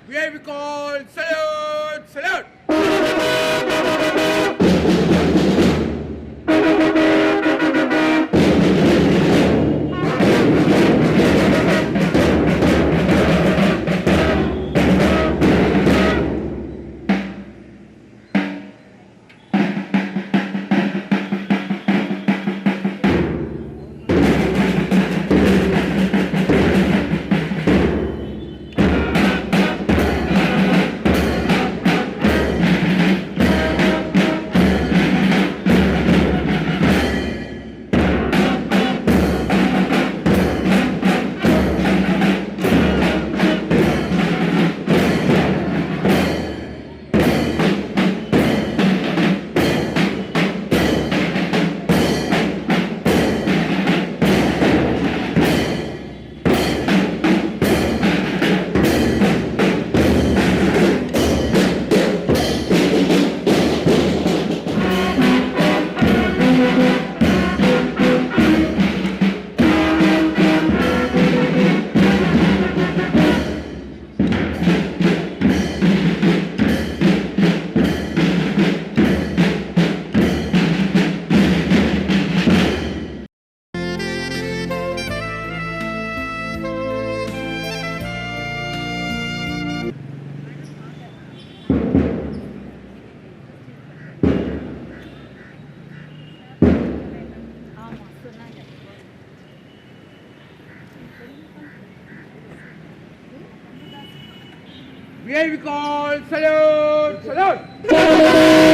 Here we call salute, salute. Here we call salute, salute.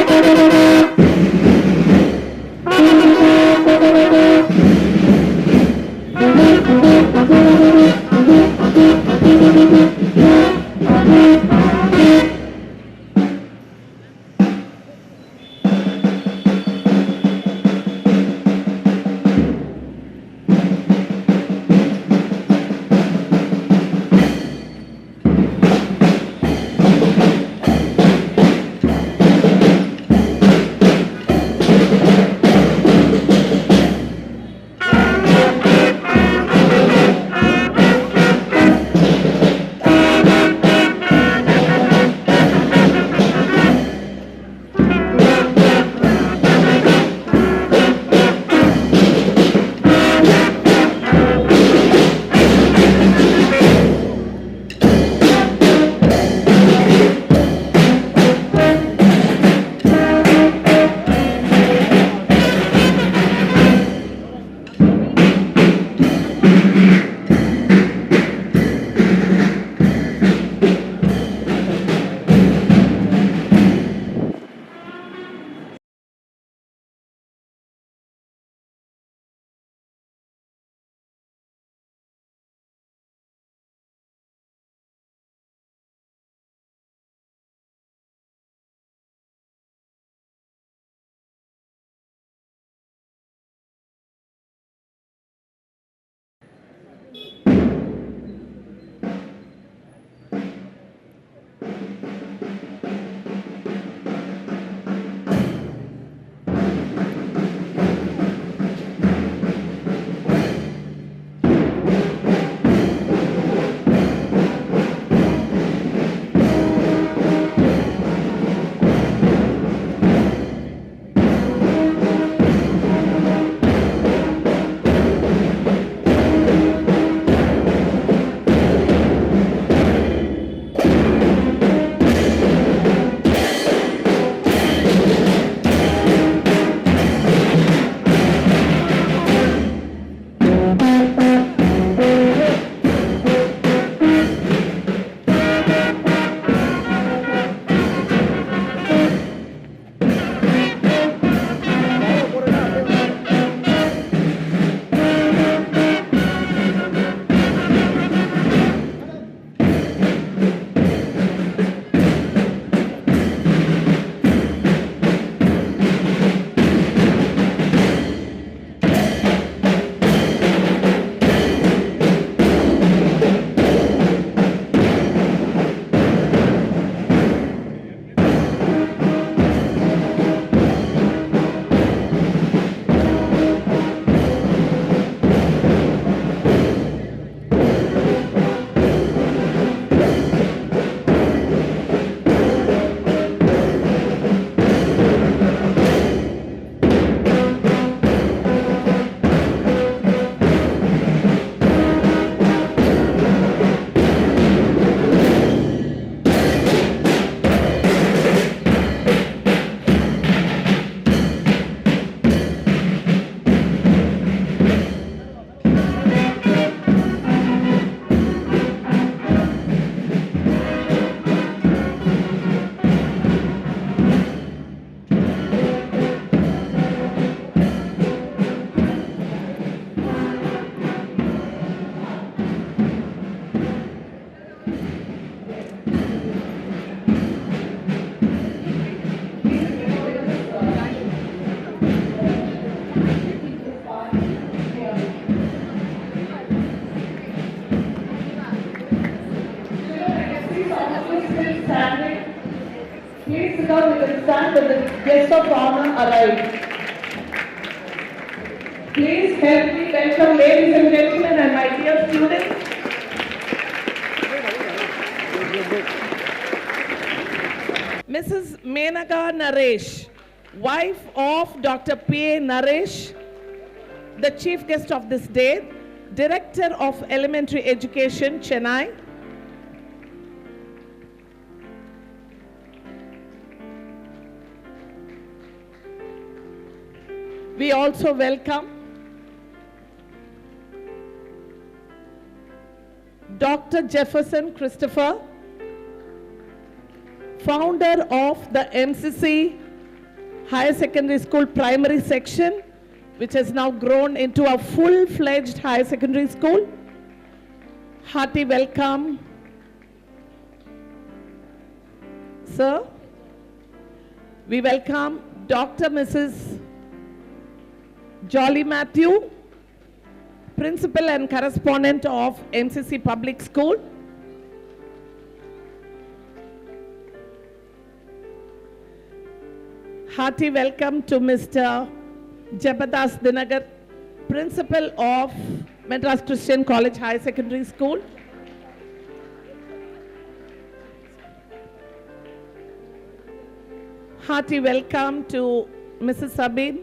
standing. Please sit down, you can stand when the guest of honor arrives. Please help me welcome, ladies and gentlemen, and my dear students. Mrs. Menaga Naresh, wife of Dr. P.A. Naresh, the chief guest of this day, Director of Elementary Education, Chennai. We also welcome Dr. Jefferson Christopher, founder of the MCC Higher Secondary School Primary Section, which has now grown into a full-fledged higher secondary school. Hearty welcome, sir. We welcome Dr. Mrs. Jolly Matthew, Principal and Correspondent of MCC Public School. Hearty welcome to Mr. Jabadas Dinagar, Principal of Madras Christian College High Secondary School. Hearty welcome to Mrs. Sabine,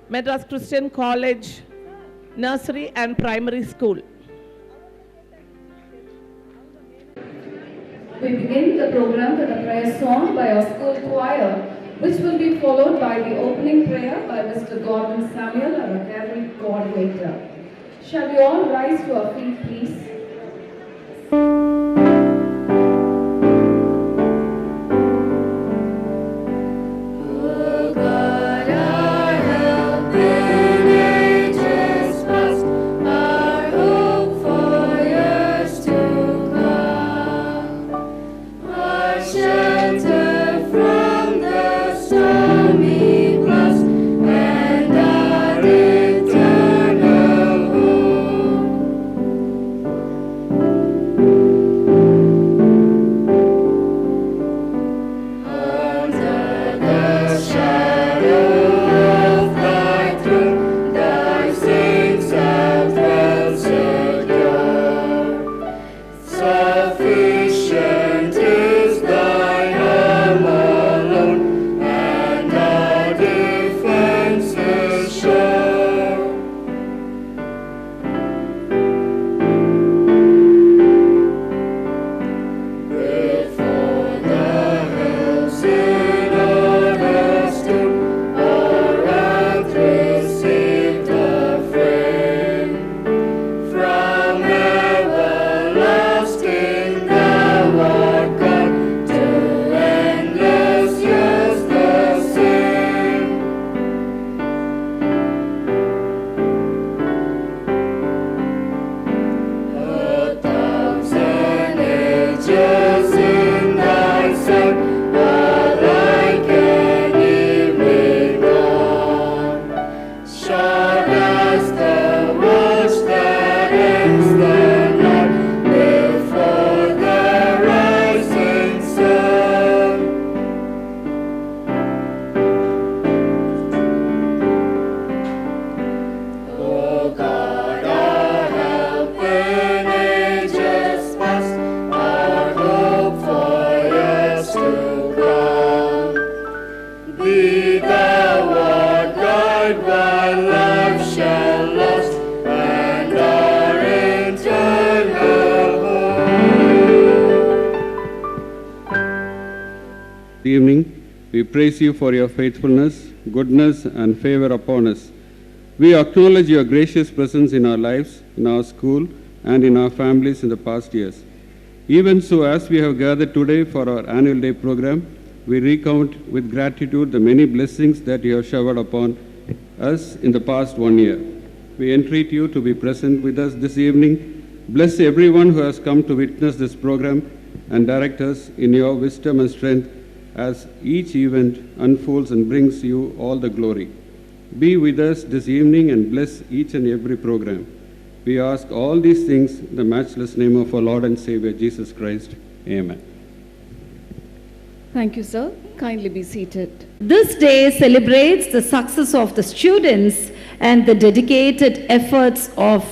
Madras Christian College Nursery and Primary School. We begin the program with a prayer song by our school choir, which will be followed by the opening prayer by Mr. Gordon Samuel, our academic coordinator. Shall we all rise to our feet, please? Evening, we praise you for your faithfulness, goodness, and favor upon us. We acknowledge your gracious presence in our lives, in our school, and in our families in the past years. Even so, as we have gathered today for our annual day program, we recount with gratitude the many blessings that you have showered upon us in the past 1 year. We entreat you to be present with us this evening. Bless everyone who has come to witness this program and direct us in your wisdom and strength as each event unfolds and brings you all the glory. Be with us this evening and bless each and every program. We ask all these things in the matchless name of our Lord and Savior, Jesus Christ. Amen. Thank you, sir. Kindly be seated. This day celebrates the success of the students and the dedicated efforts of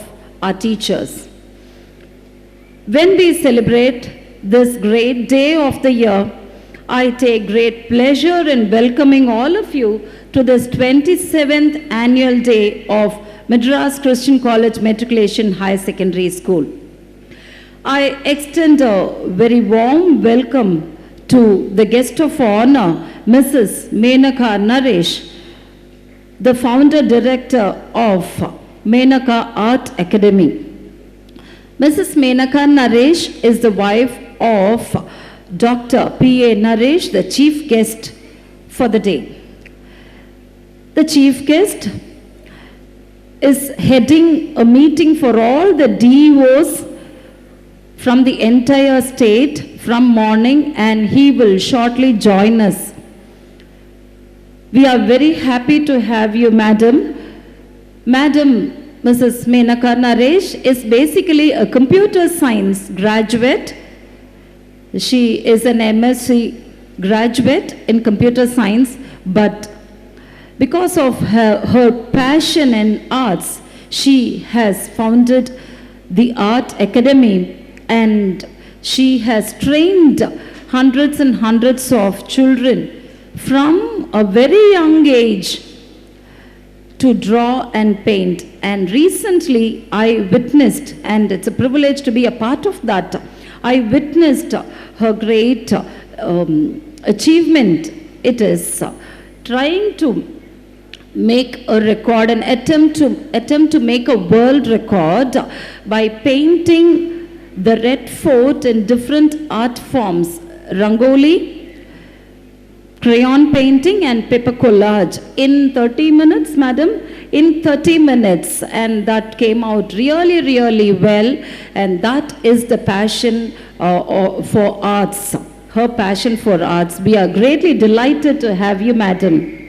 our teachers. When we celebrate this great day of the year, I take great pleasure in welcoming all of you to this 27th annual day of Madras Christian College Matriculation Higher Secondary School. I extend a very warm welcome to the guest of honor, Mrs. Menaka Naresh, the founder director of Menaka Art Academy. Mrs. Menaka Naresh is the wife of Dr. P.A. Naresh, the chief guest for the day. The chief guest is heading a meeting for all the DEOs from the entire state from morning, and he will shortly join us. We are very happy to have you, Madam. Madam Mrs. Menaka Naresh is basically a computer science graduate. She is an MSc graduate in computer science, but because of her passion in arts, she has founded the Art Academy, and she has trained hundreds and hundreds of children from a very young age to draw and paint. And recently I witnessed, and it's a privilege to be a part of that, I witnessed her great achievement. It is trying to make a record, an attempt to make a world record by painting the Red Fort in different art forms: rangoli, crayon painting and paper collage in 30 minutes, madam, in 30 minutes. And that came out really, really well. And that is the passion for arts, her passion for arts. We are greatly delighted to have you, madam.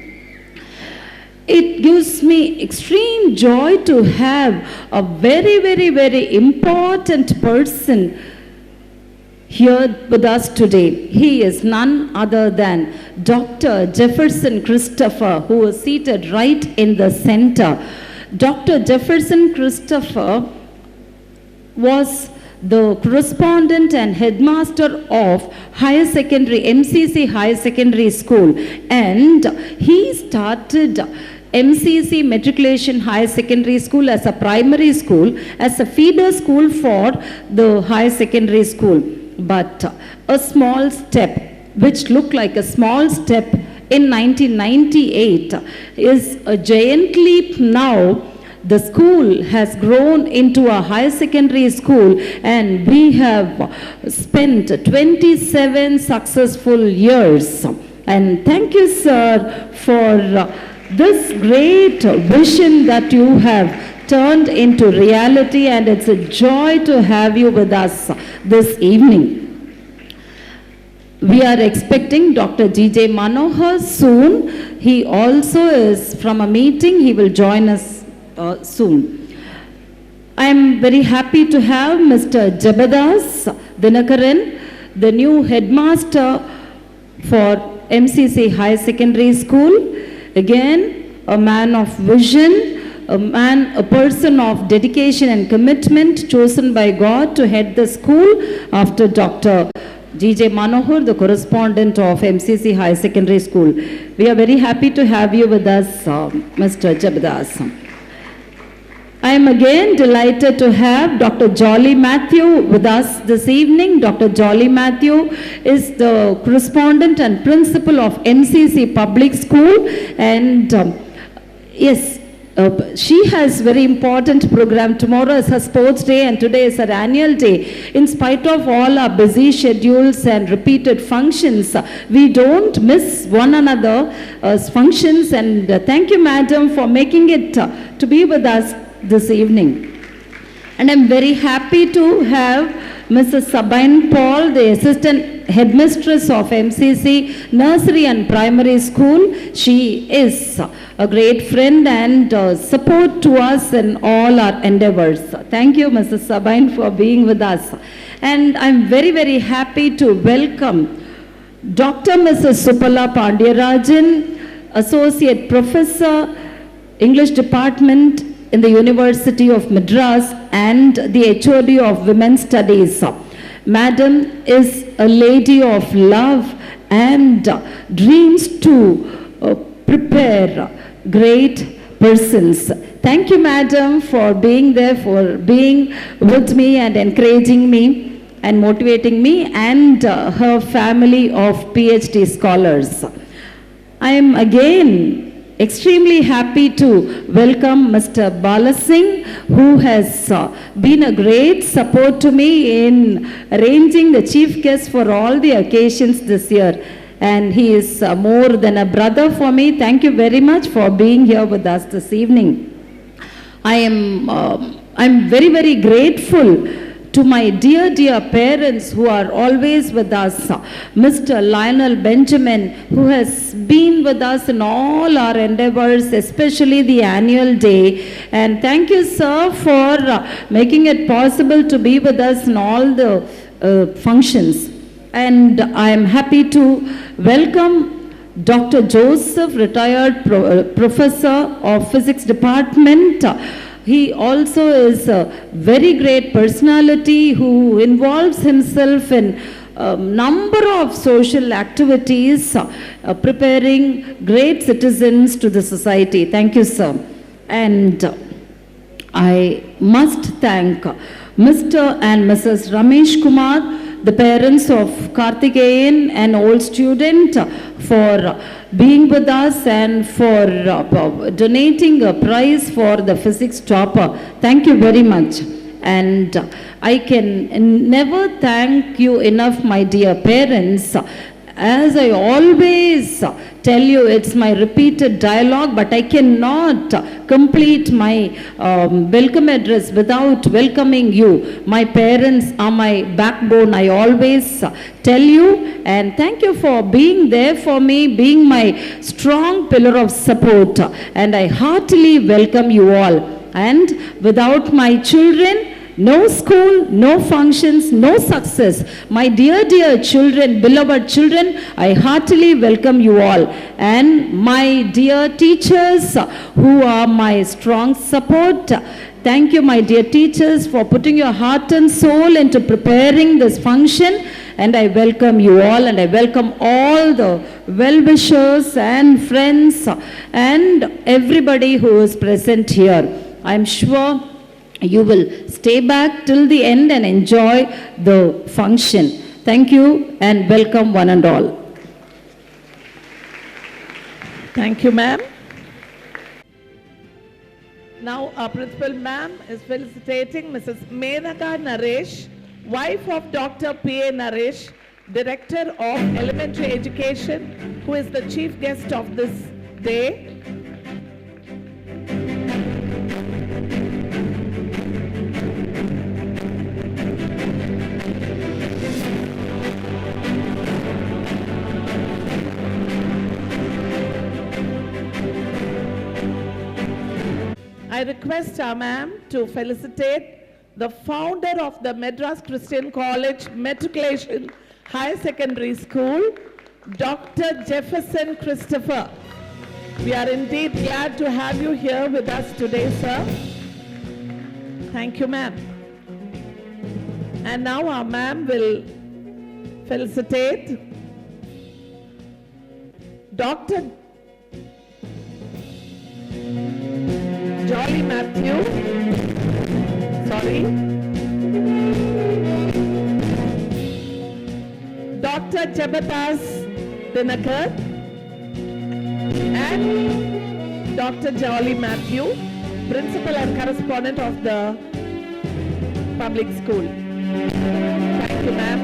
It gives me extreme joy to have a very, very, very important person here with us today. He is none other than Dr. Jefferson Christopher, who is seated right in the center. Dr. Jefferson Christopher was the correspondent and headmaster of higher secondary, MCC Higher Secondary School, and he started MCC Matriculation Higher Secondary School as a primary school, as a feeder school for the higher secondary school. But a small step, which looked like a small step in 1998, is a giant leap now. The school has grown into a higher secondary school, and we have spent 27 successful years. And thank you, sir, for this great vision that you have turned into reality, and it's a joy to have you with us this evening. We are expecting Dr. G.J. Manohar soon. He also is from a meeting. He will join us soon. I am very happy to have Mr. Jabadas Dinakaran, the new headmaster for MCC Higher Secondary School. Again, a man of vision, a person of dedication and commitment, chosen by God to head the school after Dr. G.J. Manohar, the correspondent of MCC Higher Secondary School. We are very happy to have you with us, Mr. Jabadas. I am again delighted to have Dr. Jolly Matthew with us this evening. Dr. Jolly Matthew is the correspondent and principal of MCC Public School, and yes, she has very important program. Tomorrow is her sports day and today is her annual day. In spite of all our busy schedules and repeated functions, we don't miss one another's functions, and thank you, madam, for making it to be with us this evening. And I'm very happy to have Mrs. Sabine Paul, the assistant headmistress of MCC Nursery and Primary School. She is a great friend and support to us in all our endeavors. Thank you, Mrs. Sabine, for being with us. And I'm very, very happy to welcome Dr. Mrs. Supala Pandyarajan, Associate Professor, English Department in the University of Madras and the HOD of Women's Studies. Madam is a lady of love and dreams to prepare great persons. Thank you, Madam, for being there, for being with me and encouraging me and motivating me and her family of PhD scholars. I am again extremely happy to welcome Mr. Bala Singh, who has been a great support to me in arranging the chief guest for all the occasions this year. And he is more than a brother for me. Thank you very much for being here with us this evening. I'm very, very grateful to my dear parents who are always with us. Mr. Lionel Benjamin, who has been with us in all our endeavors, especially the annual day. And thank you, sir, for making it possible to be with us in all the functions. And I am happy to welcome Dr. Joseph, retired professor of physics department. He also is a very great personality who involves himself in a number of social activities, preparing great citizens to the society. Thank you, sir. And I must thank Mr. and Mrs. Ramesh Kumar, the parents of Karthikeyan, an old student, for being with us and for donating a prize for the physics topper. Thank you very much. And I can never thank you enough, my dear parents. As I always tell you, it's my repeated dialogue, but I cannot complete my welcome address without welcoming you. My parents are my backbone, I always tell you, and thank you for being there for me, being my strong pillar of support, and I heartily welcome you all. And without my children, no school, no functions, no success. My dear children, beloved children, I heartily welcome you all. And my dear teachers who are my strong support, thank you, my dear teachers, for putting your heart and soul into preparing this function. And I welcome you all, and I welcome all the well-wishers and friends and everybody who is present here. I'm sure you will stay back till the end and enjoy the function. Thank you and welcome one and all. Thank you, ma'am. Now our principal ma'am is felicitating Mrs. Menaka Naresh, wife of Dr. P.A. Naresh, Director of Elementary Education, who is the chief guest of this day. I request our ma'am to felicitate the founder of the Madras Christian College Matriculation Higher Secondary School, Dr. Jefferson Christopher. We are indeed glad to have you here with us today, sir. Thank you, ma'am. And now our ma'am will felicitate Dr. Jolly Matthew, Dr. Jabatas Dinakar and Dr. Jolly Matthew, Principal and Correspondent of the Public School. Thank you, ma'am.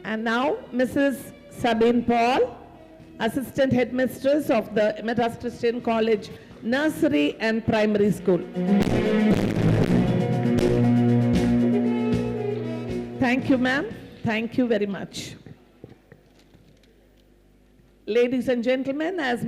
And now, Mrs. Sabine Paul, Assistant Headmistress of the Madras Christian College Nursery and Primary School. Thank you, ma'am. Thank you very much. Ladies and gentlemen, as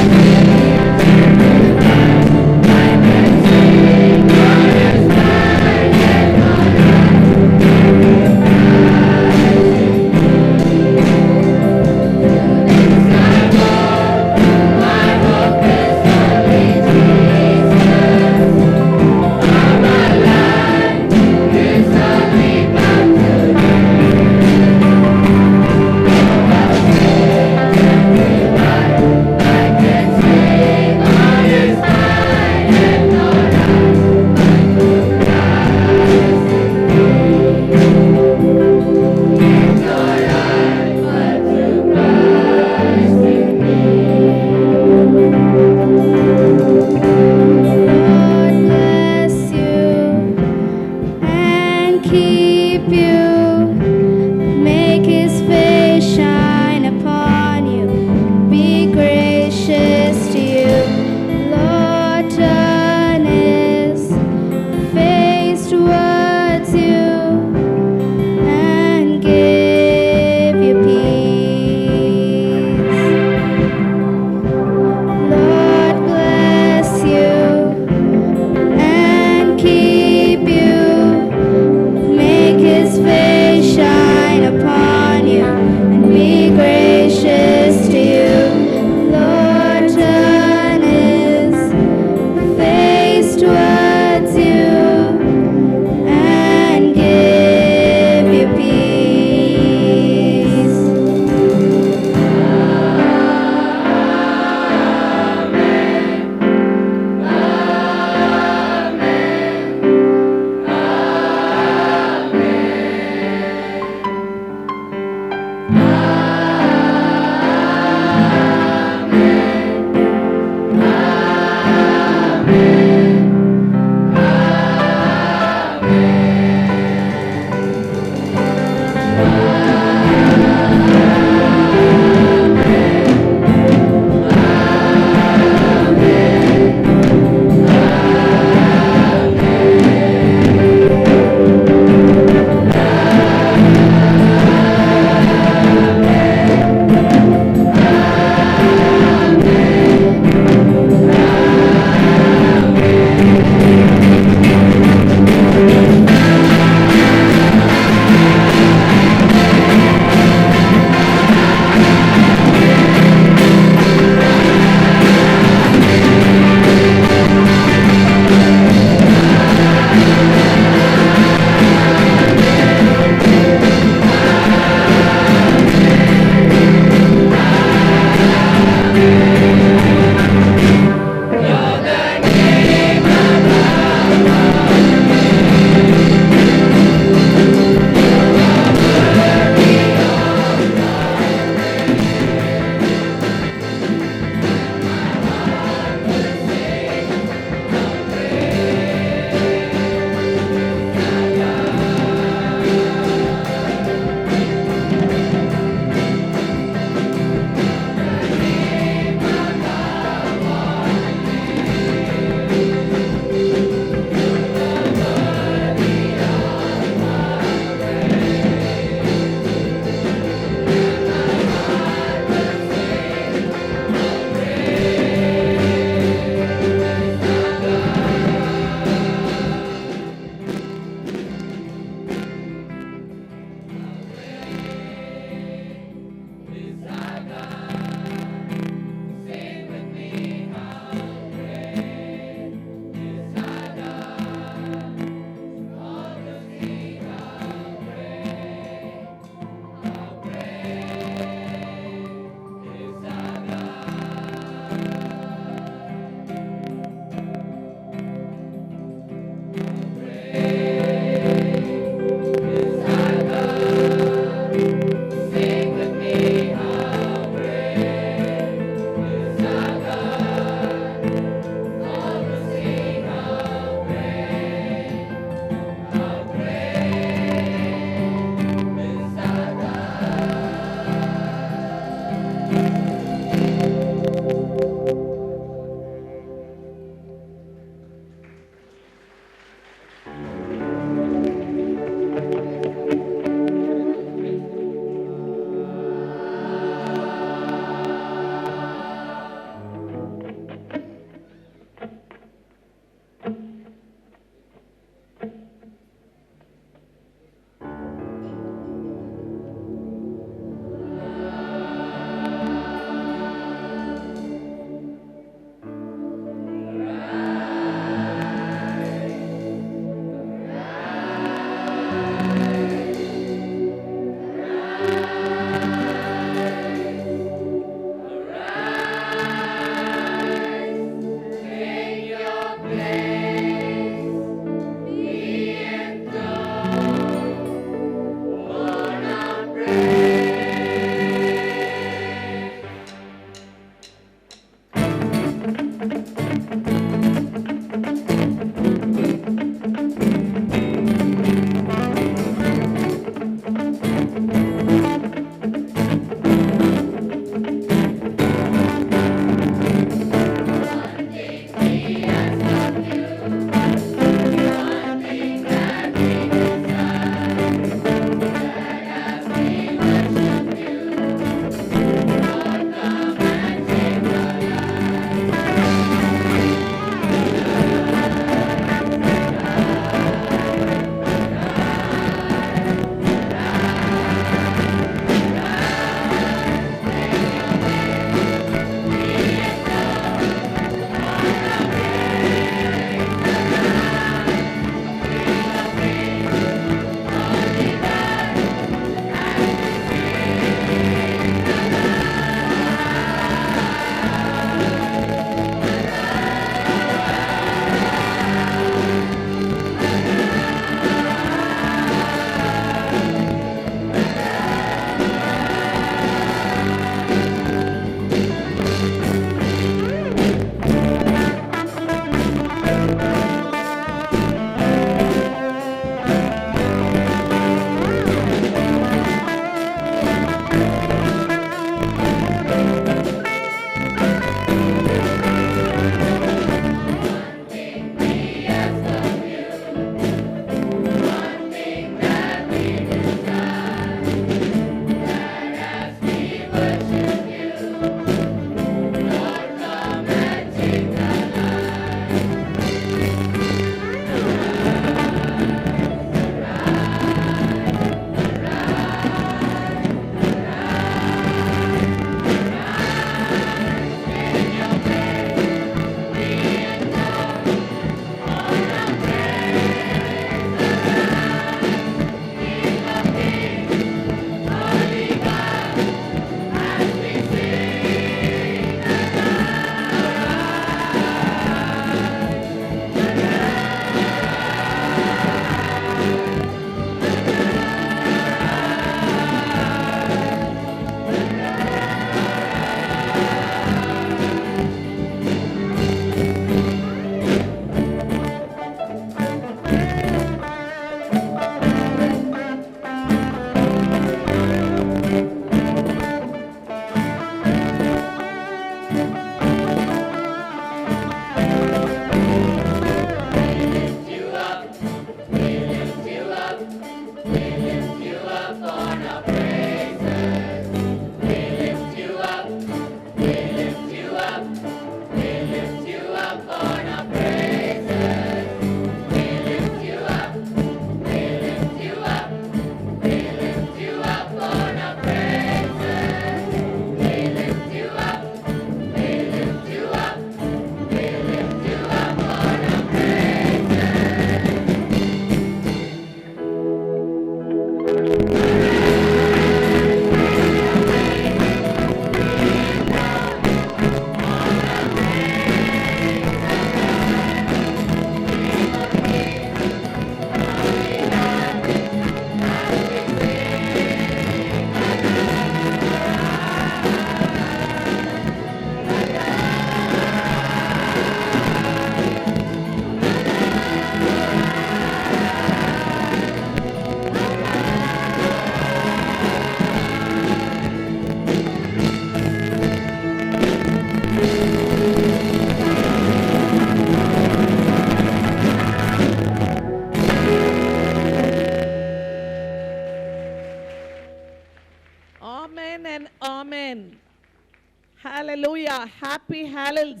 Hallelujah. Happy Hallels.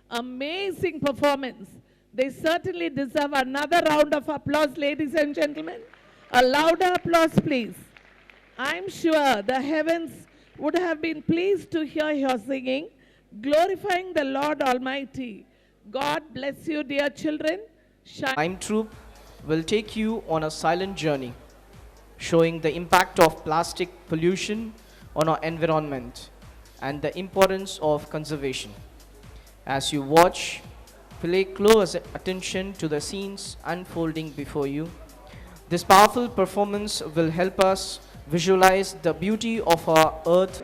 Amazing performance. They certainly deserve another round of applause, ladies and gentlemen. A louder applause, please. I'm sure the heavens would have been pleased to hear your singing, glorifying the Lord Almighty. God bless you, dear children. Mime Troop will take you on a silent journey, showing the impact of plastic pollution on our environment and the importance of conservation. As you watch, pay close attention to the scenes unfolding before you. This powerful performance will help us visualize the beauty of our earth.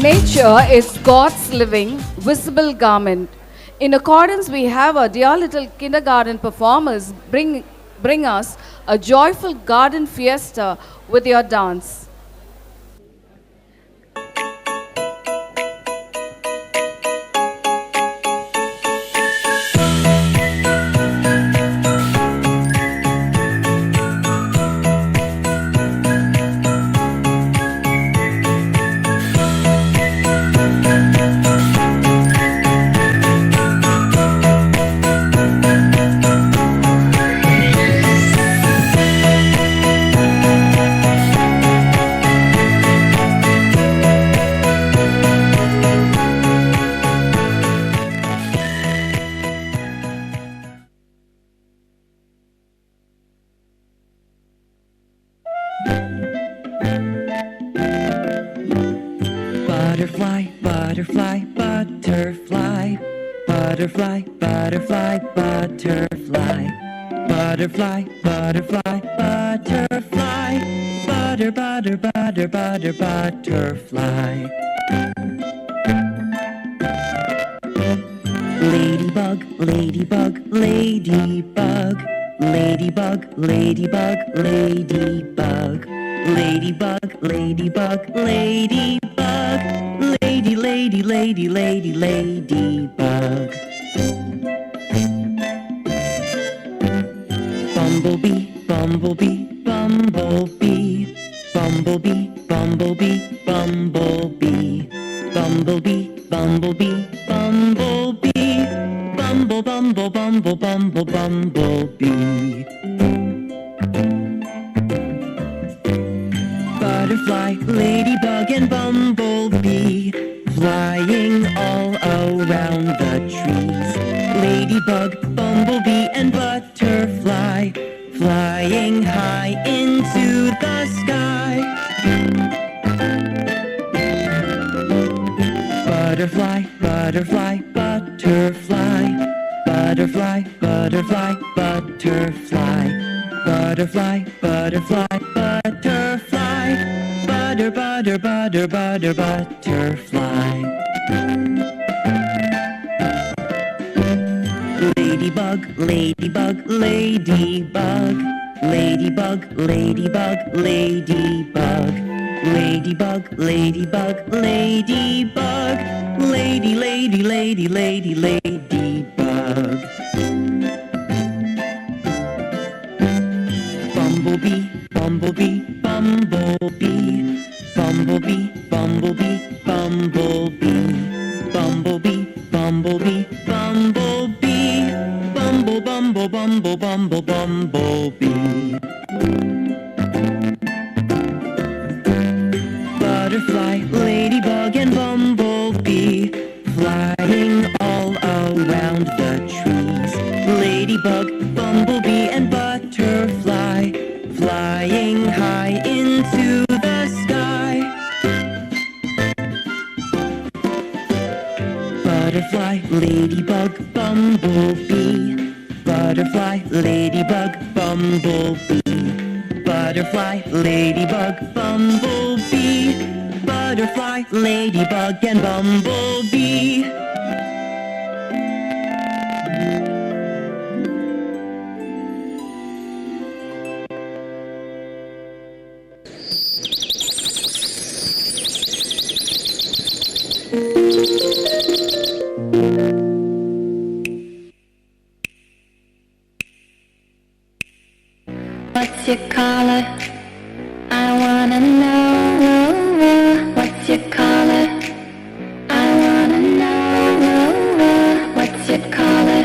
Nature is God's living, visible garment. In accordance, we have our dear little kindergarten performers bring us a joyful garden fiesta with your dance. Butterfly, butterfly, butterfly. Butterfly, butterfly, butterfly. Butterfly, butterfly, butterfly. Butter, butter, butter, butter, butterfly. Ladybug, ladybug, ladybug. Ladybug, ladybug, ladybug. Ladybug, ladybug, ladybug. Lady, lady, lady, lady, ladybug. Bumblebee, bumblebee, bumblebee. Bumblebee, bumblebee, bumblebee. Bumblebee, bumblebee, bumblebee. Bumble, bumble, bumble, bumble, bumblebee. Butterfly, ladybug, and bumblebee, flying all around the trees. Ladybug, bumblebee, and butterfly, flying high into the sky. Butterfly, butterfly, butterfly. Butterfly, butterfly, butterfly. Butterfly, butterfly, butterfly. Butter, butter, butter, butter, butterfly. Ladybug, ladybug, ladybug. Ladybug, ladybug, ladybug. Ladybug, ladybug, ladybug. Lady, lady, lady, lady, ladybug. Bumblebee, bumblebee, bumblebee. Bumblebee, bumblebee, bumblebee. Bumblebee, bumblebee, bumblebee. Bumble, bumble, bumble, bumble, bumblebee. Butterfly, ladybug, and bumblebee, flying all around the trees. Ladybug, bumblebee, and butterfly, flying high into the sky. Butterfly, ladybug, bumblebee. Butterfly, ladybug, bumblebee. Butterfly, ladybug, bumblebee. Butterfly, ladybug, and bumblebee. What's your color? I wanna know. What's your color? I wanna know. What's your color?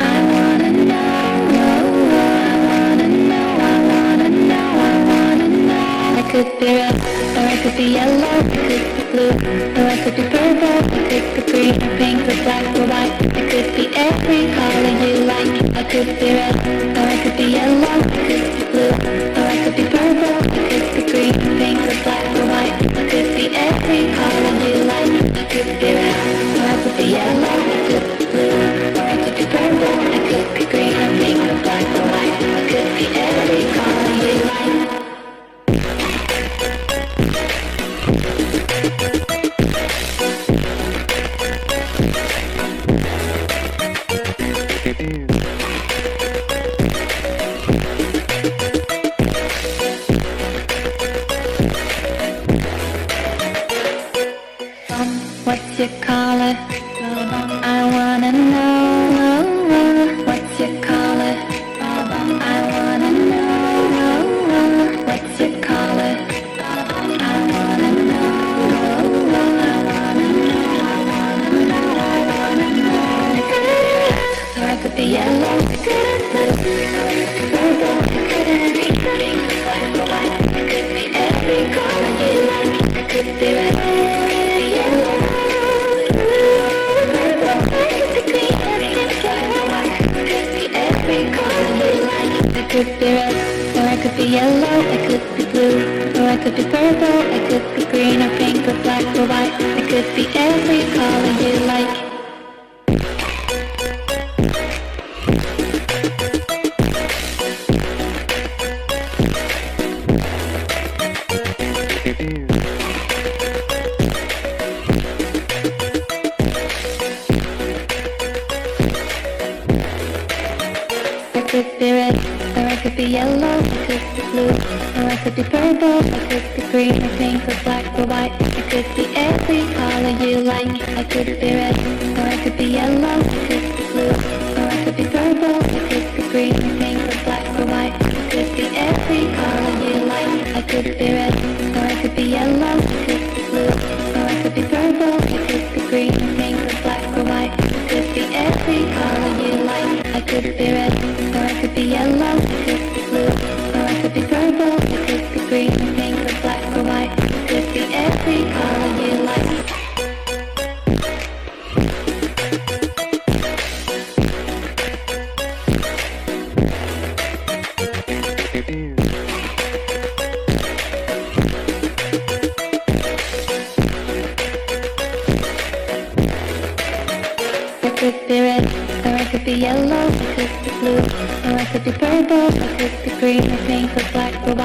I wanna know. I wanna know. I wanna know. I wanna know. I could be red, or I could be yellow. I could be blue, or I could be purple. I could be green or pink or black or white. I could be every color you like. I could be red, or I could be yellow. I could be blue, or I could be purple. I could be green or pink or black or white. I could be every color you like. I could be red, or I could be yellow. I could be blue, or I could be purple. I could be green or pink or black or white. I could be every color you like. purple, it could be pink or black or white. It could be every color you like. It could be red, it could be yellow, purple, it could be green or pink, black or white. It could be every color you like. It could be red, or it could be yellow, it could be blue, or it could be purple, it could be green or pink or black or white. It could be every color you like. It could be red, or it could be yellow, it could be blue, or it could be purple, it could be green or pink or black or white. It could be every color you like. It could be red, or it could be yellow, it could be blue, or it could be purple, it could be green or pink or black or white. It could be every color you like. It could be red, or it could be yellow, it could be blue, or it could be purple, it could be green or pink or black or white. It could be every color you like. It could be red, or it could be yellow, it could be blue, or it could be purple, it could be green or pink or black or white. It could be every color you like. It could be red, or it could be yellow, it could be blue, or it could be purple, it could be green or pink or black or white.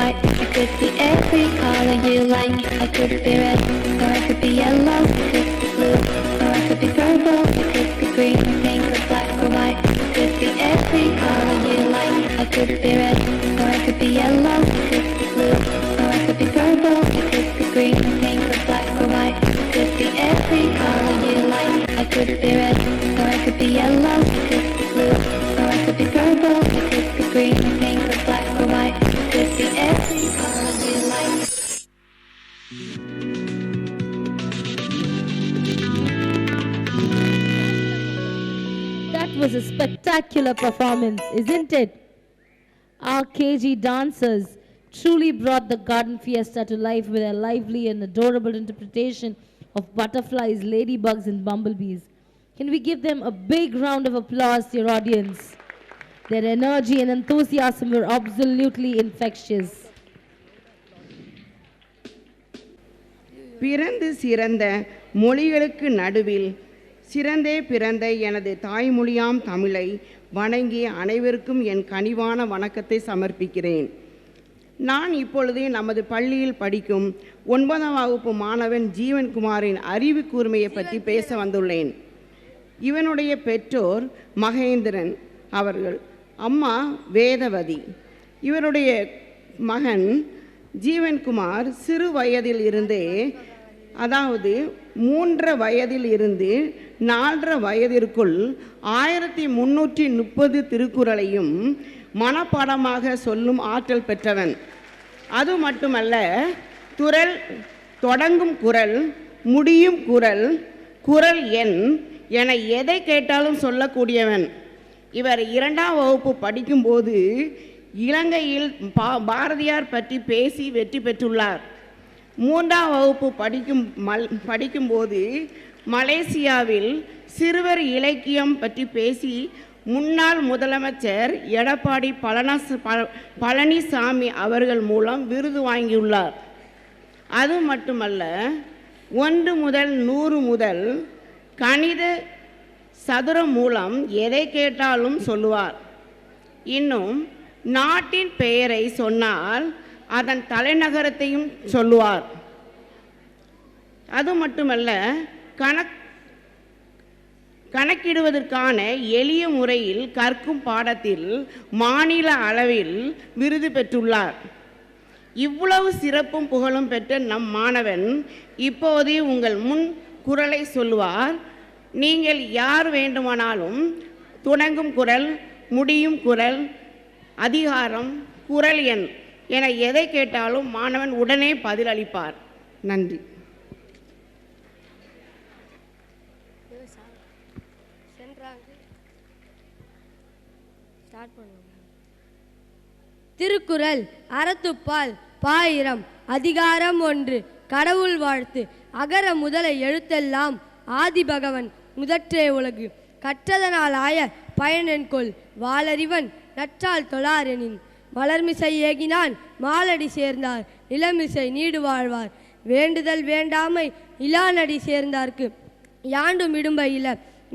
It could be every color you like. It could be red, or it could be yellow, it could be blue, or it could be purple, it could be green or pink or black or white. It could be every color you like. It could be red, or it could be yellow, it could be blue, or it could be purple, it could be green or pink or black or white. It could be every color you like. It could be red, or it could be yellow, it could be blue, or it could be purple, it could be green or pink or black or white. It could be every color you like. That was a spectacular performance, isn't it? Our KG dancers truly brought the garden fiesta to life with a lively and adorable interpretation of butterflies, ladybugs, and bumblebees. Can we give them a big round of applause, dear audience? Their energy and enthusiasm were absolutely infectious. பிறந்து சிறந்த மொழிகளுக்கு நடுவில் சிறந்தே பிறந்த எனது தாய்மொழியாம் தமிழை வணங்கி அனைவருக்கும் என் கனிவான வணக்கத்தை சமர்ப்பிக்கிறேன். நான் இப்பொழுது நமது பள்ளியில் படிக்கும் 9ஆம் வகுப்பு மாணவன் ஜீவன்குமாரின் அறிவு கூர்மையை பற்றி பேச வந்துள்ளேன். இவனுடைய பெற்றோர் மகேந்திரன் அவர்கள், அம்மா வேதவதி. இவருடைய மகன் ஜீவன்குமார் சிறு வயதில் இருந்தே, அதாவது 3 வயதில் இருந்து 4 வயதிற்குள் 1330 திருக்குறளையும் மனப்பாடமாக சொல்லும் ஆற்றல் பெற்றவன். அது மட்டுமல்ல, தொடங்கும் குறள், முடியும் குறள், குறள் எண் என எதை கேட்டாலும் சொல்லக்கூடியவன். இவர் 2ஆம் வகுப்பு படிக்கும்போது இலங்கையில் பாரதியார் பற்றி பேசி வெற்றி பெற்றுள்ளார். 3ஆம் வகுப்பு படிக்கும்போது மலேசியாவில் சிறுவர் இலக்கியம் பற்றி பேசி முன்னாள் முதலமைச்சர் எடப்பாடி பழனிசாமி அவர்கள் மூலம் விருது வாங்கியுள்ளார். அது மட்டுமல்ல, 1 முதல் 100 முதல் கணித சதுரம் மூலம் எதை கேட்டாலும் சொல்லுவார். இன்னும் நாட்டின் பெயரை சொன்னால் அதன் தலைநகரத்தையும் சொல்லுவார். அது மட்டுமல்ல, கணக்கிடுவதற்கான எளிய முறையில் கற்கும் பாடத்தில் மாநில அளவில் விருது பெற்றுள்ளார். இவ்வளவு சிறப்பும் புகழும் பெற்ற நம் மாணவன் இப்போதே உங்கள் முன் குறளை சொல்லுவார். நீங்கள் யார் வேண்டுமானாலும் தொடங்கும் குறள், முடியும் குறள், அதிகாரம், குறள் எண் என எதை கேட்டாலும் மாணவன் உடனே பதிலளிப்பார். நன்றி. திருக்குறள் அறத்துப்பால் பாயிரம் அதிகாரம் 1 கடவுள் வாழ்த்து. அகர முதல எழுத்தெல்லாம் ஆதிபகவன் முதற்றே உலகு. கற்றதனால் ஆய பயனென்கொள் வாளறிவன் நற்றால் தொழாரெனின். மலர்மிசை ஏகினான் மாலடி சேர்ந்தார் நிலமிசை நீடு வாழ்வார். வேண்டுதல் வேண்டாமை இலானடி சேர்ந்தார்க்கு யாண்டும் இடும்பை இல.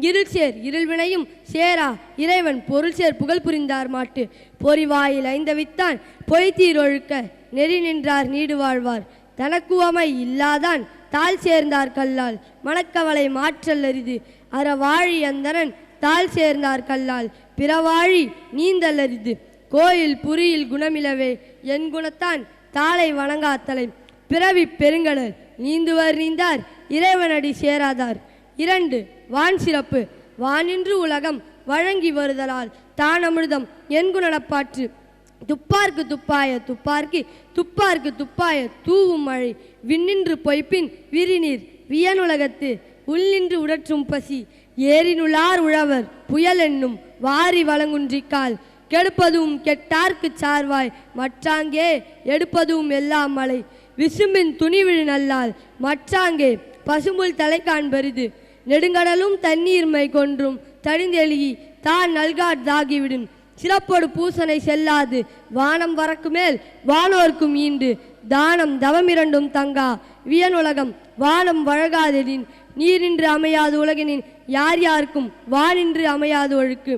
இருள் சேர் இருள்வினையும் சேரா இறைவன் பொருள் சேர் புகழ் புரிந்தார் மாட்டு. பொறிவாயில் ஐந்தவித்தான் பொய்தீர் ஒழுக்க நெறி நின்றார் நீடு வாழ்வார். தனக்குவமை இல்லாதான் தாழ் சேர்ந்தார் கல்லால் மணக்கவலை மாற்றல் அரிது. அறவாழி அந்தரன் தாழ் சேர்ந்தார் கல்லால் பிறவாழி நீந்தல் அரிது. கோயில் புரியில் குணமிலவே என் குணத்தான் தாளை வணங்காத்தலை. பிறவி பெருங்கடல் நீந்துவர் நீந்தார் இறைவனடி சேராதார். 2 வான் சிறப்பு. வானின்று உலகம் வழங்கி வருதலால் தான் அமிர்தம் என்கு நடப்பாற்று. துப்பார்க்கு துப்பாய துப்பார்க்கு துப்பார்க்கு துப்பாய தூவும் மழை. விண்ணின்று பொய்ப்பின் விரிநீர் வியனுலகத்து உள்நின்று உடற்றும் பசி. ஏரினுளார் உழவர் புயல் என்னும் வாரி வழங்குன்றிக்கால். கெடுப்பதும் கெட்டார்க்கு சார்வாய் மற்றாங்கே எடுப்பதும் எல்லாம் மலை. விசும்பின் துணிவிழி நல்லால் மற்றாங்கே பசும்புல் தலைக்கான் பெரிது. நெடுங்கடலும் தண்ணீர்மை கொன்றும் தடிந்தெழுகி தான் நல்காதாகிவிடும். சிறப்பொடு பூசனை செல்லாது வானம் வரக்கு மேல் வானோர்க்கும் ஈண்டு. தானம் தவமிரண்டும் தங்கா வியனுலகம் வானம் வழகாதெனின். நீரின்று அமையாது உலகினின் யார் யாருக்கும் வானின்று அமையாது ஒழுக்கு.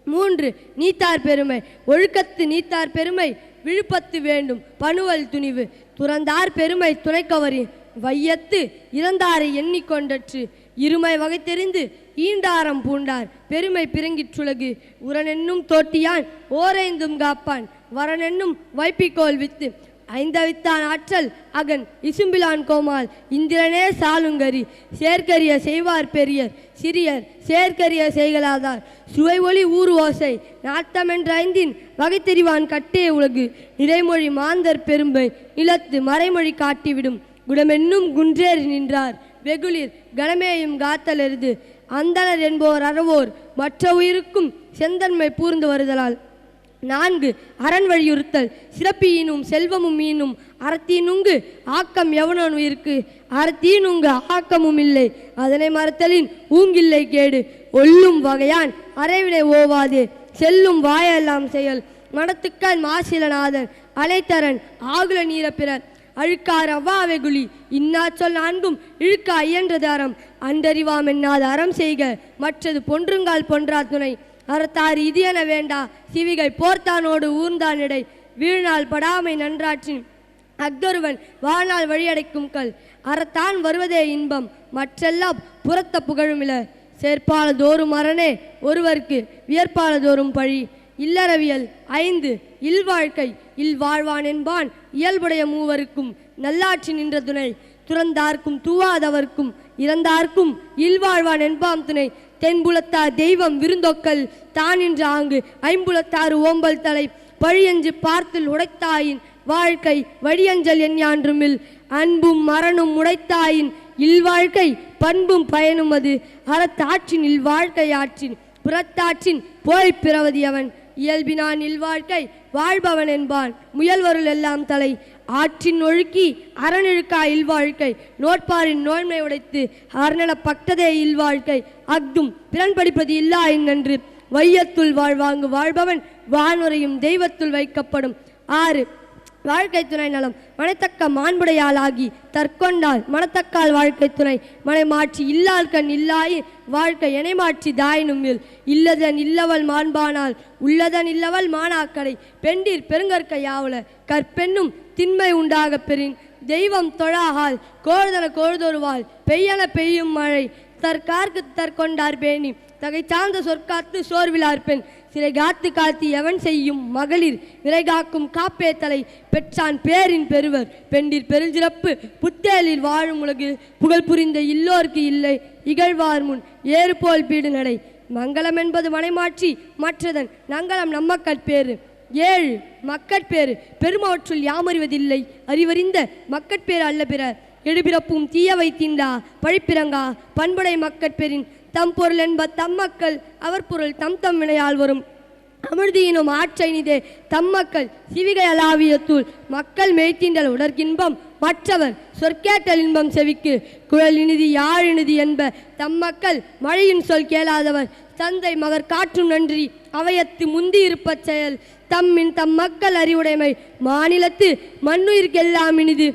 3 நீத்தார் பெருமை. ஒழுக்கத்து நீத்தார் பெருமை விழுப்பத்து வேண்டும் பணுவல் துணிவு. துறந்தார் பெருமை துணைக்கவரி வையத்து இறந்தாரை எண்ணிக்கொண்டற்று. இருமை வகை தெரிந்து ஈண்டாரம் பூண்டார் பெருமை பிறங்கிற்றுலகு. உரனென்னும் தோட்டியான் ஓரைந்தும் காப்பான் வரனென்னும் வைப்பிக்கோல் வித்து. ஐந்தவித்தான் ஆற்றல் அகன் இசும்பிலான் கோமால் இந்திரனே சாலுங்கரி. சேர்க்கரிய செய்வார் பெரியர் சிறியர் சேர்க்கரிய செய்கலாதார். சுவை ஒளி ஊறு ஓசை நாட்டமென்ற ஐந்தின் வகை தெரிவான் கட்டே உலகு. நிறைமொழி மாந்தர் பெரும்பை நிலத்து மறைமொழி காட்டிவிடும். குடமென்னும் குன்றேறி நின்றார் வெகுளிர் கணமேயும் காத்தலெருது. அந்தனர் என்போர் அறவோர் மற்ற உயிருக்கும் செந்தன்மை பூர்ந்து வருதலால். 4 அரண் வழியுறுத்தல். சிறப்பியினும் செல்வமும் மீனும் அறத்தீனுங்கு ஆக்கம் எவனோன் உயிருக்கு. அறத்தீனுங்கு ஆக்கமும் இல்லை அதனை மறுத்தலின் ஊங்கில்லை கேடு. ஒல்லும் வகையான் அறைவினை ஓவாதே செல்லும் வாயெல்லாம் செயல். மனத்துக்கான் மாசிலநாதன் அலைத்தரன் ஆகுல நீர பிறர். அழுக்கார் அவ்வா வெகுளி இன்னா சொல் 4ம் இழுக்கா இயன்றது அறம். அன்றறிவாம் என்னாத அறம் செய்க மற்றது பொன்றுங்கால் பொன்றா துணை. அறத்தார் இது என வேண்டா சிவிகை போர்த்தானோடு ஊர்ந்தானிடை. வீழ்நாள் படாமை நன்றாற்றின் அஃதொருவன் வாழ்நாள் வழியடைக்கும் கல். அறத்தான் வருவதே இன்பம் மற்றெல்லாம் புறத்த புகழுமில. சேர்ப்பாலதோறும் அரணே ஒருவர்க்கு வியற்பாலதோறும் பழி. இல்லறவியல் 5 இல்வாழ்க்கை. இல்வாழ்வான் என்பான் இயல்புடைய மூவருக்கும் நல்லாட்சி நின்ற துணை. துறந்தார்க்கும் தூவாதவர்க்கும் இறந்தார்க்கும் இல்வாழ்வான் என்பாம் துணை. தென்புலத்தார் தெய்வம் விருந்தொக்கல் தான் என்ற ஆங்கு ஐம்புலத்தாறு ஓம்பல் தலை. பழியஞ்சு பார்த்தில் உடைத்தாயின் வாழ்க்கை வழியஞ்சல் எஞ்ஞான்றுமில். அன்பும் மரணும் உடைத்தாயின் இல்வாழ்க்கை பண்பும் பயனும் அது. அறத்தாற்றின் இல்வாழ்க்கை ஆற்றின் புறத்தாற்றின் போய் பிறவதி அவன். இயல்பினான் இல்வாழ்க்கை வாழ்பவன் என்பான் முயல்வருள் எல்லாம் தலை. ஆற்றின் ஒழுக்கி அறநிழுக்கா இல்வாழ்க்கை நோட்பாரின் நோய்மை உடைத்து அறநல பக்ததே இல்வாழ்க்கை. அஃதும் பிறன் படிப்பது இல்லா நன்று. வையத்துள் வாழ்வாங்கு வாழ்பவன் வானுரையும் தெய்வத்துள் வைக்கப்படும். 6 வாழ்க்கை துணை நலம். மனைத்தக்க மாண்புடையாளாகி தற்கொண்டால் மனத்தக்கால் வாழ்க்கை துணை. மனை மாற்றி இல்லால் கண் இல்லாயின் வாழ்க்கை எனை மாற்றி தாயினும் இல். இல்லதன் இல்லவள் மாண்பானால் உள்ளதன் இல்லவள் மானாக்கடை. பெண்டிர் பெருங்கற்க யாவுல கற்பென்னும் திண்மை உண்டாக பெறின். தெய்வம் தொழாகால் கோழ்தன கோழ்தொருவாள் பெய்யன பெய்யும் மழை. தற்கார்க்கு தற்கொண்டார் பேணி தகை சார்ந்த சொற்காத்து சோர்விலார் பெண். சிறை காத்து காத்தி எவன் செய்யும் மகளிர் விரைகாக்கும் காப்பே தலை. பெற்றான் பேரின் பெறுவர் பெண்டிர் பெருஞ்சிறப்பு புத்தேலில் வாழும் உலகு. புகழ் புரிந்த இல்லோர்க்கு இல்லை இகழ்வார் முன் ஏறு போல் பீடு நடை. மங்களம் என்பது மனைமாற்றி மற்றதன் நங்களம் நம்மக்கட்பேறு. 7 மக்கட்பேறு. பெருமாற்றுள் யாமறிவதில்லை அறிவறிந்த மக்கட்பேறு அல்ல பிற. எடுபிறப்பும் தீயவை தீண்டா பழிப்பிறங்கா பண்புடை மக்கட்பெறின். தம் பொருள் என்ப தம் மக்கள் அவர் பொருள் தம் தம் வினையால் வரும். அமிர்தியினும் ஆற்றைனிதே தம்மக்கள் சிவிகை அலாவியத்துள் மக்கள் மெய்த்திண்டல் உடற்கின்பம் மற்றவர் சொற்கேட்டல் இன்பம் செவிக்கு குழல் இனிதி யாழ் இனிதி என்ப தம்மக்கள் மழையின் சொல் கேளாதவர் தந்தை மகர் காற்றும் நன்றி அவையத்து முந்தி இருப்ப செயல் தம்மின் தம் மக்கள் அறிவுடைமை மாநிலத்து மண்ணுயிர்க்கெல்லாம் இனிது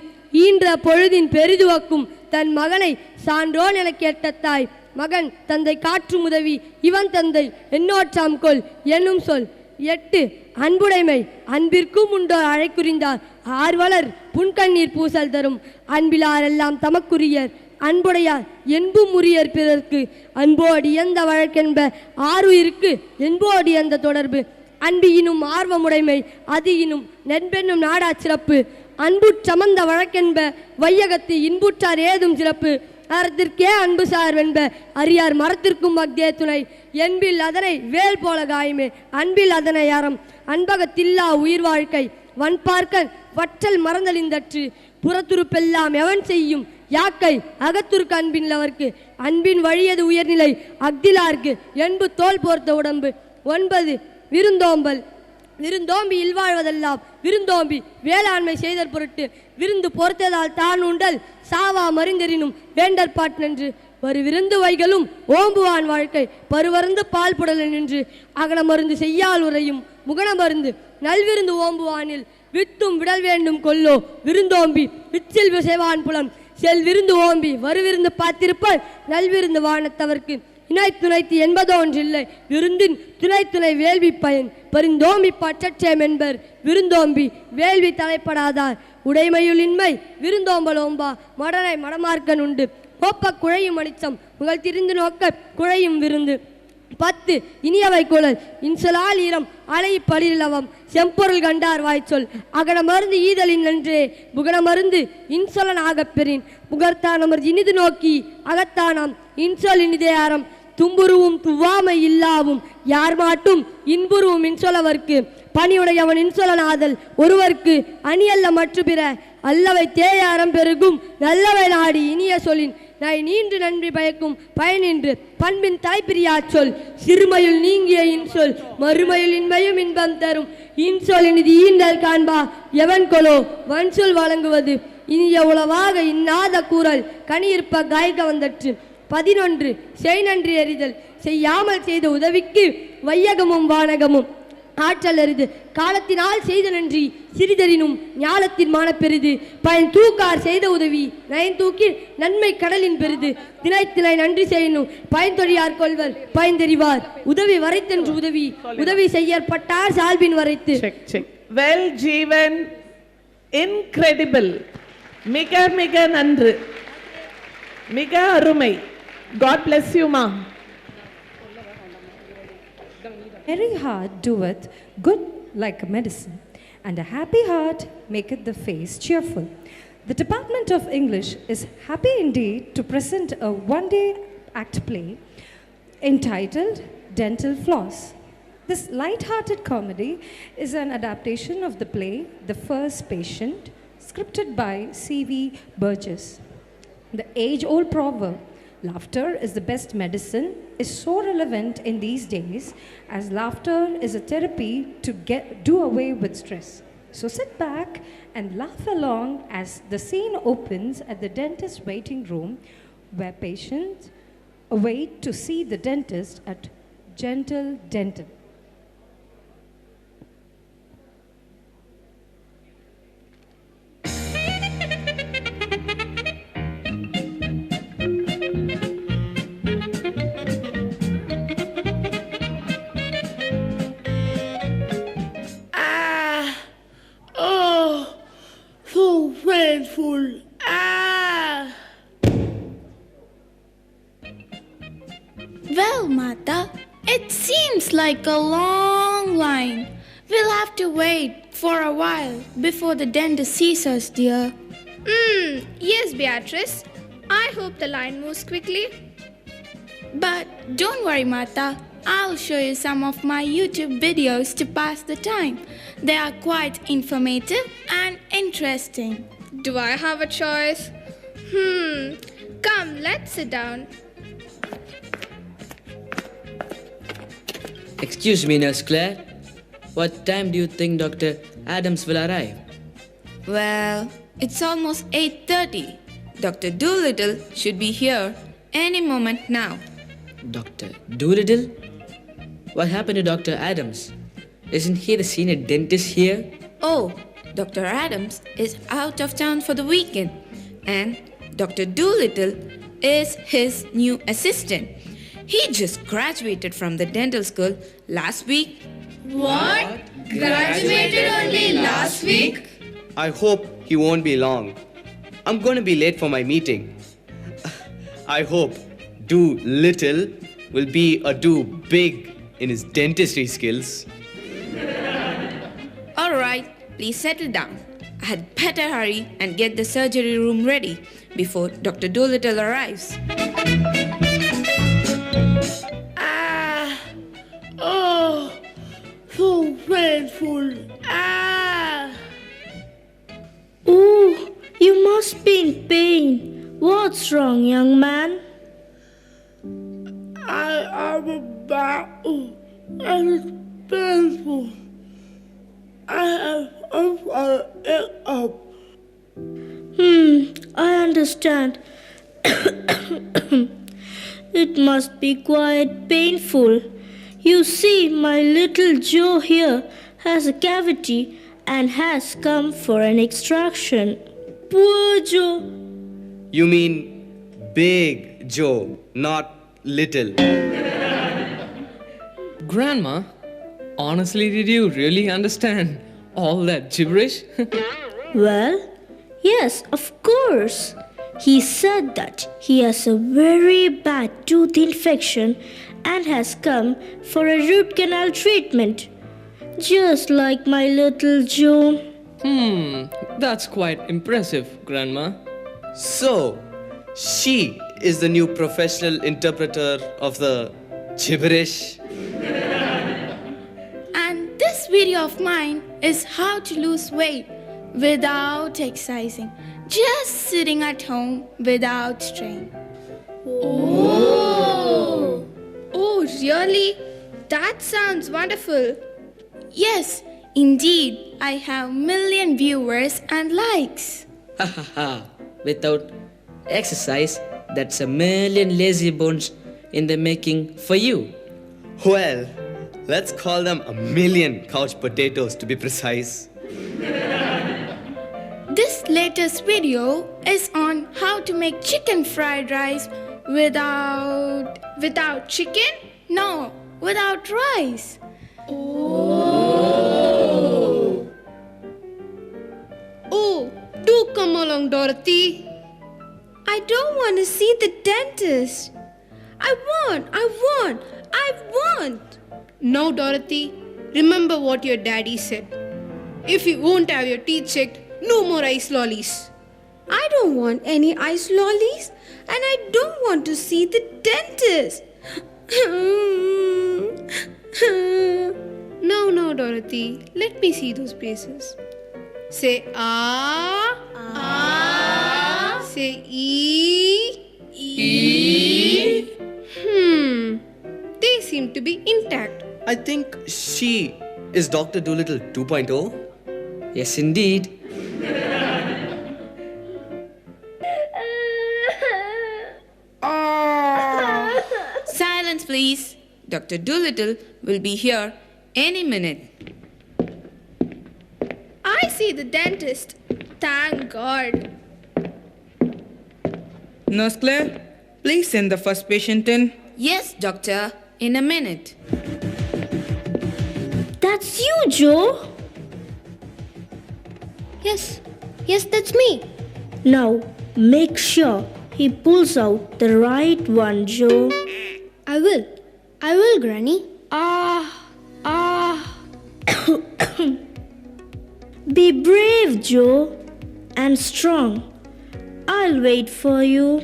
ஈன்ற பொழுதின் பெரிதுவக்கும் தன் மகனை சான்றோன் என கேட்ட தாய் மகன் தந்தை காற்றும் உதவி இவன் தந்தை என்னோற்றாம் கொள் என்னும் சொல் 8 அன்புடைமை அன்பிற்கும் உண்டோர் அழைக்குறிந்தார் ஆர்வலர் புன்கண்ணீர் பூசல் தரும் அன்பிலாரெல்லாம் தமக்குரியர் அன்புடையார் என்பும் உரியர் பிறர்க்கு அன்போடு எந்த வழக்கென்ப ஆறுயிருக்கு என்போடு எந்த தொடர்பு அன்பியினும் ஆர்வமுடைமை அதியினும் நண்பென்னும் நாடா சிறப்பு அன்புற்றமர்ந்த வழக்கென்ப வையகத்து இன்புற்றார் ஏதும் சிறப்பு அறத்திற்கே அன்பு சார் வென்ப அறியார் மரத்திற்கும் மக்தே துணை என்பில் அதனை வேல் போல காயுமே அன்பில் அதனை அறம் அன்பகத்தில்லா உயிர் வாழ்க்கை வன்பார்க்கன் வற்றல் மறந்தலிந்தற்று புறத்துருப்பெல்லாம் எவன் செய்யும் யாக்கை அகத்துருக்கு அன்பின் அவர்க்கு அன்பின் வழியது உயர்நிலை அக்திலார்க்கு என்பு தோல் போர்த்த உடம்பு 9 விருந்தோம்பல் விருந்தோம்பி இல்வாழ்வதெல்லாம் விருந்தோம்பி வேளாண்மை செய்தற் பொருட்டு விருந்து பொறுத்ததால் தான் உண்டல் சாவா மறிந்தெறினும் வேண்டற்பாட் நின்று ஒரு விருந்து வைகளும் ஓம்புவான் வாழ்க்கை பருவருந்து பால் புடல நின்று அகனமருந்து செய்யால் உரையும் முகனமருந்து நல்விருந்து ஓம்புவானில் வித்தும் விடல் வேண்டும் கொல்லோ விருந்தோம்பி விச்சில் விசைவான் புலம் செல் விருந்து ஓம்பி வருவிருந்து பார்த்திருப்பால் நல்விருந்து வானத்தவர்க்கு இணை துணைத்து என்பதோ ஒன்றில்லை விருந்தின் துணை துணை வேள்வி பயன் பரிந்தோம்பி பற்றச்சேம் என்பர் விருந்தோம்பி வேள்வி தலைப்படாதார் உடைமையுளின்மை விருந்தோம்பலோம்பா மடனை மடமார்க்கன் உண்டு கோப்ப குழையும் அனிச்சம் முகல் திரிந்து நோக்க குழையும் விருந்து 10 இனியவை குழல் இன்சொலால் ஈரம் அலை பளிரிலவம் செம்பொருள் கண்டார் வாய்ச்சொல் அகனமருந்து ஈதலின் நன்றே புகனமருந்து இன்சொலன் ஆகப்பெறின் புகர்த்தானமர் இனிது நோக்கி அகத்தானாம் இன்சொல் இனிதே அறம் தும்புருவும் துவாமை இல்லாவும் யார் மாட்டும் இன்புருவும் இன்சொலவர்க்கு பணியுடையவன் இன்சொலனாதல் ஒருவர்க்கு அணியல்ல மற்ற பிற அல்லவை தேயாரம் பெருகும் நல்லவை நாடி இனிய சொல்லின் நாய் நீன்று நன்றி பயக்கும் பயனின்று பண்பின் தலைப்பிரியா சொல் சிறுமையுள் நீங்கிய இன்சொல் மறுமையுள் இன்மையும் இன்பம் தரும் இன்சொல் இனிது ஈண்டல் காண்பா எவன் கொலோ வன்சொல் வழங்குவது இனிய உளவாக இன்னாத கூறல் கனியிருப்ப காய்க வந்தற்று 11 செய் நன்றி எறிதல் செய்யாமல் செய்த உதவிக்கு வையகமும் வானகமும் ஆற்றல் அரிது காலத்தினால் செய்த நன்றி சிறிதரினும் ஞாலத்தின் மானப்பெரிது பயன் தூக்கார் செய்த உதவி நயன் தூக்கி நன்மை கடலின் பெரிது தினை நன்றி செய்யணும் பயன் தொழியார் கொள்வர் பயன் தெரிவார் உதவி வரைத்தென்று உதவி உதவி செய்யப்பட்டார் சால்பின் வரைத்து வெல் ஜீவன் இன்கிரெடிபிள் மிக மிக நன்று மிக அருமை God bless you ma. Merry heart doeth good like medicine, and a happy heart maketh the face cheerful. The Department of English is happy indeed to present a one-day act play entitled Dental Floss. This light-hearted comedy is an adaptation of the play The First Patient, scripted by C.V. Burgess. The age-old proverb, laughter is the best medicine, is so relevant in these days as laughter is a therapy to do away with stress. So sit back and laugh along as the scene opens at the dentist's waiting room where patients await to see the dentist at Gentle Dental. Painful. Well, Mata, it seems like a long line. We'll have to wait for a while before the dentist sees us, dear. Yes, Beatrice. I hope the line moves quickly. But don't worry, Mata. I'll show you some of my YouTube videos to pass the time. They are quite informative and interesting. Do I have a choice? Come, let's sit down. Excuse me, Nurse Claire. What time do you think Dr. Adams will arrive? Well, it's almost 8:30. Dr. Doolittle should be here any moment now. Dr. Doolittle? What happened to Dr. Adams? Isn't he the senior dentist here? Oh, Dr. Adams is out of town for the weekend, and Dr. Doolittle is his new assistant. He just graduated from the dental school last week. What? Graduated only last week? I hope he won't be long. I'm going to be late for my meeting. I hope do little will be a do big in his dentistry skills. All right, please settle down. I had better hurry and get the surgery room ready before Dr. Doolittle arrives. Oh, so painful. Ah. Oh, you must be in pain. What's wrong, young man? I am about and it's painful. I have it up. I understand. It must be quite painful. You see, my little Joe here has a cavity and has come for an extraction. Poor Joe. You mean big Joe, not little. Grandma, honestly, did you really understand all that gibberish? Well, yes, of course. He said that he has a very bad tooth infection and has come for a root canal treatment. Just like my little Joe. That's quite impressive, Grandma. So, she is the new professional interpreter of the gibberish. And this video of mine is how to lose weight without exercising, just sitting at home without strain. Oh, really? That sounds wonderful. Yes, indeed, I have million viewers and likes. Ha ha ha. Without exercise, that's a million lazy bones in the making for you. Well, let's call them a million couch potatoes to be precise. This latest video is on how to make chicken fried rice without chicken? No, without rice. Oh, do come along, Dorothy. I don't want to see the dentist. I want. No, Dorothy. Remember what your daddy said. If you won't have your teeth checked, no more ice lollies. I don't want any ice lollies, and I don't want to see the dentist. No, Dorothy. Let me see those braces. Say ah. Say e. They seem to be intact. I think she is Dr. Doolittle 2.0. Yes, indeed. Silence, please. Dr. Doolittle will be here any minute. I see the dentist. Thank God. Nurse Claire, please send the first patient in. Yes, doctor, in a minute. That's you, Joe. Yes, that's me. Now, make sure he pulls out the right one, Joe. I will, Granny. Be brave, Joe, and strong. I'll wait for you.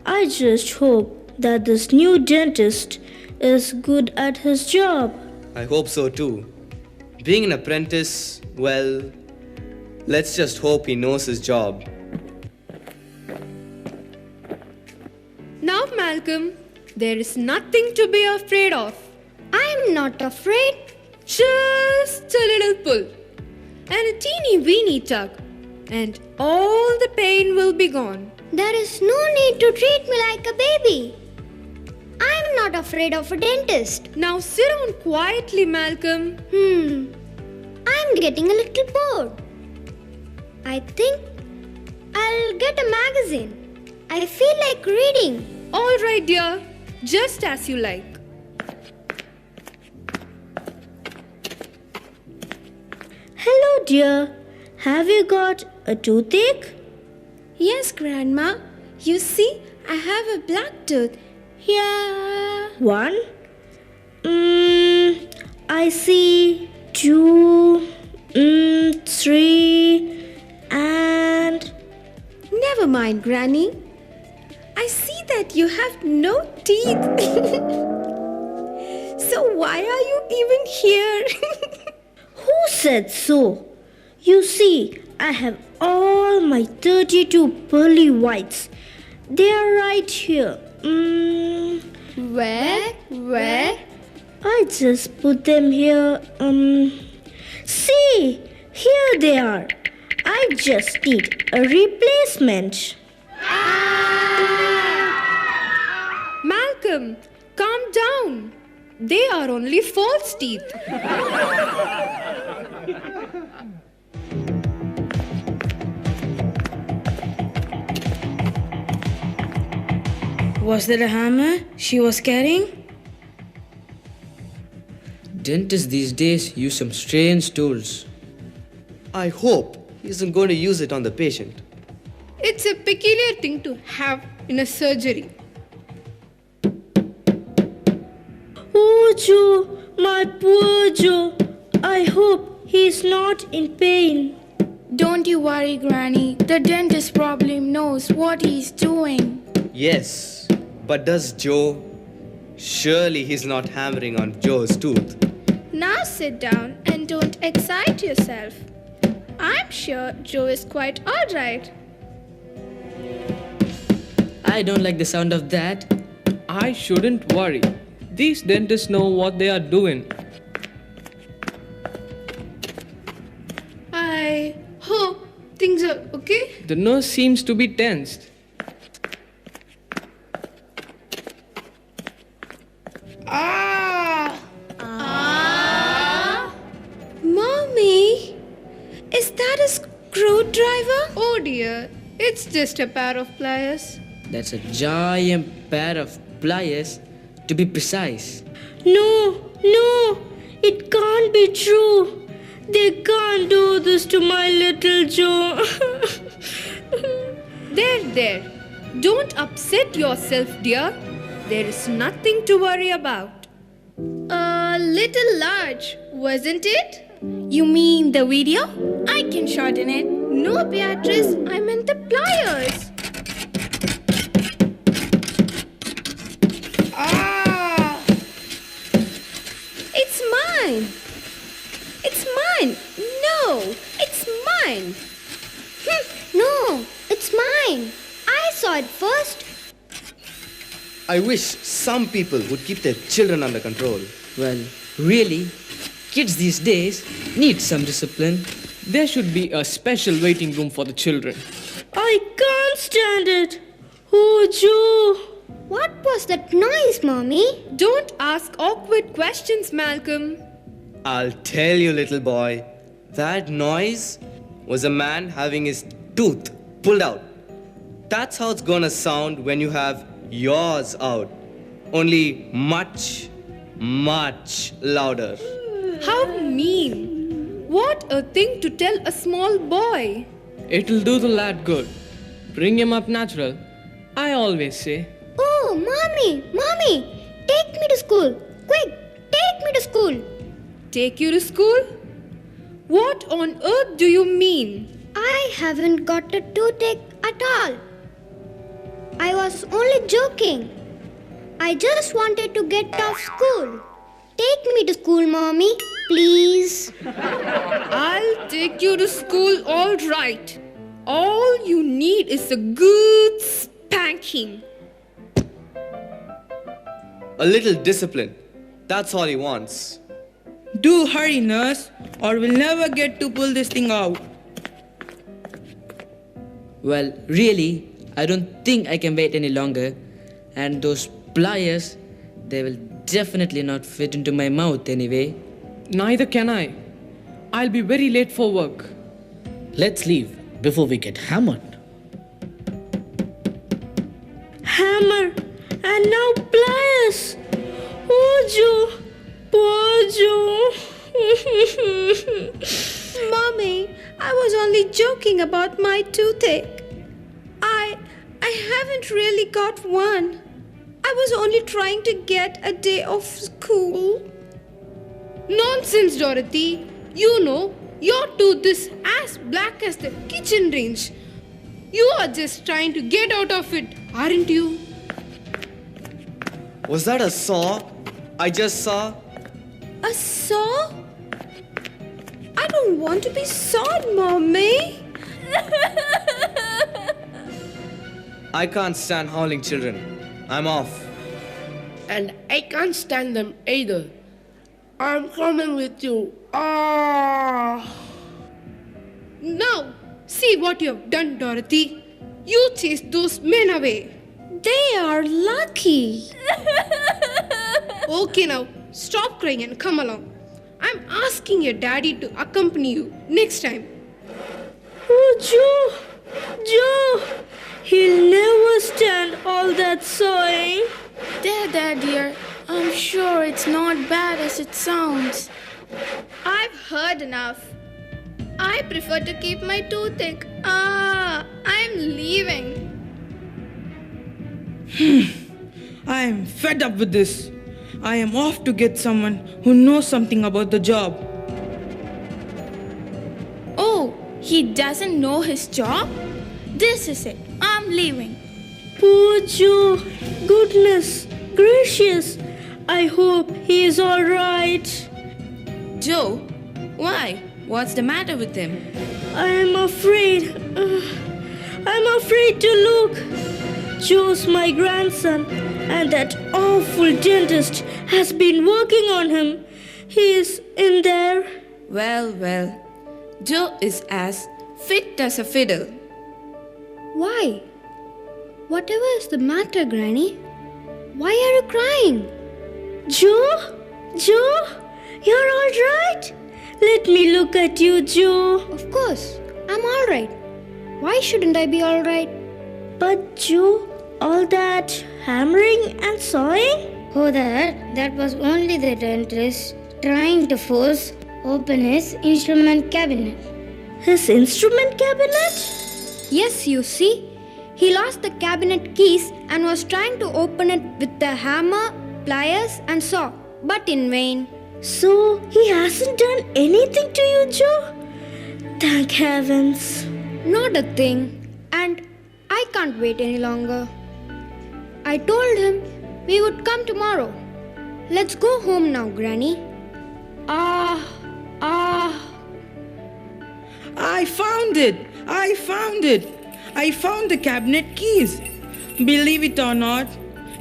I just hope that this new dentist is good at his job. I hope so too. Being an apprentice, well, let's just hope he knows his job. Now, Malcolm, There is nothing to be afraid of. I'm not afraid. Just a little pull and a teeny weeny tug, and all the pain will be gone. There is no need to treat me like a baby. I'm not afraid of a dentist. Now sit down quietly, Malcolm. I'm getting a little bored. I think I'll get a magazine. I feel like reading. All right, dear. Just as you like. Hello, dear. Have you got a toothache? Yes, Grandma. You see, I have a black tooth. Here. One. I see. Two. Three. And... Never mind, Granny. I see that you have no teeth. So why are you even here? Who said so? You see, I have all my 32 pearly whites. They are right here. Where? I just put them here. See, here they are. I just need a replacement. Malcolm, calm down. They are only false teeth. Was that a hammer she was carrying? Dentists these days use some strange tools. I hope he isn't going to use it on the patient. It's a peculiar thing to have in a surgery. Oh, Joe, my poor Joe. I hope he's not in pain. Don't you worry, Granny. The dentist probably knows what he's doing. Yes, but does Joe? Surely he's not hammering on Joe's tooth. Now sit down and don't excite yourself. I'm sure Joe is quite alright. I don't like the sound of that. I shouldn't worry. These dentists know what they are doing. I hope things are okay. The nurse seems to be tensed. Mommy, is that a screwdriver? Oh dear, it's just a pair of pliers. That's a giant pair of pliers, to be precise. No, it can't be true. They can't do this to my little Joe. There. Don't upset yourself, dear. There is nothing to worry about. A little large, wasn't it? You mean the video? I can shorten it. No, Beatrice, I meant the pliers. It's mine. It's mine. No, it's mine. No, it's mine. I saw it first. I wish some people would keep their children under control. Well, really, kids these days need some discipline. There should be a special waiting room for the children. I can't stand it. Oh, Joe. What was that noise, Mommy? Don't ask awkward questions, Malcolm. I'll tell you, little boy, that noise was a man having his tooth pulled out. That's how it's gonna sound when you have yours out. Only much, much louder. How mean. What a thing to tell a small boy. It'll do the lad good. Bring him up natural, I always say. Oh, Mommy, take me to school. Quick, take me to school. Take you to school? What on earth do you mean? I haven't got a toothache at all. I was only joking. I just wanted to get off school. Take me to school, Mommy, please. I'll take you to school, all right. All you need is a good spanking. A little discipline. That's all he wants. Do hurry, nurse, or we'll never get to pull this thing out. Well, really, I don't think I can wait any longer. And those pliers, they will definitely not fit into my mouth anyway. Neither can I. I'll be very late for work. Let's leave before we get hammered. Hammer and now pliers. Oh, Joe. Poor Joe. Mommy, I was only joking about my toothache. I haven't really got one. I was only trying to get a day off school. Nonsense, Dorothy. You know, your tooth is as black as the kitchen range. You are just trying to get out of it, aren't you? Was that a saw I just saw? A saw? I don't want to be sawed, Mommy. I can't stand howling children. I'm off. And I can't stand them either. I'm coming with you. Ah! Now, see what you have done, Dorothy. You chased those men away. They are lucky. Okay, now, stop crying and come along. I'm asking your daddy to accompany you next time. Oh, Joe, he'll never stand all that sawing. There, dear. I'm sure it's not bad as it sounds. I've heard enough. I prefer to keep my toothache. I'm leaving. I'm fed up with this. I am off to get someone who knows something about the job. Oh, he doesn't know his job? This is it. I'm leaving. Poor Joe. Goodness gracious. I hope he is all right. Joe, why? What's the matter with him? I am afraid. I'm afraid to look. Joe's my grandson, and that awful dentist has been working on him. He is in there. Well, Joe is as fit as a fiddle. Why? Whatever is the matter, Granny? Why are you crying? Joe, you're all right? Let me look at you, Joe. Of course, I'm all right. Why shouldn't I be all right? But Joe, all that hammering and sawing? Oh, that was only the dentist trying to force open his instrument cabinet. His instrument cabinet? Yes, you see. He lost the cabinet keys and was trying to open it with the hammer, pliers and saw, but in vain. So, he hasn't done anything to you, Joe? Thank heavens. Not a thing. And I can't wait any longer. I told him we would come tomorrow. Let's go home now, Granny. I found it. I found the cabinet keys. Believe it or not,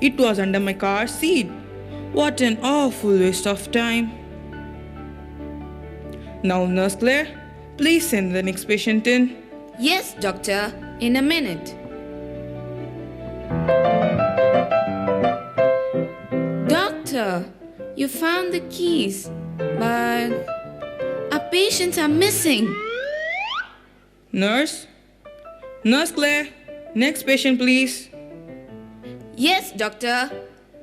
it was under my car seat. What an awful waste of time. Now, Nurse Claire, please send the next patient in. Yes, doctor, in a minute. Doctor, you found the keys, but our patients are missing. Nurse Claire, next patient, please. Yes, doctor.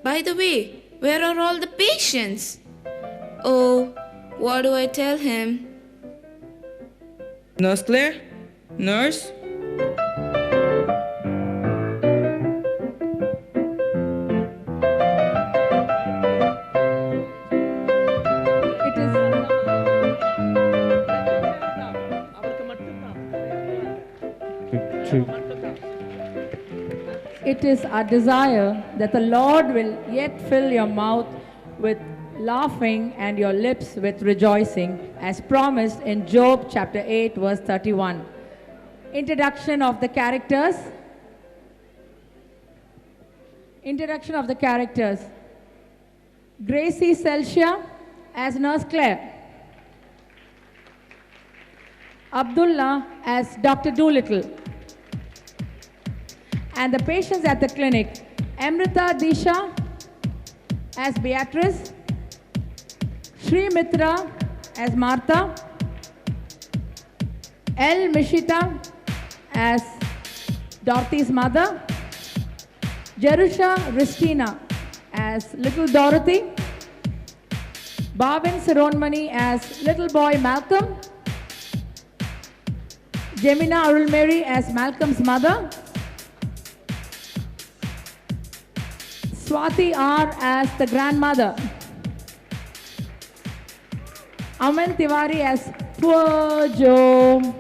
By the way, where are all the patients? Oh, what do I tell him? Nurse Claire? Nurse? It is our desire that the Lord will yet fill your mouth with laughing and your lips with rejoicing, as promised in Job chapter 8, verse 31. Introduction of the characters. Gracie Celsia as Nurse Claire. Abdullah as Dr. Doolittle. And the patients at the clinic, Amrita Disha as Beatrice, Sri Mitra as Martha, L. Mishita as Dorothy's mother, Jerusha Ristina as Little Dorothy, Bhavin Sironmani as Little Boy Malcolm, Jemina Arulmeri as Malcolm's mother, Swati R as the grandmother, Aman Tiwari as Poor Joe,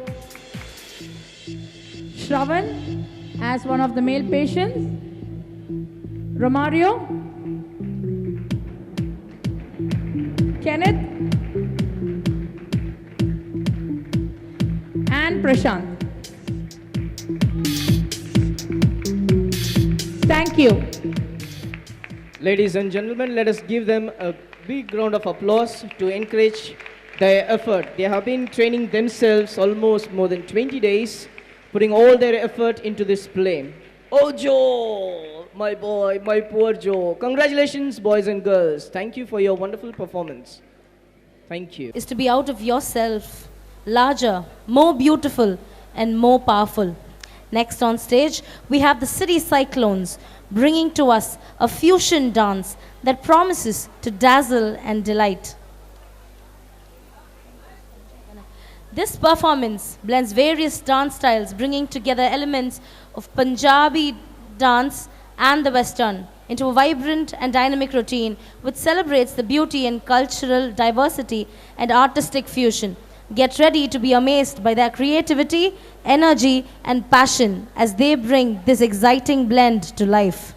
Shravan as one of the male patients, Romario, Kenneth, and Prashant. Thank you. Ladies and gentlemen, let us give them a big round of applause to encourage their effort. They have been training themselves almost more than 20 days, putting all their effort into this play. Oh, Joe, my boy, my poor Joe. Congratulations, boys and girls. Thank you for your wonderful performance. Thank you. Is to be out of yourself, larger, more beautiful, and more powerful. Next on stage, we have the City Cyclones, bringing to us a fusion dance that promises to dazzle and delight. This performance blends various dance styles, bringing together elements of Punjabi dance and the Western into a vibrant and dynamic routine which celebrates the beauty and cultural diversity and artistic fusion. Get ready to be amazed by their creativity, energy, and passion as they bring this exciting blend to life.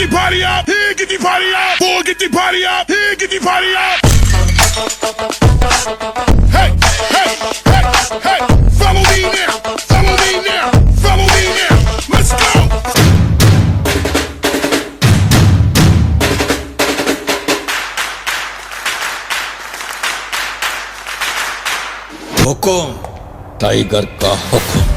the party up. Here, get the party up. Four, get the party up. Here, get the party up. Hey, hey, hey, hey. Follow me now. Follow me now. Follow me now. Let's go. Hukum tiger का हुकुम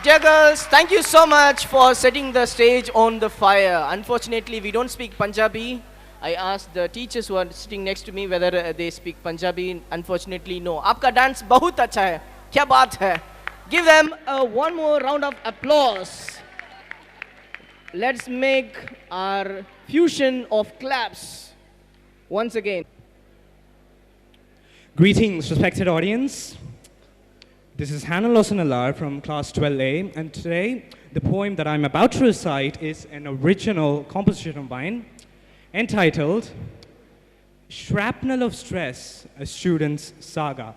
Dear girls, thank you so much for setting the stage on the fire. Unfortunately, we don't speak Punjabi. I asked the teachers who are sitting next to me whether they speak Punjabi. Unfortunately, no. Aapka dance bahut acha hai. Kya baat hai? Give them one more round of applause. Let's make our fusion of claps once again. Greetings, respected audience. This is Hannah Lawson-Alar from class 12A, and today the poem that I'm about to recite is an original composition of mine entitled Shrapnel of Stress, a Student's Saga.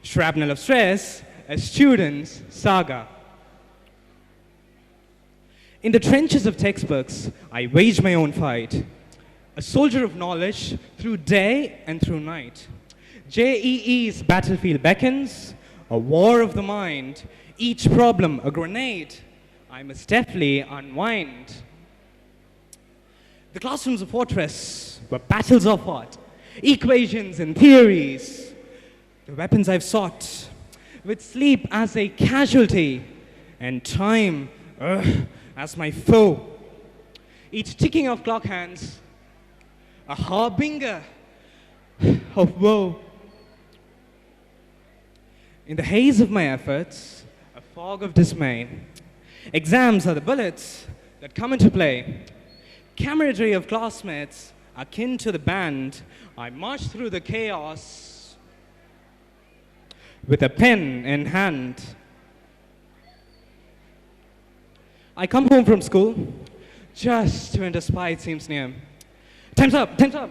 Shrapnel of Stress, a Student's Saga. In the trenches of textbooks, I wage my own fight, a soldier of knowledge through day and through night. JEE's battlefield beckons, a war of the mind, each problem a grenade, I must deftly unwind. The classroom's a fortress where battles are fought, equations and theories, the weapons I've sought, with sleep as a casualty and time as my foe. Each ticking of clock hands, a harbinger of woe. In the haze of my efforts, a fog of dismay. Exams are the bullets that come into play. Camaraderie of classmates, akin to the band, I march through the chaos with a pen in hand. I come home from school just when the spite seems near. Time's up, time's up.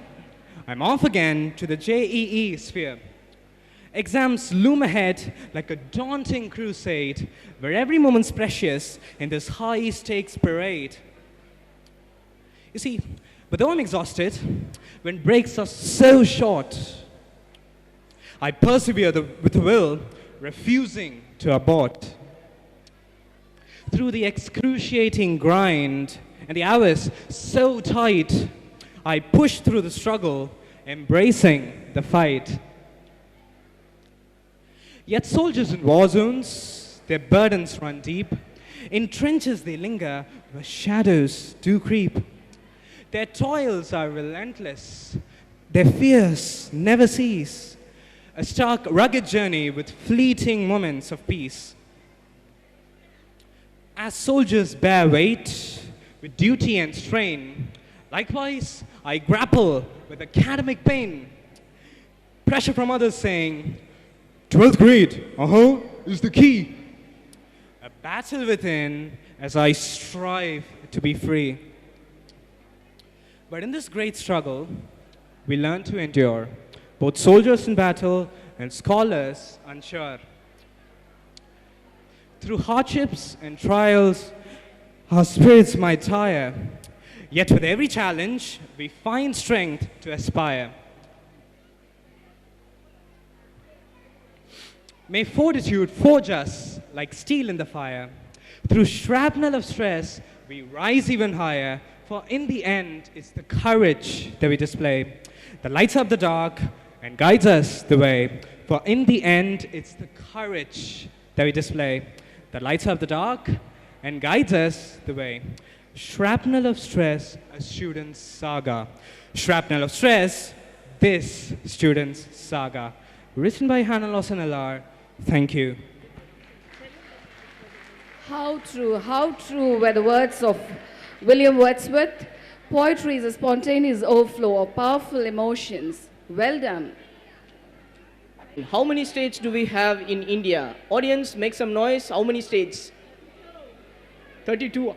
I'm off again to the JEE sphere. Exams loom ahead like a daunting crusade, where every moment's precious in this high-stakes parade. You see, but though I'm exhausted, when breaks are so short, I persevere with a will, refusing to abort. Through the excruciating grind and the hours so tight, I push through the struggle, embracing the fight. Yet soldiers in war zones, their burdens run deep. In trenches they linger, where shadows do creep. Their toils are relentless, their fears never cease. A stark, rugged journey with fleeting moments of peace. As soldiers bear weight with duty and strain, likewise I grapple with academic pain. Pressure from others saying, 12th grade, is the key. A battle within as I strive to be free. But in this great struggle, we learn to endure, both soldiers in battle and scholars unsure. Through hardships and trials, our spirits might tire, yet with every challenge, we find strength to aspire. May fortitude forge us like steel in the fire. Through shrapnel of stress, we rise even higher, for in the end, it's the courage that we display that lights up the dark and guides us the way. For in the end, it's the courage that we display that lights up the dark and guides us the way. Shrapnel of stress, a student's saga. Shrapnel of stress, this student's saga. Written by Hannah Lawson LR. Thank you. How true were the words of William Wordsworth. Poetry is a spontaneous overflow of powerful emotions. Well done. How many states do we have in India? Audience, make some noise. How many states? 32.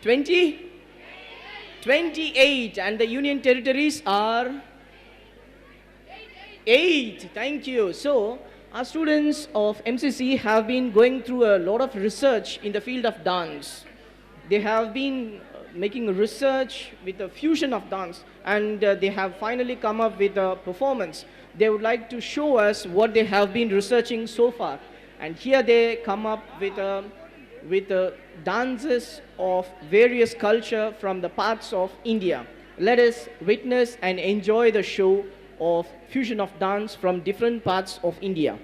20? 28. And the union territories are? 8. Thank you. So, our students of MCC have been going through a lot of research in the field of dance. They have been making research with the fusion of dance, and they have finally come up with a performance. They would like to show us what they have been researching so far. And here they come up with dances of various culture from the parts of India. Let us witness and enjoy the show of fusion of dance from different parts of India.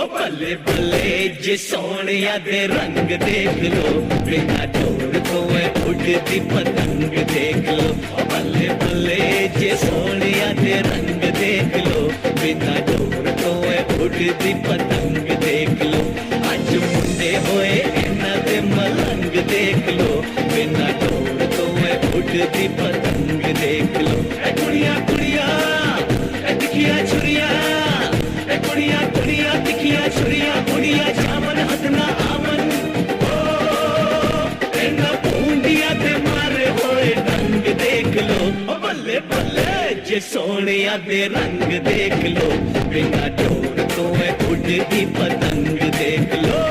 बल्ले बल्ले जे सोनिया दे रंग देख लो बिना door को उड़ती पतंग देख लो बल्ले बल्ले जे सोनिया दे रंग देख लो बिना डोर को उड़ती पतंग देख लो अज मुंडे होए इन्ना दे मलंग देख लो बिना डोर को उड़ती पतंग देख लो ए कुड़िया कुड़िया ए दिखिया छुरिया ए कुड़िया कुड़िया दिखिया छुरिया कुड़िया जामन हदना आमन ओ इन्ना पूंडिया दे मारे होए रंग देख लो ओ बल्ले बल्ले जे सोनिया दे रंग देख लो बिना डोर तो उड़ती पतंग देख लो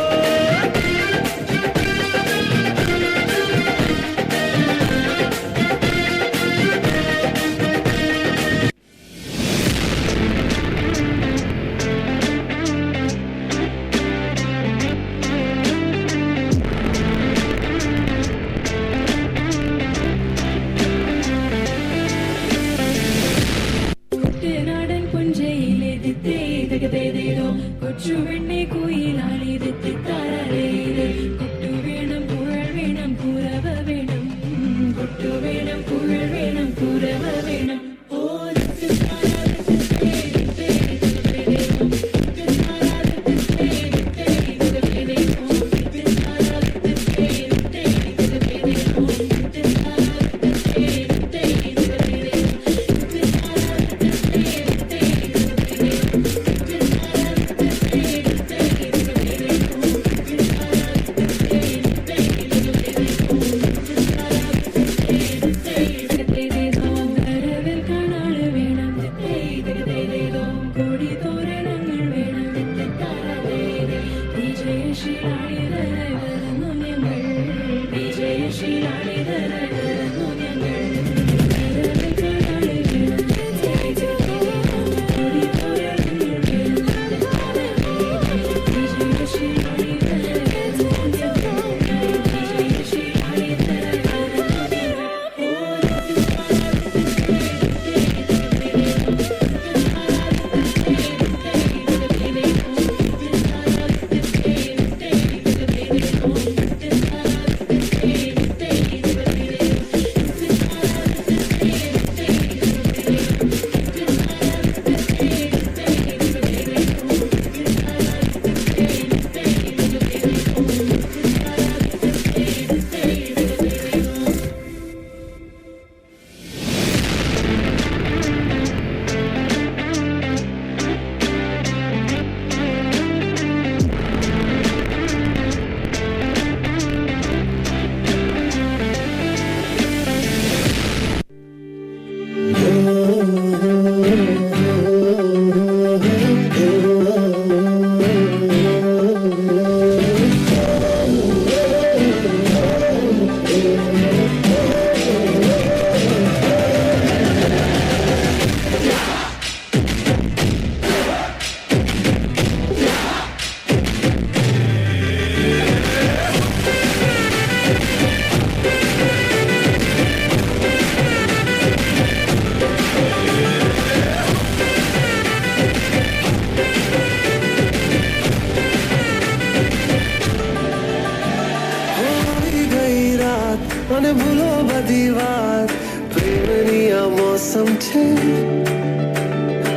दीवार प्रेमनिया मौसम छे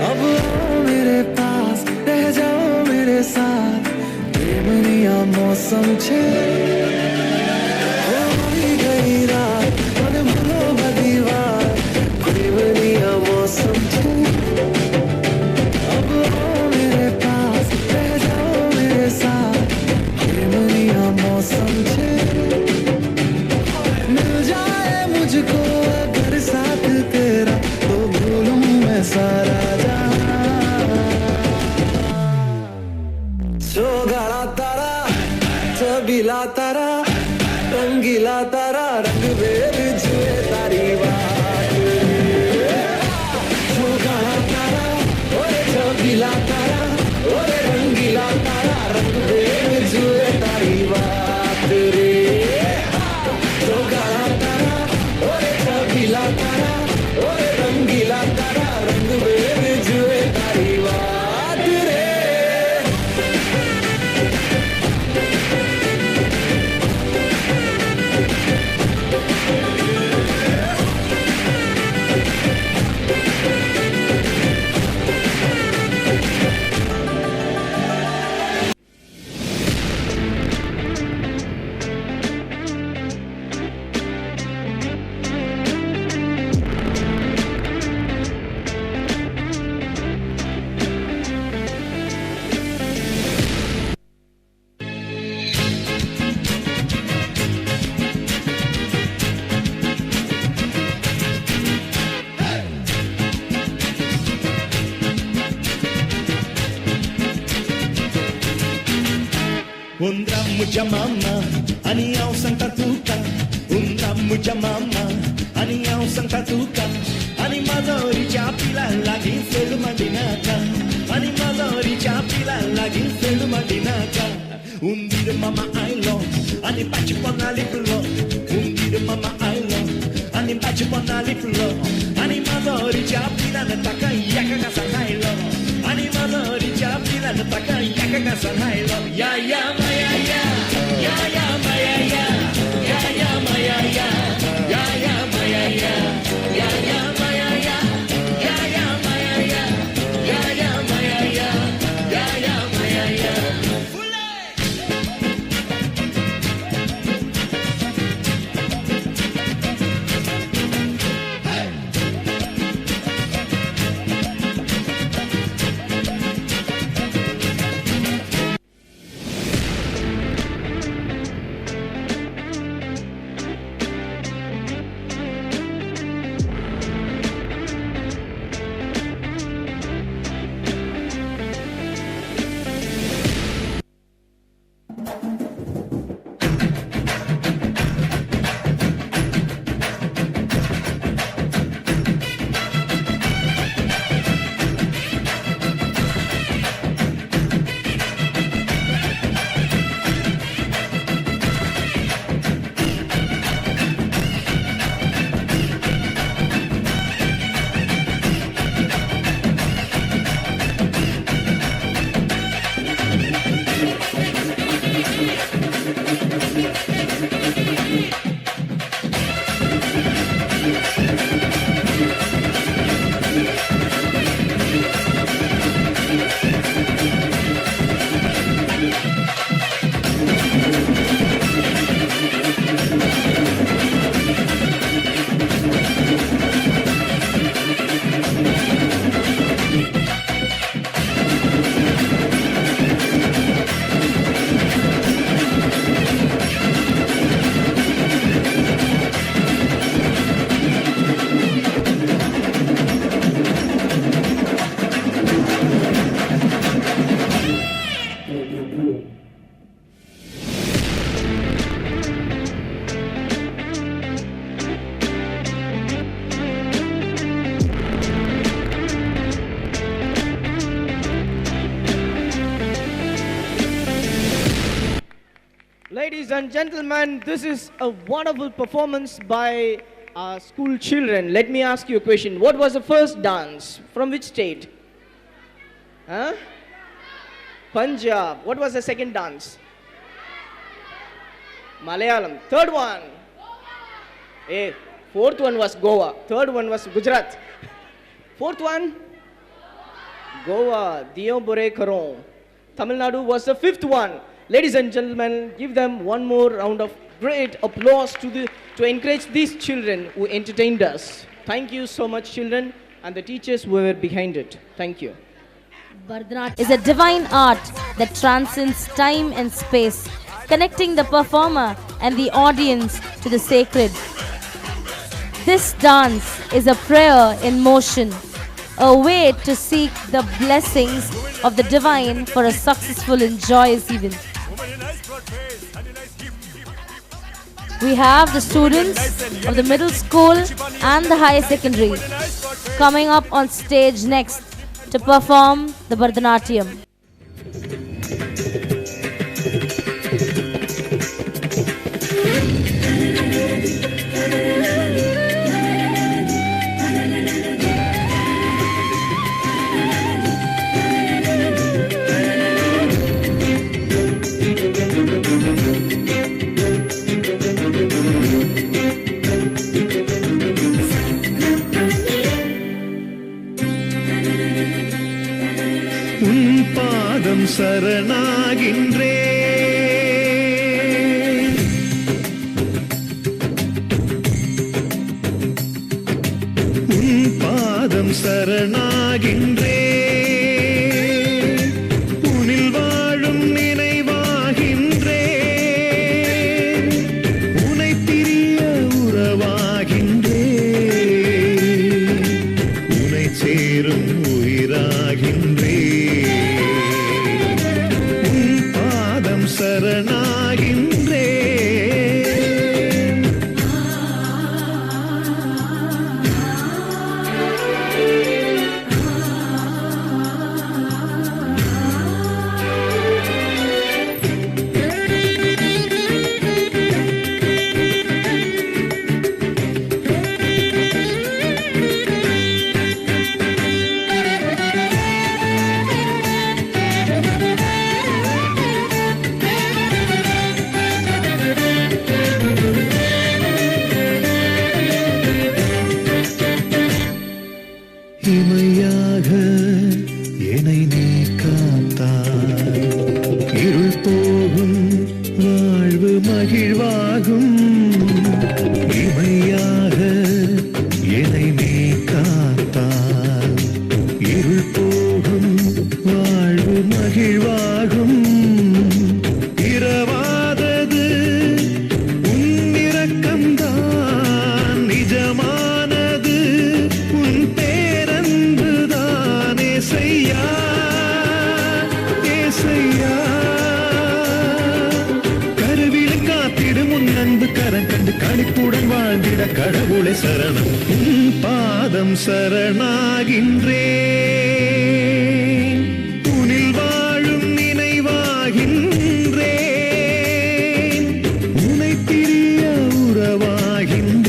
अब आओ मेरे पास रह जाओ मेरे साथ प्रेमनिया मौसम छे होई गई रात मन भूलो दीवार प्रेमनिया मौसम छे अब आओ मेरे पास रह जाओ मेरे साथ प्रेमनिया मौसम छे मिल जाए मुझको अगर साथ तेरा तो भूलूं मैं सारा जहां सोगाड़ा तारा छबीला तारा रंगीला तारा रंग बेर जुए तारी बात सोगाड़ा तारा ओए छबीला तारा ओए रंगीला तारा रंग बेर जुए तारी बात रे सोगाड़ा तारा ओए छबीला तारा ओए रंगीला तारा रंग बेर जुए तारी बात रे mucha mama, aniau santa tuca. Mucha mama, aniau santa tuca. Animadori chapila lagi selu mandinaka. Animadori chapila lagi selu mandinaka. Undir mama I love, ani pachi pona liplo. Undir mama I love, ani pachi pona liplo. Animadori chapila nataka yaka kasanhailo. Animadori chapila nataka yaka kasanhailo. Ya ya maya ya, ya ya maya ya, ya ya maya ya, ya ya maya ya, ya ya maya ya, ya ya maya ya, ya ya maya ya, ya ya maya ya. Ladies and gentlemen, this is a wonderful performance by our school children. Let me ask you a question. What was the first dance? From which state? Huh? Punjab. What was the second dance? Malayalam. Third one? Hey, Fourth one was Goa. Third one was Gujarat. Fourth one, Goa. Dio Bore Karon. Tamil Nadu was the fifth one. Ladies and gentlemen, give them one more round of great applause to encourage these children who entertained us. Thank you so much, children, and the teachers who were behind it. Thank you. Bharatanatyam is a divine art that transcends time and space, connecting the performer and the audience to the sacred. This dance is a prayer in motion, a way to seek the blessings of the divine for a successful and joyous event. We have the students of the middle school and the higher secondary coming up on stage next to perform the Bharatanatyam. பாதம் சரணாகின்றே உன் பாதம் சரணாகின்றே உனில் வாழும் நினைவாகின்றே உனை பிரிய உறவாகின்றே உனை சேரும் உயிராகின்றே சரணாகின்றே இமையாக என்னை நீ காத்தாய் இருள் போகும் வாழ்வு மகிழ்வாகும் இமையாக என்னை நீ காத்தாய் இருள் போகும் வாழ்வு மகிழ்வாகும் இரவாதது உன் இரக்கம்தான் நிஜமானது உன் ஏசையா ஏசையா கருவில காத்திடும் உன் அன்பு கரம் கண்டு களிப்புடன் வாழ்ந்திட கடவுளை சரணம் உன் பாதம் சரணாகின்றேன் உனில் வாழும் நினைவாகின்றேன் உனை பிரிய உறவாகின்றேன்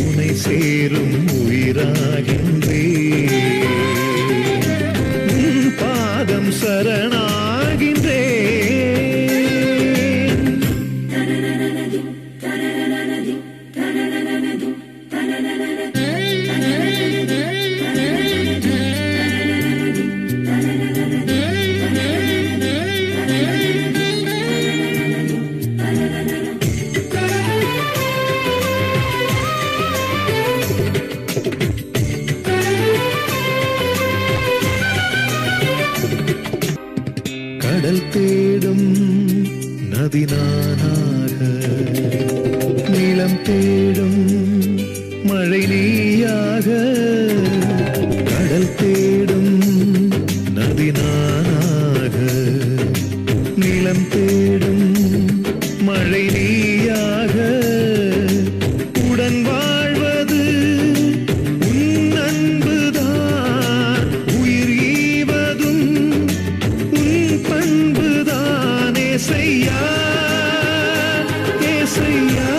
உனை சேரும் உயிராகின்றேன் பாதம் சரணாகின்றேன் கடல் தேடும் நதி நானாக நிலம் தேடும் மழை நீயாக கடல் தேடும் நதி நானாக நிலம் தேடும் மழை நீயாக உடன் வாழ்வது உன் அன்புதான் உயிர் ஈவதும் பண்புதான் ஏசையா ஏசையா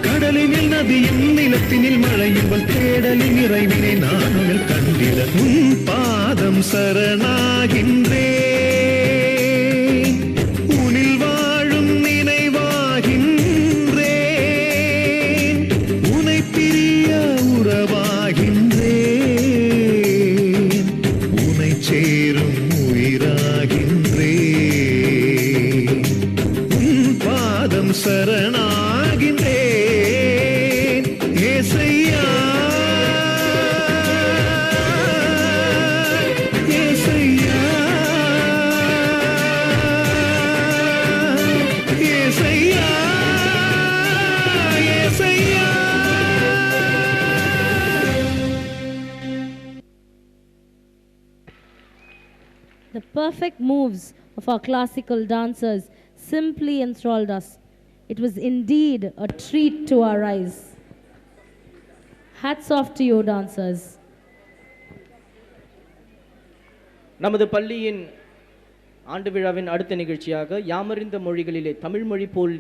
கடலினில் நதியின் நிலத்தினில் மழையில் தேடலின் இறைவினை நான் உங்கள் கண்டிட உன் பாதம் சரணாகின்றேன் உனில் வாழும் நினைவாகின்றேன் பாதம் சரணாகின்றேன் ஏசையா ஏசையா ஏசையா ஏசையா. The perfect moves of our classical dancers simply enthralled us. It was indeed a treat to our eyes. Hats off to you, dancers. நமது பள்ளியின் ஆண்டு விழாவின் அடுத்த நிகழ்ச்சியாக யாமறிந்த மொழிகளிலே தமிழ் மொழி போல்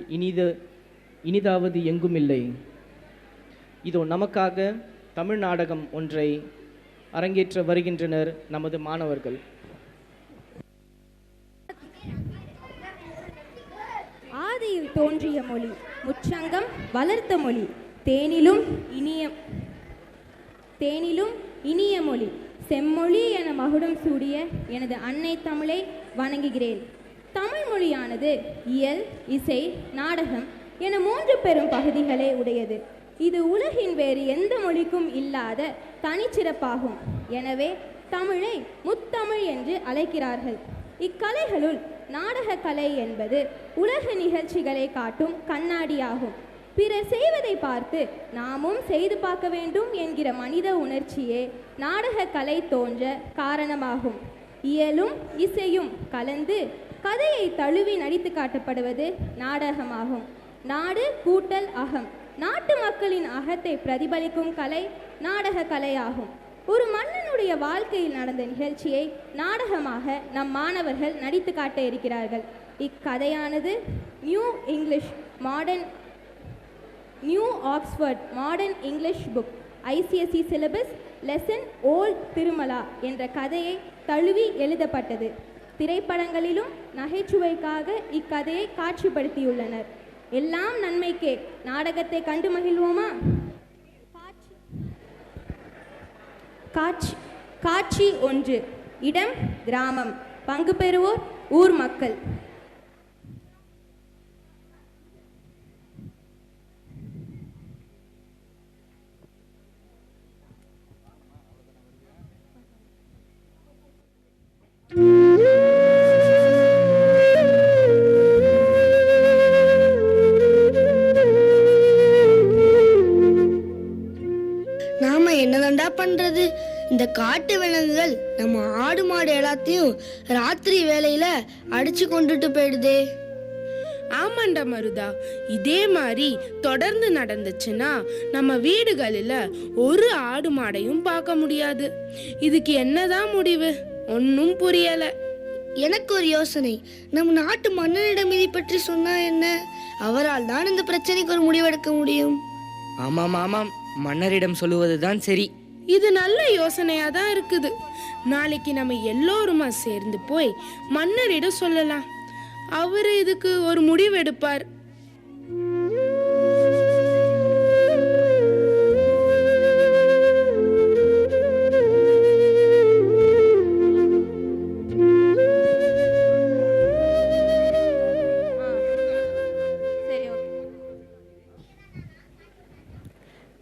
இனிதாவது எங்குமில்லை. இதோ நமக்காக தமிழ் நாடகம் ஒன்றை அரங்கேற்ற வருகின்றனர் நமது மாணவர்கள். ஆதியில் தோன்றிய மொழி, முச்சங்கம் வளர்த்த மொழி, தேனிலும் இனிய மொழி, செம்மொழி என மகுடம் சூடிய எனது அன்னை தமிழை வணங்குகிறேன். தமிழ் மொழியானது இயல், இசை, நாடகம் என 3 பெரும் பகுதிகளை உடையது. இது உலகின் வேறு எந்த மொழிக்கும் இல்லாத தனிச்சிறப்பாகும். எனவே தமிழை முத்தமிழ் என்று அழைக்கிறார்கள். இக்கலைகளுள் நாடக கலை என்பது உலக நிகழ்ச்சிகளை காட்டும் கண்ணாடியாகும். பிறர் செய்வதை பார்த்து நாமும் செய்து பார்க்க வேண்டும் என்கிற மனித உணர்ச்சியே நாடக கலை தோன்ற காரணமாகும். இயலும் இசையும் கலந்து கதையை தழுவி நடித்து காட்டப்படுவது நாடகமாகும். நாடு கூட்டல் அகம், நாட்டு மக்களின் அகத்தை பிரதிபலிக்கும் கலை நாடக கலையாகும். ஒரு மன்னனுடைய வாழ்க்கையில் நடந்த நிகழ்ச்சியை நாடகமாக நம் மாணவர்கள் நடித்து காட்ட இருக்கிறார்கள். இக்கதையானது new Oxford modern English book ICSE syllabus lesson old Tirumala என்ற கதையை தழுவி எழுதப்பட்டது. திரைப்படங்களிலும் நகைச்சுவைக்காக இக்கதையை காட்சிப்படுத்தியுள்ளனர். எல்லாம் நன்மைக்கே. நாடகத்தை கண்டு மகிழ்வோமா? காட்சி 1. இடம் கிராமம். பங்கு பெறுவோர் ஊர் மக்கள். நாம என்னதாண்டா பண்றது? இந்த காட்டு விலங்குகள் நம்ம ஆடு மாடு எல்லாத்தையும் ராத்திரி வேளையில அடிச்சு கொண்டுட்டு போயிடுதே. ஆமாண்டா மருதா, இதே மாதிரி தொடர்ந்து நடந்துச்சுன்னா நம்ம வீடுகளில் ஒரு ஆடு மாடையும் பார்க்க முடியாது. இதுக்கு என்னதான் முடிவு? ஒன்னும் புரியல. எனக்கு ஒரு யோசனை. நம்ம நாட்டு மன்னனிடம் இதை பற்றி சொன்னா என்ன? அவரால் தான் இந்த பிரச்சனைக்கு ஒரு முடிவெடுக்க முடியும். ஆமாம் ஆமாம், மன்னரிடம் சொல்லுவதுதான் சரி. இது நல்ல யோசனையா தான் இருக்குது. நாளைக்கு நம்ம எல்லோருமா சேர்ந்து போய் மன்னரிடம் சொல்லலாம். அவரு இதுக்கு ஒரு முடிவு எடுப்பார்.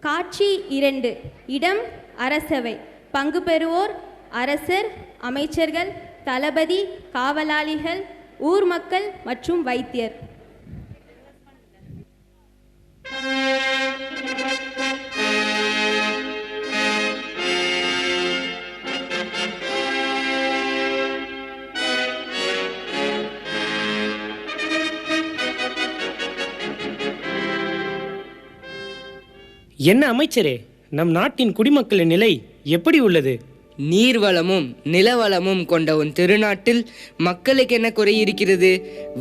காட்சி 2. இடம் அரசவை. பங்கு பெறுவோர் அரசர், அமைச்சர்கள், தளபதி, காவலாளிகள், ஊர் மக்கள் மற்றும் வைத்தியர். என்ன அமைச்சரே, நம் நாட்டின் குடிமக்களின் நிலை எப்படி உள்ளது? நீர்வளமும் நிலவளமும் கொண்ட உன் திருநாட்டில் மக்களுக்கு என்ன குறை இருக்கிறது?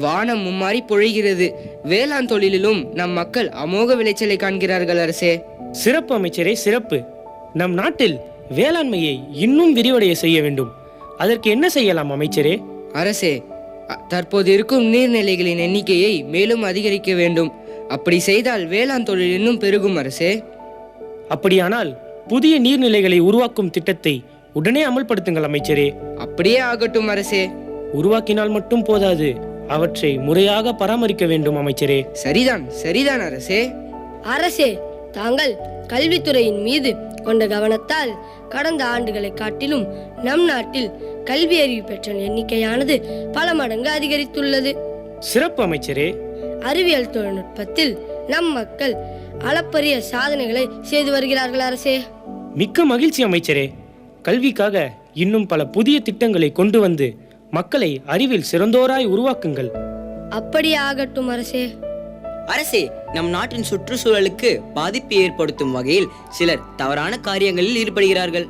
வானம் மும்மாறி பொழிகிறது. வேளாண் தொழிலிலும் நம் மக்கள் அமோக விளைச்சலை காண்கிறார்கள் அரசே. சிறப்பு அமைச்சரே, சிறப்பு. நம் நாட்டில் வேளாண்மையை இன்னும் விரிவடைய செய்ய வேண்டும். அதற்கு என்ன செய்யலாம் அமைச்சரே? அரசே, தற்போது இருக்கும் நீர்நிலைகளின் எண்ணிக்கையை மேலும் அதிகரிக்க வேண்டும். அப்படி செய்தால் வேளாண் தொழில் இன்னும் பெருகும் அரசே. அப்படியானால் புதிய நீர்நிலைகளை உருவாக்கும் திட்டத்தை உடனே அமல்படுத்துங்கள் அமைச்சரே. அப்படியே ஆகட்டும் அரசே. உருவாக்கினால் மட்டும் போதாது, அவற்றை முறையாக பராமரிக்க வேண்டும் அமைச்சரே. சரிதான் சரிதான் அரசே. அரசே, தாங்கள் கல்வித்துறையின் மீது கொண்ட கவனத்தால் கடந்த ஆண்டுகளை காட்டிலும் நம் நாட்டில் கல்வி அறிவு பெற்ற எண்ணிக்கையானது பல மடங்கு அதிகரித்துள்ளது. சிறப்பு அமைச்சரே. அறிவியல் தொழில்நுட்பத்தில் நம் மக்கள் அளப்பரிய சாதனைகளை செய்து வருகிறார்கள் அரசே. மிக்க மகிழ்ச்சி அமைச்சரே. கல்விக்காக இன்னும் பல புதிய திட்டங்களை கொண்டு வந்து மக்களை அறிவில் சிறந்தோராய் உருவாக்குங்கள். அப்படியே ஆகட்டும் அரசே. அரசே, நம் நாட்டின் சுற்றுச்சூழலுக்கு பாதிப்பு ஏற்படுத்தும் வகையில் சிலர் தவறான காரியங்களில் ஈடுபடுகிறார்கள்.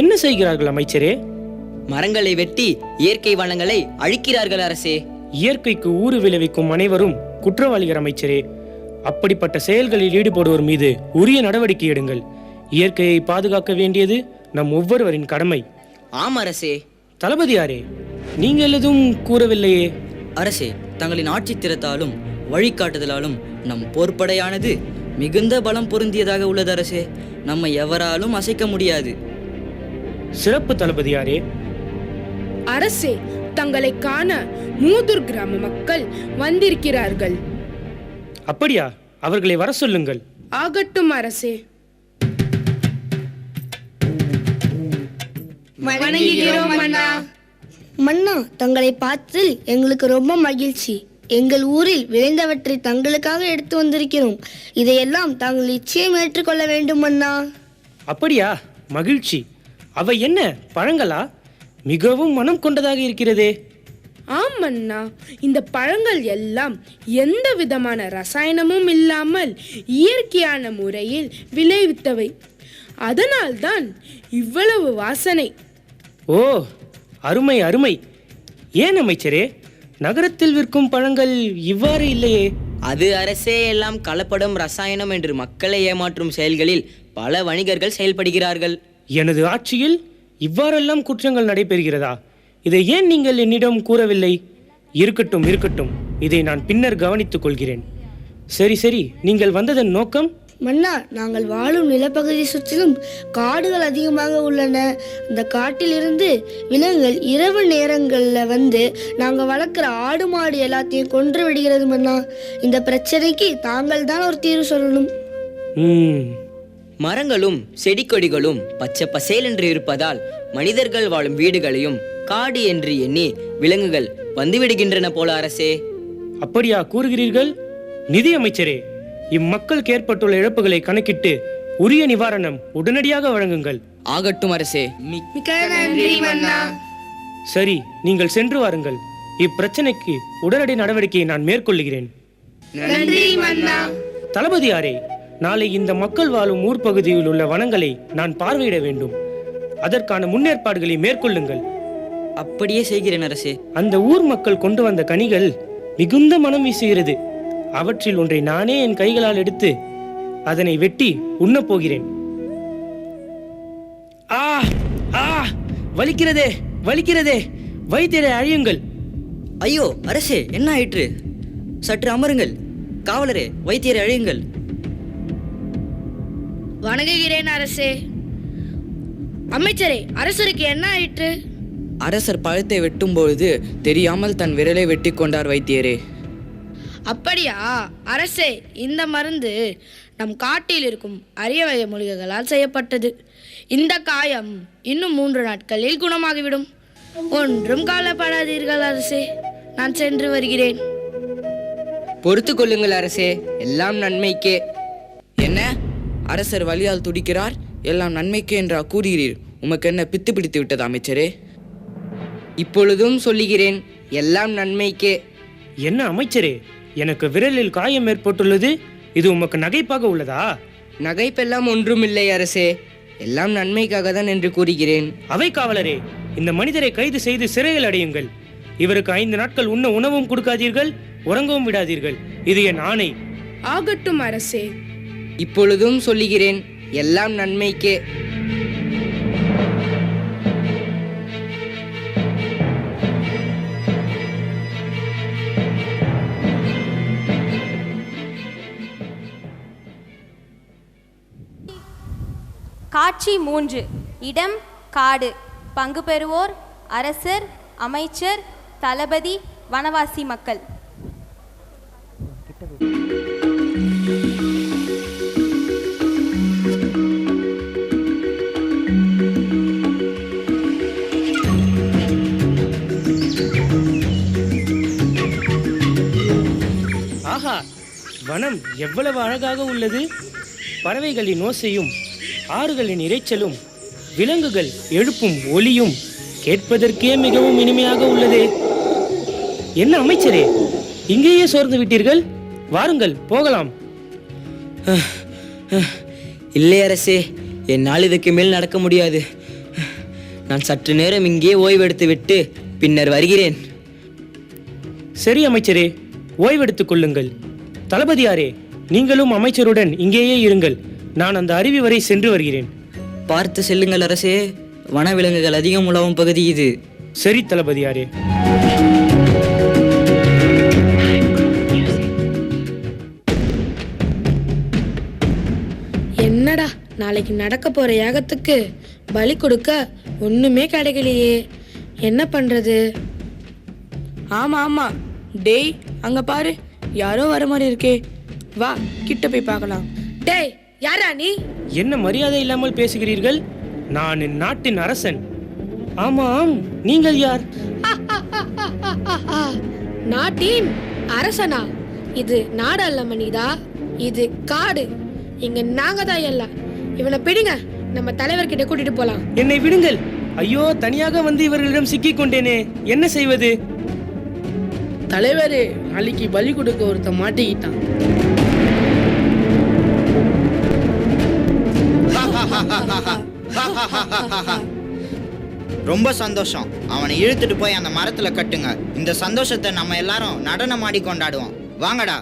என்ன செய்கிறார்கள் அமைச்சரே? மரங்களை வெட்டி இயற்கை வளங்களை அழிக்கிறார்கள் அரசே. இயற்கைக்கு ஊறு விளைவிக்கும் அனைவரும் குற்றவாளிகள் அமைச்சரே. அப்படிப்பட்ட செயல்களில் ஈடுபடுவோர் மீது உரிய நடவடிக்கை எடுங்கள். இயற்கையை பாதுகாக்க வேண்டியது நம் ஒவ்வொருவரின் கடமை. ஆம் அரசே. தளபதியாரே, நீங்கள் எதுவும் கூறவில்லையே? அரசே, தங்களின் ஆட்சி திறத்தாலும் வழிகாட்டுதலாலும் நம் போர்ப்படையானது மிகுந்த பலம் பொருந்தியதாக உள்ளது அரசே. நம்மை எவராலும் அசைக்க முடியாது. சிறப்பு தளபதியாரே. அரசே, தங்களை காண மூதூர் கிராம மக்கள் வந்திருக்கிறார்கள். அப்படியா? அவர்களை வர சொல்லுங்கள். ஆகட்டும் அரசே. வணங்குகிறோம் மன்னா. மன்னா, தங்களை பார்த்ததில் எங்களுக்கு ரொம்ப மகிழ்ச்சி. எங்கள் ஊரில் விளைந்தவற்றை தங்களுக்காக எடுத்து வந்திருக்கிறோம். இதையெல்லாம் தாங்கள் நிச்சயம் ஏற்றுக்கொள்ள வேண்டும் மன்னா. அப்படியா? மகிழ்ச்சி. அவை என்ன, பழங்களா? மிகவும் மனம் கொண்டதாக இருக்கிறதே. ஆம் மன்னா, இந்த பழங்கள் எல்லாம் எந்த விதமான ரசாயனமும் இல்லாமல் இயற்கையான முறையில் விளைவித்தவை. அதனால்தான் இவ்வளவு வாசனை. ஓ, அருமை அருமை. ஏன் அமைச்சரே, நகரத்தில் விற்கும் பழங்கள் இவ்வாறு இல்லையே? அது அரசே, எல்லாம் கலப்படம் ரசாயனம் என்று மக்களை ஏமாற்றும் செயல்களில் பல வணிகர்கள் செயல்படுகிறார்கள். எனது ஆட்சியில் இவ்வாறெல்லாம் குற்றங்கள் நடைபெறுகிறதா? இதை ஏன் நீங்கள் என்னிடம் கூறவில்லை? இருக்கட்டும் இருக்கட்டும், இதை நான் பின்னர் கவனித்துக் கொள்கிறேன். சரி சரி, நீங்கள் வந்ததன் நோக்கம்? மன்னா, நாங்கள் வாழும் நிலப்பகுதி சுற்றிலும் காடுகள் அதிகமாக உள்ளன. இந்த காட்டிலிருந்து விலங்குகள் இரவு நேரங்களில் வந்து நாங்கள் வளர்க்குற ஆடு மாடு எல்லாத்தையும் கொன்று விடுகிறது மன்னா. இந்த பிரச்சனைக்கு தாங்கள் தான் ஒரு தீர்வு சொல்லணும். மரங்களும் செடி கொடிகளும் பச்சை பசேல் என்று இருப்பதால் மனிதர்கள் வாழும் வீடுகளையும் காடு என்று எண்ணி விலங்குகள் வந்துவிடுகின்றன போல அரசே. அப்படியா கூறுகிறீர்கள்? நிதி அமைச்சரே, இம்மக்களுக்கு ஏற்பட்டுள்ள இழப்புகளை கணக்கிட்டு உரிய நிவாரணம் உடனடியாக வழங்குங்கள். ஆகட்டும் அரசே. மிக்க நன்றி மன்னா. சரி, நீங்கள் சென்று வாருங்கள். இப்பிரச்சனைக்கு உடனடி நடவடிக்கையை நான் மேற்கொள்கிறேன். நன்றி மன்னா. தளபதியாரே, நாளை இந்த மக்கள் வாழும் ஊர் பகுதியில் உள்ள வனங்களை நான் பார்வையிட வேண்டும். அதற்கான முன்னேற்பாடுகளை மேற்கொள்ளுங்கள். அப்படியே செய்கிறேன் அரசே. அந்த ஊர் மக்கள் கொண்டு வந்த கனிகள் மிகுந்த மனம் வீசுகிறது. அவற்றில் ஒன்றை நானே என் கைகளால் எடுத்து அதனை வெட்டி உண்ணப் போகிறேன். ஆ ஆ, வலிக்கிறதே வலிக்கிறதே, வைத்தியரை அழியுங்கள். ஐயோ அரசே, என்ன ஆயிற்று? சற்று அமருங்கள். காவலரே, வைத்தியரை அழியுங்கள். வணங்குகிறேன் அரசே. அமைச்சரே, அரசருக்கு என்ன ஆயிற்று? அரசர் பழத்தை வெட்டும் பொழுது தெரியாமல் தன் விரலை வெட்டி கொண்டார் வைத்தியரே. அப்படியா? அரசே, இந்த மருந்து நம் காட்டில் இருக்கும் அரிய வகை மூலிகைகளால் செய்யப்பட்டது. இந்த காயம் இன்னும் 3 நாட்களில் குணமாகிவிடும். ஒன்றும் கவலைப்படாதீர்கள் அரசே. நான் சென்று வருகிறேன். பொறுத்து கொள்ளுங்கள் அரசே, எல்லாம் நன்மைக்கே. என்ன, அரசர் வலியால் துடிக்கிறார், எல்லாம் நன்மைக்கே என்றா கூறுகிறீர்? உமக்கு என்ன பித்து பிடித்து விட்டது அமைச்சரே? இப்பொழுதும் சொல்லுகிறேன், எல்லாம் நன்மைக்கே. என்ன அமைச்சரே, எனக்கு விரலில் காயம் ஏற்பட்டுள்ளது. இது உமக்கு நகைப்பாக உள்ளதா? நகைப்பெல்லாம் ஒன்றுமில்லை அரசே, எல்லாம் நன்மைக்காக தான் என்று கூறுகிறேன். அவை காவலரே, இந்த மனிதரை கைது செய்து சிறையில் அடையுங்கள். இவருக்கு 5 நாட்கள் உண்ண உணவும் கொடுக்காதீர்கள், உறங்கவும் விடாதீர்கள். இது என் ஆணை. ஆகட்டும் அரசே. இப்பொழுதும் சொல்லுகிறேன், எல்லாம் நன்மைக்கே. காட்சி 3. இடம் காடு. பங்கு பெறுவோர் அரசர், அமைச்சர், தளபதி, வனவாசி மக்கள். ஆஹா, வனம் எவ்வளவு அழகாக உள்ளது. பறவைகளின் ஓசையும் ஆறுகளின் இரைச்சலும் விலங்குகள் எழுப்பும் ஒலியும் கேட்பதற்கே மிகவும் இனிமையாக உள்ளதே. என்ன அமைச்சரே, இங்கேயே சோர்ந்து விட்டீர்கள்? வாருங்கள் போகலாம். இல்லை அரசே, என்னால் இதுக்கு மேல் நடக்க முடியாது. நான் சற்று நேரம் இங்கே ஓய்வெடுத்து விட்டு பின்னர் வருகிறேன். சரி அமைச்சரே, ஓய்வெடுத்துக் கொள்ளுங்கள். தளபதியாரே, நீங்களும் அமைச்சருடன் இங்கேயே இருங்கள். நான் அந்த அருவி வரை சென்று வருகிறேன். பார்த்து செல்லுங்கள் அரசே, வனவிலங்குகள் அதிகம் உலவும் பகுதி இது. சரி தளபதியாரே. என்னடா நாளைக்கு நடக்க போற யாகத்துக்கு பலி கொடுக்க ஒண்ணுமே கிடைக்கலையே, என்ன பண்றது? ஆமா ஆமா, டேய் அங்க பாரு, யாரோ வர மாதிரி இருக்கே. வா கிட்ட போய் பார்க்கலாம். டேய் யாரா நீ? என்ன மரியாதை இல்லாமல் பேசுகிறீர்கள்? நான் நாட்டின் அரசன். ஆமாம், நீங்கள் யார்? நாட்டின் அரசனா? இது நாடு அல்ல மனிதா, இது காடு. இங்க நாங்க தான் எல்லாம். இவனை பிடிங்க, நம்ம தலைவர்கிட்ட கூட்டிட்டு போலாம். என்னை விடுங்கள். ஐயோ, தனியாக வந்து இவர்களிடம் சிக்கிக் கொண்டேனே, என்ன செய்வது? தலைவரே, நாளைக்கு பலி கொடுக்க ஒருத்த மாட்டிக்கிட்டான். ரொம்ப சந்தோஷம். அவனை இழுத்துட்டு போய் அந்த மரத்துல கட்டுங்க. இந்த சந்தோஷத்தை நம்ம எல்லாரும் நடனம் ஆடி கொண்டாடுவோம். வாங்கடா.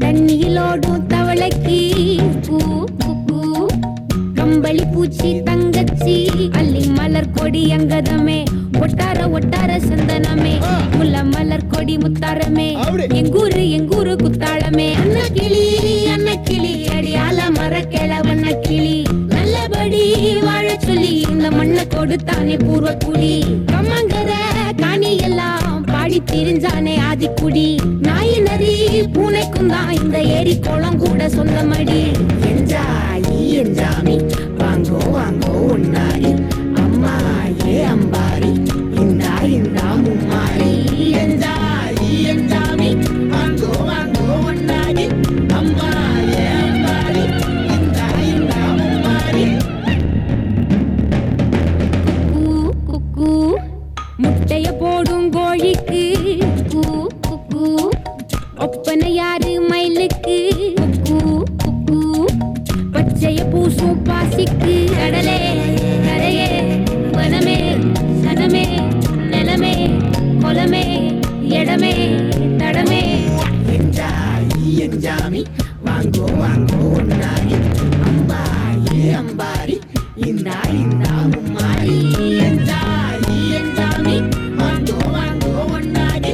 தண்ணியிலோடும் தவளைக்கு கம்பளி பூச்சி தங்கச்சி அள்ளி மலர் கொடி அங்கதமே ஒட்டார ஒட்டார சந்தனமே முல்ல மலர் கொடி முத்தாரமே எங்கூரு குத்தாளமே அன்ன கிளி அடியால மர கிளவண்ண கிளி நல்லபடி வாழ சொல்லி இந்த மண்ணை கொடுத்தானே பூர்வ குடி கம்மங்கர காணி எல்லாம் பாடி திரிஞ்சானே ஆதிக்குடி நாய் நரி பூனைக்கும் தான் இந்த ஏரி குளம் கூட சொந்தமடி என்ஜாமி வாங்கோ வாங்கோ ஒன்னாரி அம்மா ஏ அம்பாரி இந்தா மும்மாரி என்ஜாமி வாங்கோ வாங்கோ ஒன்னாரி அம்மா ஏ அம்பாரி இந்தா மும்மாரி குக்கு முட்டைய போடும் கோழிக்கு ஒப்பனை யாரு மயிலுக்கு பச்சைய பூசும் பாசிக்கு கடலே கரையே வனமே சனமே நிலமே கொலமே இடமே தடமே என்ஜாமி வாங்கோ வாங்கோ ஒன்னாரி அம்பா ஏ அம்பாரி இந்தா மும்மாரி என்ஜாமி வாங்கோ வாங்கோ ஒன்னாரி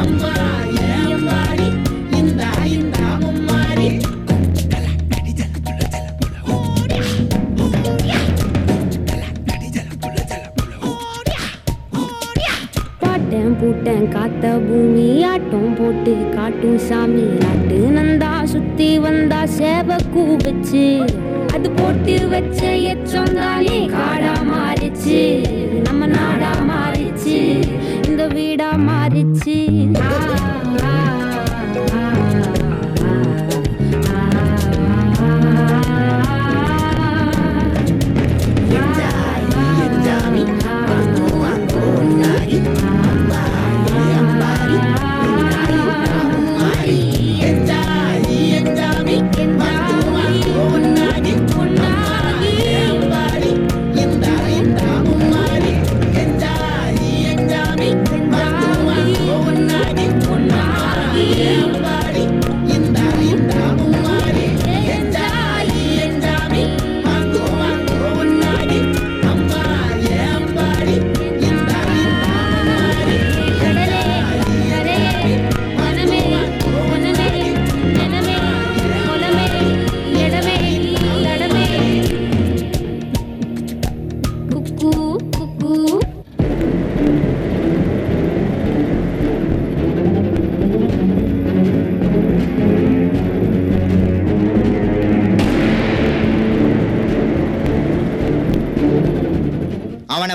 அம்பா ஏ அம்பாரி இந்தா மும்மாரி பாட்டன் பூட்டன் காத்த பூமி ஆட்டம் போட்டு காட்டும் சாமி நாட்டு நந்தா சுத்தி வந்தா சேவக்கூ வச்சு அது போட்டு வச்ச எச்சம் தானே காடா மாறிச்சு நம்ம நாடா மாறிச்சு இந்த வீடா மாறிச்சு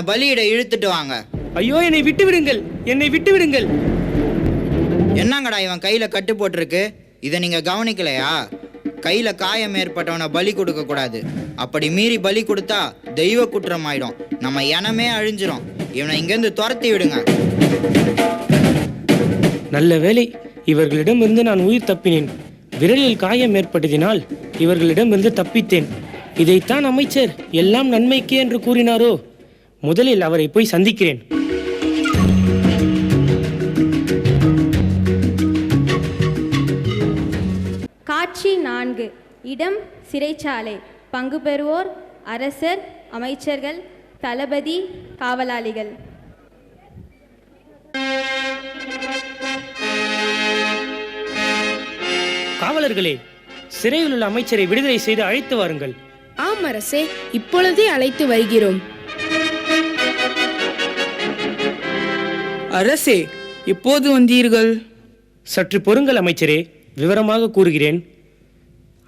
பலியிட இழுத்துட்டு வாங்க. ஐயோ, என்னை விட்டு விடுங்கள், என்னை விட்டு விடுங்கள். என்னங்கடா இவன் கையில கட்டு போட்டிருக்கு? இதை நீங்க கவனிக்கலையா? கையில காயம் ஏற்பட்டவனை பலி கொடுக்க கூடாது. அப்படி மீறி பலி கொடுத்தா தெய்வ குற்றம் ஆயிடும். நம்ம இனமே அழிஞ்சிரும். இவனை இங்கிருந்து துரத்தி விடுங்க. நல்ல வேளை, இவர்களிடமிருந்து நான் உயிர் தப்பினேன். விரலில் காயம் ஏற்பட்டதினால் இவர்களிடமிருந்து தப்பித்தேன். இதைத்தான் அமைச்சர் எல்லாம் நன்மைக்கே என்று கூறினாரோ? முதலில் அவரை போய் சந்திக்கிறேன். காட்சி 4. இடம் சிறைச்சாலை. பங்கு பெறுவோர் அரசர், அமைச்சர்கள், தளபதி, காவலாளிகள். காவலர்களே, சிறையில் உள்ள அமைச்சரை விடுதலை செய்து அழைத்து வாருங்கள். ஆம் அரசே, இப்பொழுதே அழைத்து வருகிறோம். அரசே, எப்போது வந்தீர்கள்? சற்று பொறுங்கள் அமைச்சரே, விவரமாக கூறுகிறேன்.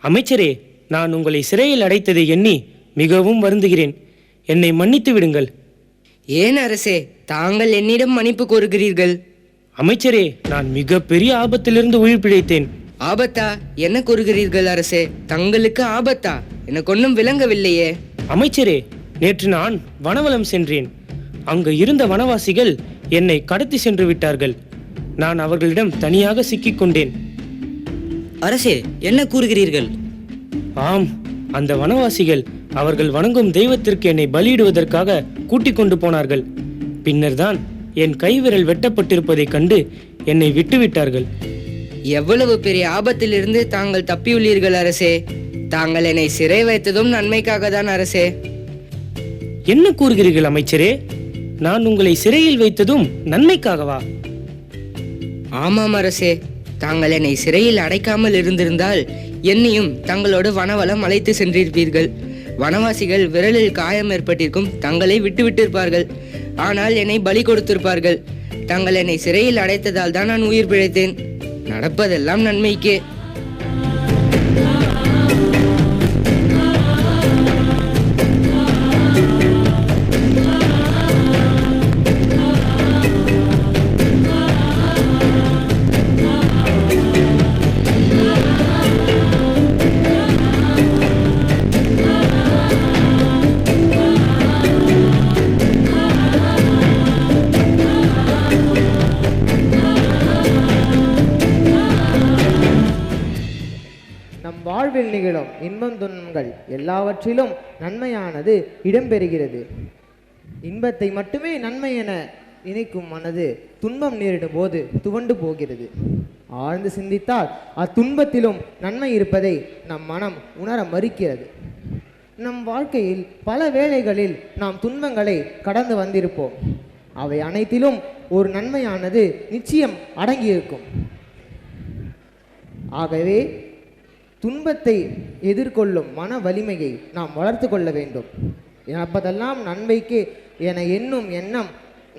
அமைச்சரே, நான் உங்களை சிறையில் அடைத்ததை எண்ணி மிகவும் வருந்துகிறேன். என்னை மன்னித்து விடுங்கள். ஏன் அரசே தாங்கள் என்னிடம் மன்னிப்பு கோருகிறீர்கள்? அமைச்சரே, நான் மிக பெரிய ஆபத்திலிருந்து உயிர் பிழைத்தேன். ஆபத்தா? என்ன கூறுகிறீர்கள் அரசே? தங்களுக்கு ஆபத்தா? எனக்கு ஒன்றும் விளங்கவில்லையே. அமைச்சரே, நேற்று நான் வனவலம் சென்றேன். அங்கு இருந்த வனவாசிகள் என்னை கடத்தி சென்று விட்டார்கள். நான் அவர்களிடம் தனியாக சிக்கிக் கொண்டேன். அரசே, என்ன கூறுகிறீர்கள்? ஆம், அந்த வனவாசிகள் அவர்கள் வணங்கும் தெய்வத்திற்கு என்னை பலியிடுவதற்காக கூட்டிக் கொண்டு போனார்கள். பின்னர் தான் என் கைவிரல் வெட்டப்பட்டிருப்பதைக் கண்டு என்னை விட்டுவிட்டார்கள். எவ்வளவு பெரிய ஆபத்திலிருந்து தாங்கள் தப்பியுள்ளீர்கள் அரசே. தாங்கள் என்னை சிறை வைத்ததும் நன்மைக்காக தான் அரசே. என்ன கூறுகிறீர்கள் அமைச்சரே? நான் உங்களை சிறையில் வைத்ததும் நன்மைக்காகவா? ஆமாம் அரசே, தாங்கள் என்னை சிறையில் அடைக்காமல் இருந்திருந்தால் என்னையும் தங்களோடு வனவலம் அழைத்து சென்றிருப்பீர்கள். வனவாசிகள் விரலில் காயம் ஏற்பட்டிருக்கும் தங்களை விட்டுவிட்டிருப்பார்கள். ஆனால் என்னை பலி கொடுத்திருப்பார்கள். தாங்கள் என்னை சிறையில் அடைத்ததால் தான் நான் உயிர் பிழைத்தேன். நடப்பதெல்லாம் நன்மைக்கே. வாழ்வில் நிகழும் இன்பம் துன்பங்கள் எல்லாவற்றிலும் நன்மையானது இடம்பெறுகிறது. இன்பத்தை மட்டுமே நன்மை என நினைக்கும் மனது துன்பம் நேரிடும் போது துவண்டு போகிறது. ஆழ்ந்து சிந்தித்தால் அத்துன்பத்திலும் நன்மை இருப்பதை நம் மனம் உணர மறுக்கிறது. நம் வாழ்க்கையில் பல வேளைகளில் நாம் துன்பங்களை கடந்து வந்திருப்போம். அவை அனைத்திலும் ஒரு நன்மையானது நிச்சயம் அடங்கியிருக்கும். ஆகவே துன்பத்தை எதிர்கொள்ளும் மன வலிமையை நாம் வளர்த்து கொள்ள வேண்டும். அப்பதெல்லாம் நன்மைக்கு என எண்ணும் எண்ணம்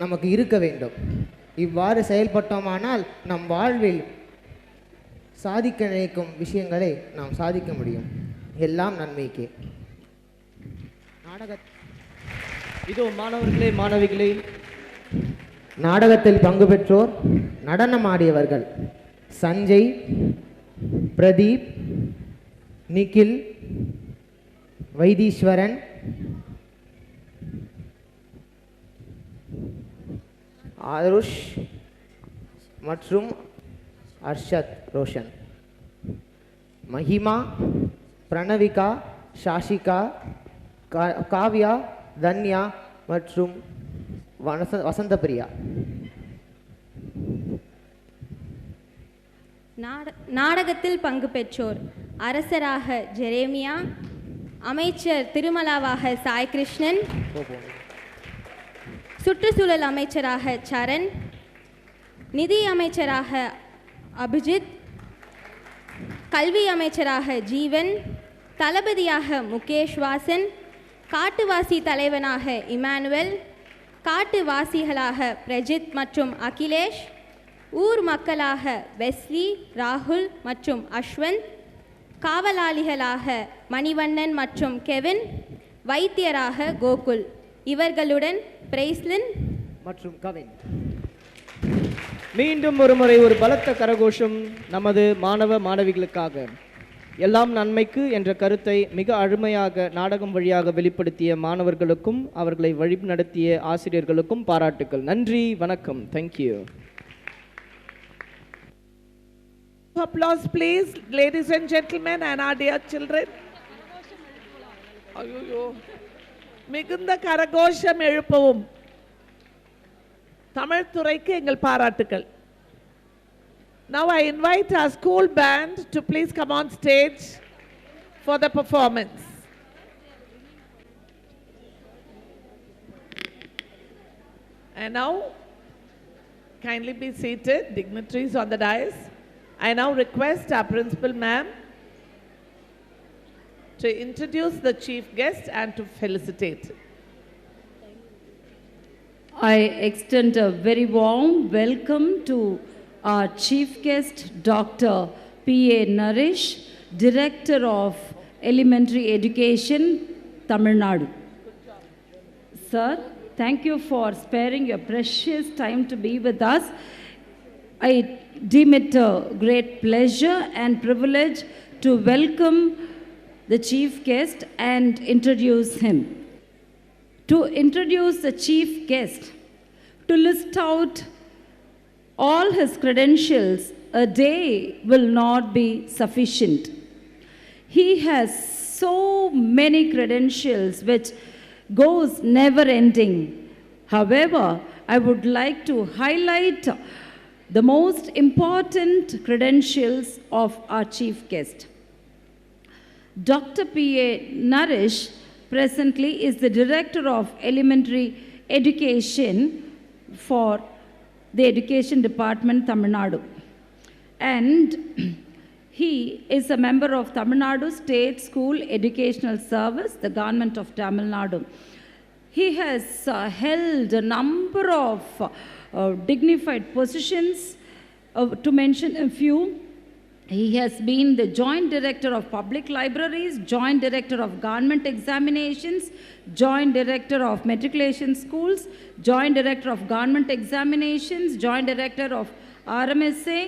நமக்கு இருக்க வேண்டும். இவ்வாறு செயல்பட்டோமானால் நம் வாழ்வில் சாதிக்க நினைக்கும் விஷயங்களை நாம் சாதிக்க முடியும். எல்லாம் நன்மைக்கு. இதோ மாணவர்களே, மாணவிகளே, நாடகத்தில் பங்கு பெற்றோர் நடனமாடியவர்கள் சஞ்சய், பிரதீப், நிக்கில், வைத்தீஸ்வரன், ஆருஷ் மற்றும் அர்ஷத் ரோஷன். மஹிமா, பிரணவிகா, சாஷிகா, காவ்யா, தன்யா மற்றும் வசந்தபிரியா. நாடகத்தில் பங்கு பெற்றோர் அரசராக ஜெரேமியா, அமைச்சர் திருமலாவாக சாய் கிருஷ்ணன், சுற்றுச்சூழல் அமைச்சராக சரண், நிதி அமைச்சராக அபிஜித், கல்வி அமைச்சராக ஜீவன், தளபதியாக முகேஷ் வாசன், காட்டுவாசி தலைவனாக இமானுவேல், காட்டுவாசிகளாக பிரஜித் மற்றும் அகிலேஷ், ஊர் மக்களாக வெஸ்லி, ராகுல் மற்றும் அஸ்வந்த், காவலாளிகளாக மணிவண்ணன் மற்றும் கெவின், வைத்தியராக கோகுல். இவர்களுடன் பிரைஸ்லின் மற்றும் கவின். மீண்டும் ஒருமுறை ஒரு பலத்த கரகோஷம் நமது மாணவ மாணவிகளுக்காக. எல்லாம் நன்மைக்கு என்ற கருத்தை மிக அருமையாக நாடகம் வழியாக வெளிப்படுத்திய மாணவர்களுக்கும் அவர்களை வழிநடத்திய ஆசிரியர்களுக்கும் பாராட்டுக்கள். நன்றி, வணக்கம். Thank you. Applause please, ladies and gentlemen and our dear children. ஐயோ, மிகுந்த கரகோஷம் எழுப்பவும். தமிழ் துறைக்கு எங்கள் பாராட்டுக்கள். Now I invite our school band to please come on stage for the performance. And now, kindly be seated, dignitaries on the dais. I now request our principal ma'am to introduce the chief guest and to felicitate. I extend a very warm welcome to our chief guest, Dr. P.A. Naresh, Director of Elementary Education, Tamil Nadu. Sir, thank you for sparing your precious time to be with us. I deem it a great pleasure and privilege to welcome the chief guest and introduce him. To introduce the chief guest, to list out all his credentials, a day will not be sufficient. He has so many credentials which goes never ending. However, I would like to highlight the most important credentials of our chief guest. Dr. P.A. Naresh presently is the Director of Elementary Education for the Education Department, Tamil Nadu. And he is a member of Tamil Nadu State School Educational Service, the government of Tamil Nadu. He has held a number of dignified positions. To mention a few, he has been the Joint Director of Public Libraries, Joint Director of Government Examinations, Joint Director of Matriculation Schools, Joint Director of Government Examinations, Joint Director of RMSA,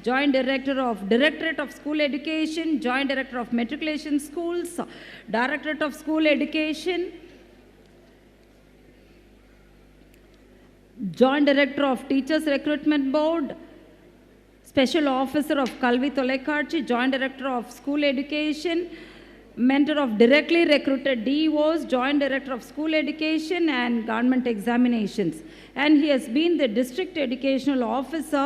Joint Director of Directorate of School Education, Joint Director of Matriculation Schools, Directorate of School Education, Joint Director of Teachers Recruitment Board, Special Officer of Kalvi Tolekkaatchi, Joint Director of School Education, Mentor of Directly Recruited DEOs, Joint Director of School Education and Government Examinations. And he has been the District Educational Officer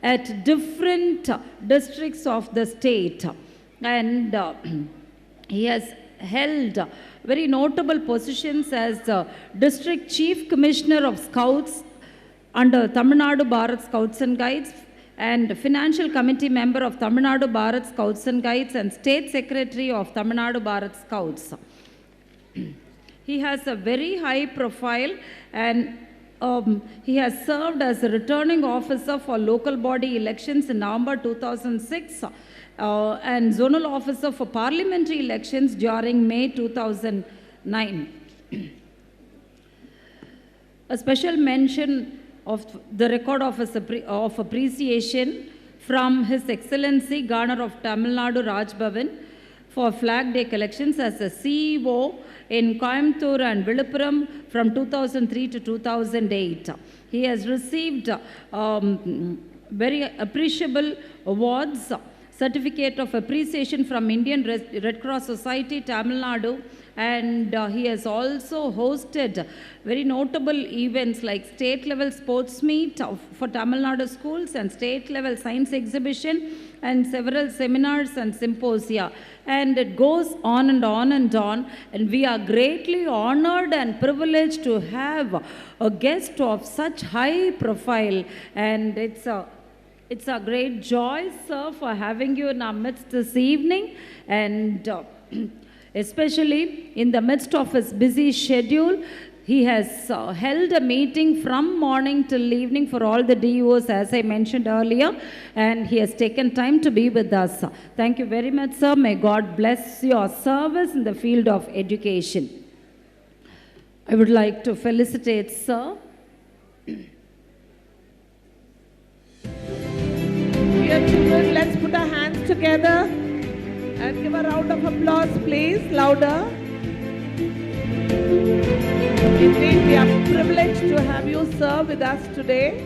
at different districts of the state. And he has held very notable positions as District Chief Commissioner of Scouts under Tamil Nadu Bharat Scouts and Guides, and Financial Committee member of Tamil Nadu Bharat Scouts and Guides and State Secretary of Tamil Nadu Bharat Scouts. He has a very high profile and he has served as a returning officer for local body elections in November 2006 and zonal officer for parliamentary elections during May 2009. A special mention of the record of appreciation from His Excellency Governor of Tamil Nadu Raj Bhavan for Flag Day collections as a CEO in Coimbatore and Viluppuram from 2003 to 2008. He has received very appreciable awards, Certificate of Appreciation from Indian Red Cross Society, Tamil Nadu, and he has also hosted very notable events like state level sports meet for Tamil Nadu schools and state level science exhibition and several seminars and symposia. And it goes on and on and on, and we are greatly honored and privileged to have a guest of such high profile, and it's a great joy, sir, for having you in our midst this evening, and especially in the midst of his busy schedule. He has held a meeting from morning till evening for all the DEOs, as I mentioned earlier, and he has taken time to be with us. Thank you very much, sir. May God bless your service in the field of education. I would like to felicitate Sir. Dear children, let's put our hands together and give a round of applause, please, louder. Indeed, we are privileged to have you, sir, with us today.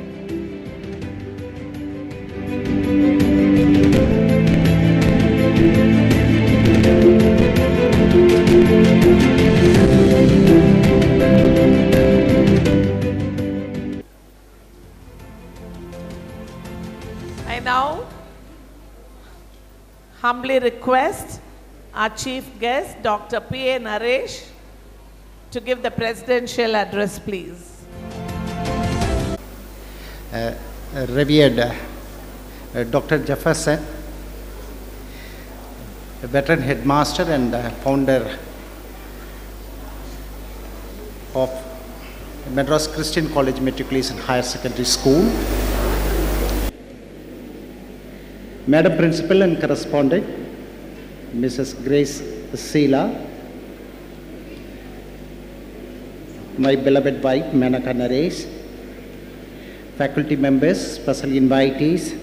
I now humbly request our chief guest, Dr. P.A. Naresh, to give the presidential address, please. Revered Dr. Jefferson, a veteran headmaster and founder of Madras Christian College Matriculation Higher Secondary School, Madam Principal and Correspondent, Mrs. Grace Seela, my beloved wife, Manaka Naresh, faculty members, special invitees,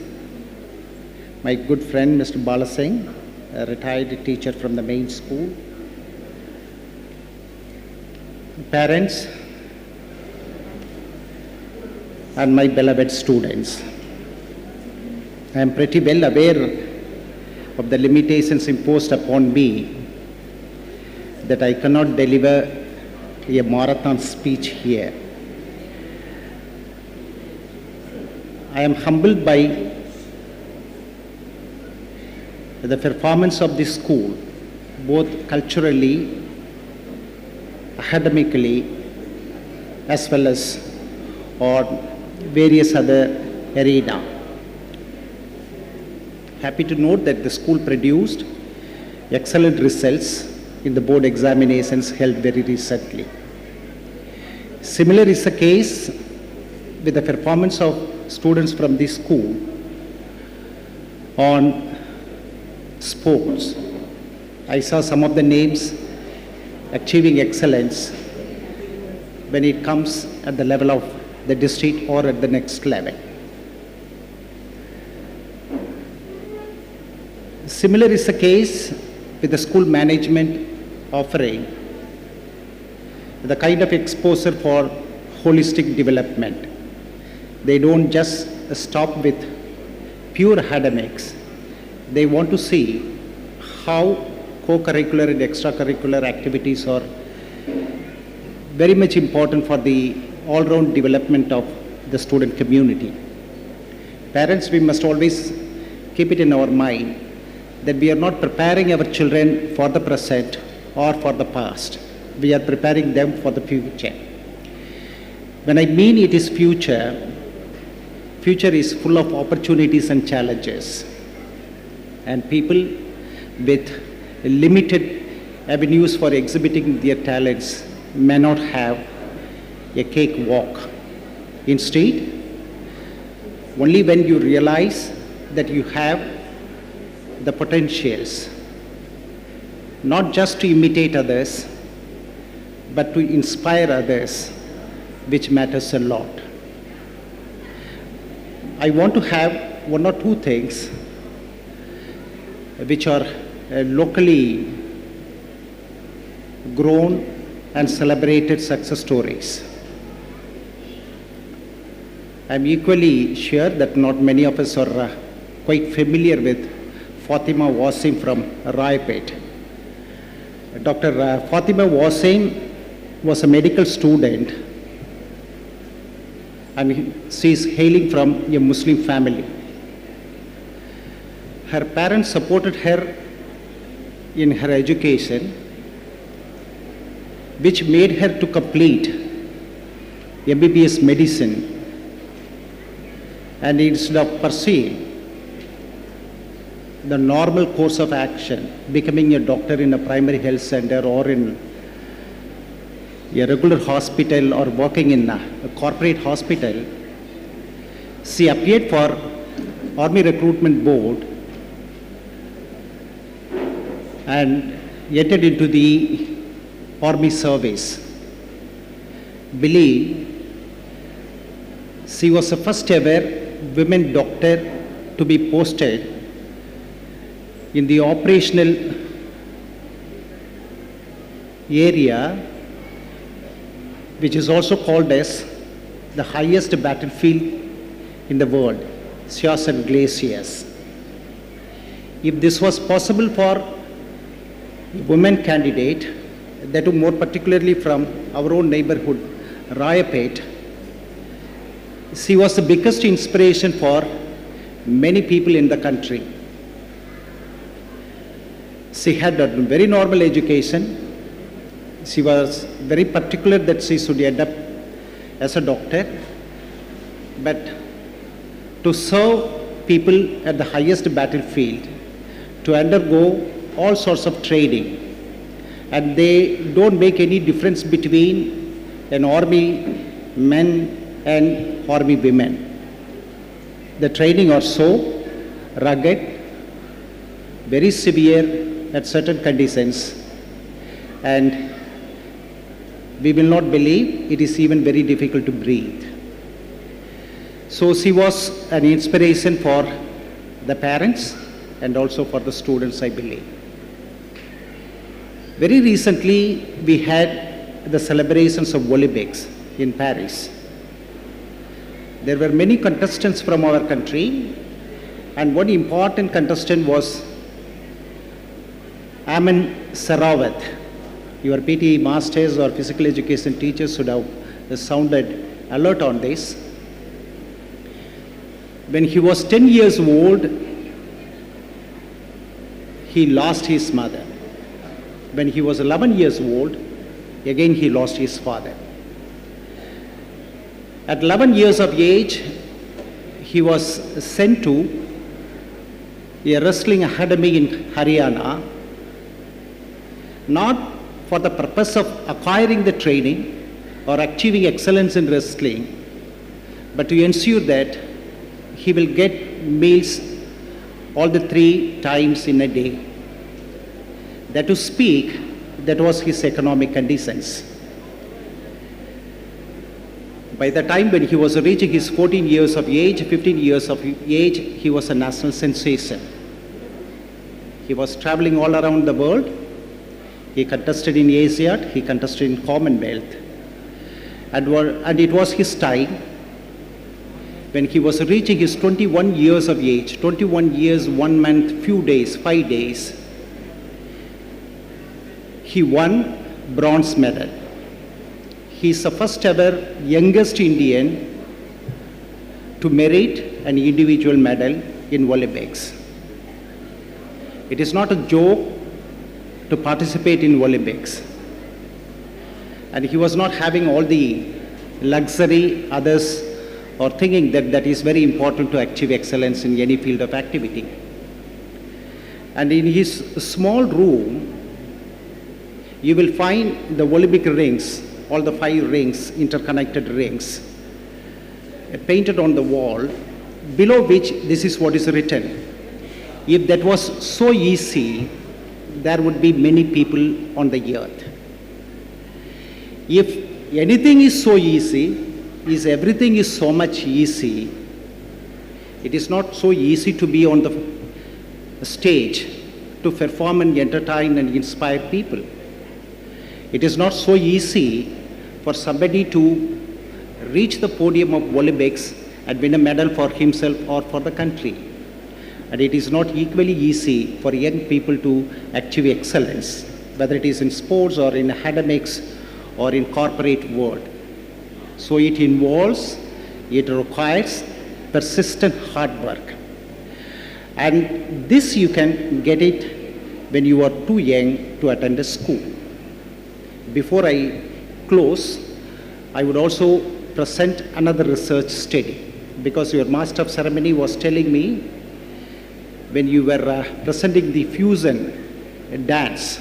my good friend, Mr. Bala Singh, a retired teacher from the main school, parents, and my beloved students. I am pretty well aware of the limitations imposed upon me that I cannot deliver a marathon speech here. I am humbled by the performance of this school, both culturally, academically, as well as on various other arenas. Happy to note that the school produced excellent results in the board examinations held very recently. Similar is the case with the performance of students from this school on sports. I saw some of the names achieving excellence when it comes at the level of the district or at the next level. Similar is the case with the school management offering the kind of exposure for holistic development. They don't just stop with pure academics. They want to see how co-curricular and extracurricular activities are very much important for the all-round development of the student community. Parents, we must always keep it in our mind that we are not preparing our children for the present or for the past. We are preparing them for the future. When I mean it is future, future is full of opportunities and challenges. And people with limited avenues for exhibiting their talents may not have a cakewalk. Instead, only when you realize that you have the potentials, not just to imitate others, but to inspire others, which matters a lot. I want to have one or two things which are locally grown and celebrated success stories. I'm equally sure that not many of us are quite familiar with Fatima Wasim from Raipet. Dr. Fatima Wasim was a medical student, and she is hailing from a Muslim family. Her parents supported her in her education, which made her to complete MBBS medicine, and instead of pursuing the normal course of action, becoming a doctor in a primary health center or in a regular hospital or working in a corporate hospital, she appeared for Army Recruitment Board and entered into the Army service. believe she was the first ever women doctor to be posted in the operational area, which is also called as the highest battlefield in the world, Syosset Glaciers. If this was possible for a women candidate, that too more particularly from our own neighborhood, Rayapet, she was the biggest inspiration for many people in the country. She had a very normal education. She was very particular that she should end up as a doctor, but to serve people at the highest battlefield, to undergo all sorts of training, and they don't make any difference between an army men and army women. The training are so rugged, very severe at certain conditions, and we will not believe it is even very difficult to breathe. So she was an inspiration for the parents and also for the students, I believe. Very recently, we had the celebrations of Olympics in Paris. There were many contestants from our country, and one important contestant was Aman Sarawat. Your PTE masters or physical education teachers should have sounded alert on this. When he was 10 years old, he lost his mother. When he was 11 years old, again he lost his father. At 11 years of age, he was sent to a wrestling academy in Haryana, not for the purpose of acquiring the training or achieving excellence in wrestling, but to ensure that he will get meals all the 3 times in a day. That to speak, that was his economic conditions. By the time when he was reaching his 14 years of age, 15 years of age, he was a national sensation. He was traveling all around the world. He contested in Asiad, he contested in Commonwealth. And it was his time when he was reaching his 21 years of age, 21 years, 1 month, few days, 5 days, he won bronze medal. He is the first ever youngest Indian to merit an individual medal in Olympics. It is not a joke to participate in Olympics. And he was not having all the luxury others or thinking that that is very important to achieve excellence in any field of activity. And in his small room, you will find the Olympic rings, all the 5 rings, interconnected rings, painted on the wall, below which this is what is written. If that was so easy, there would be many people on the earth. If anything is so easy, is everything is so much easy, it is not so easy to be on the stage to perform and entertain and inspire people. It is not so easy for somebody to reach the podium of Olympics and win a medal for himself or for the country. And it is not equally easy for young people to achieve excellence, whether it is in sports or in academics or in corporate world. So it involves, it requires persistent hard work. And this you can get it when you are too young to attend a school. Before I close, I would also present another research study, because your master of ceremony was telling me when you were presenting the fusion dance,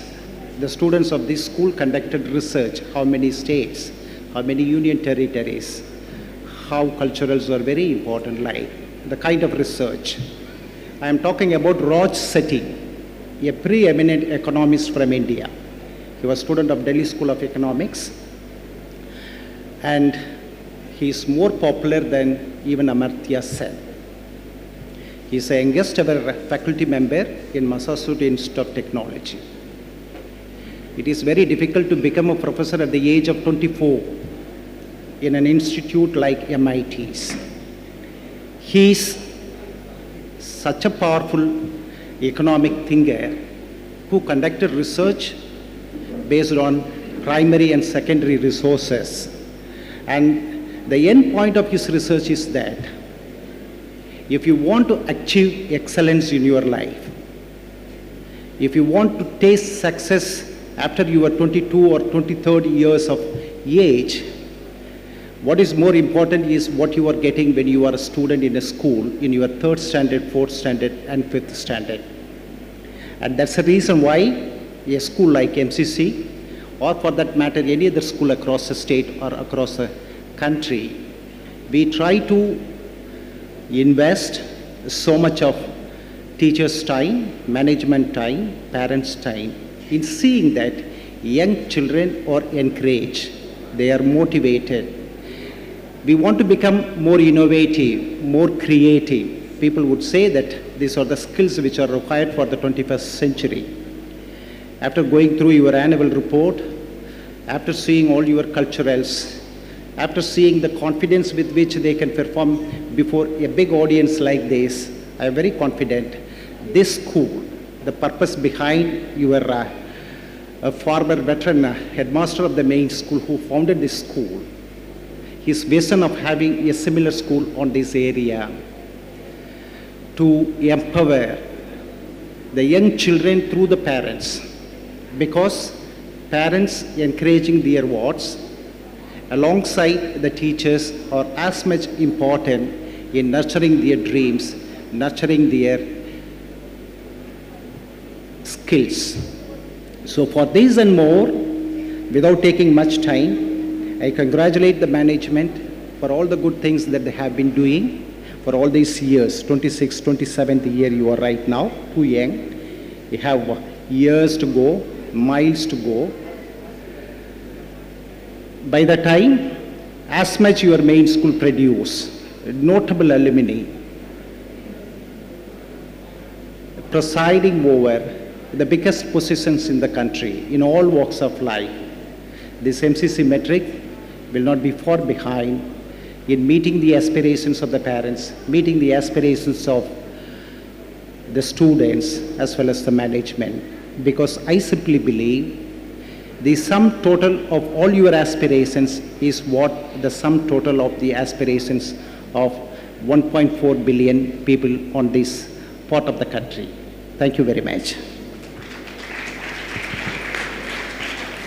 the students of this school conducted research, how many states, how many union territories, how culturals are very important, like the kind of research. I am talking about Raj Sethi, a preeminent economist from India. He was a student of Delhi School of Economics. and he is more popular than even Amartya Sen. He is the youngest ever faculty member in Massachusetts Institute of Technology. It is very difficult to become a professor at the age of 24 in an institute like MIT's. He is such a powerful economic thinker who conducted research based on primary and secondary resources. And the end point of his research is that if you want to achieve excellence in your life, if you want to taste success after you are 22 or 23rd years of age, what is more important is what you are getting when you are a student in a school, in your 3rd standard, 4th standard, and 5th standard. And that's the reason why a school like MCC, or for that matter, any other school across the state or across the country, we try to invest so much of teachers' time, management time, parents' time in seeing that young children are encouraged, they are motivated. We want to become more innovative, more creative. People would say that these are the skills which are required for the 21st century. After going through your annual report, after seeing all your culturals, after seeing the confidence with which they can perform before a big audience like this, I am very confident this school, the purpose behind your a former veteran headmaster of the main school who founded this school, his vision of having a similar school on this area to empower the young children through the parents, because parents encouraging their wards alongside the teachers are as much important in nurturing their dreams, nurturing their skills. So for this and more, without taking much time, I congratulate the management for all the good things that they have been doing for all these years. 26th, 27th year you are right now, too young. You have years to go, miles to go. By the time, as much your main school produce, notable alumni, presiding over the biggest positions in the country, in all walks of life, this MCC metric will not be far behind in meeting the aspirations of the parents, meeting the aspirations of the students as well as the management. Because I simply believe the sum total of all your aspirations is what the sum total of the aspirations of 1.4 billion people on this part of the country. Thank you very much.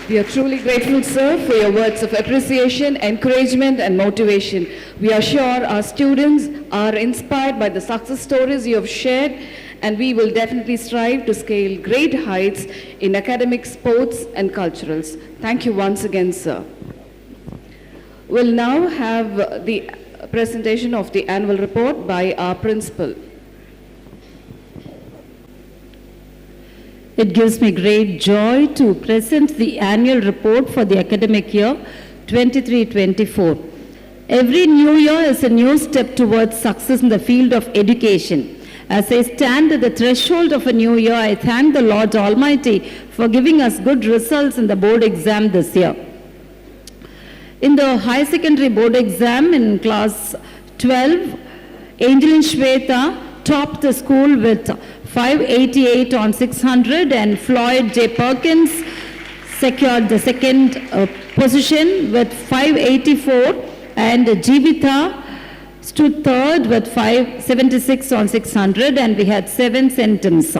We are truly grateful, sir, for your words of appreciation, encouragement, and motivation. We are sure our students are inspired by the success stories you have shared, and we will definitely strive to scale great heights in academic, sports, and culturals. Thank you once again, sir. We'll now have the presentation of the annual report by our principal. It gives me great joy to present the annual report for the academic year 23-24. Every new year is a new step towards success in the field of education. As I stand at the threshold of a new year, I thank the Lord Almighty for giving us good results in the board exam this year. In the high secondary board exam in class 12, Angeline Shweta topped the school with 588 on 600, and Floyd J. Perkins secured the second position with 584, and Jivita stood third with 576 on 600, and we had 7 centums.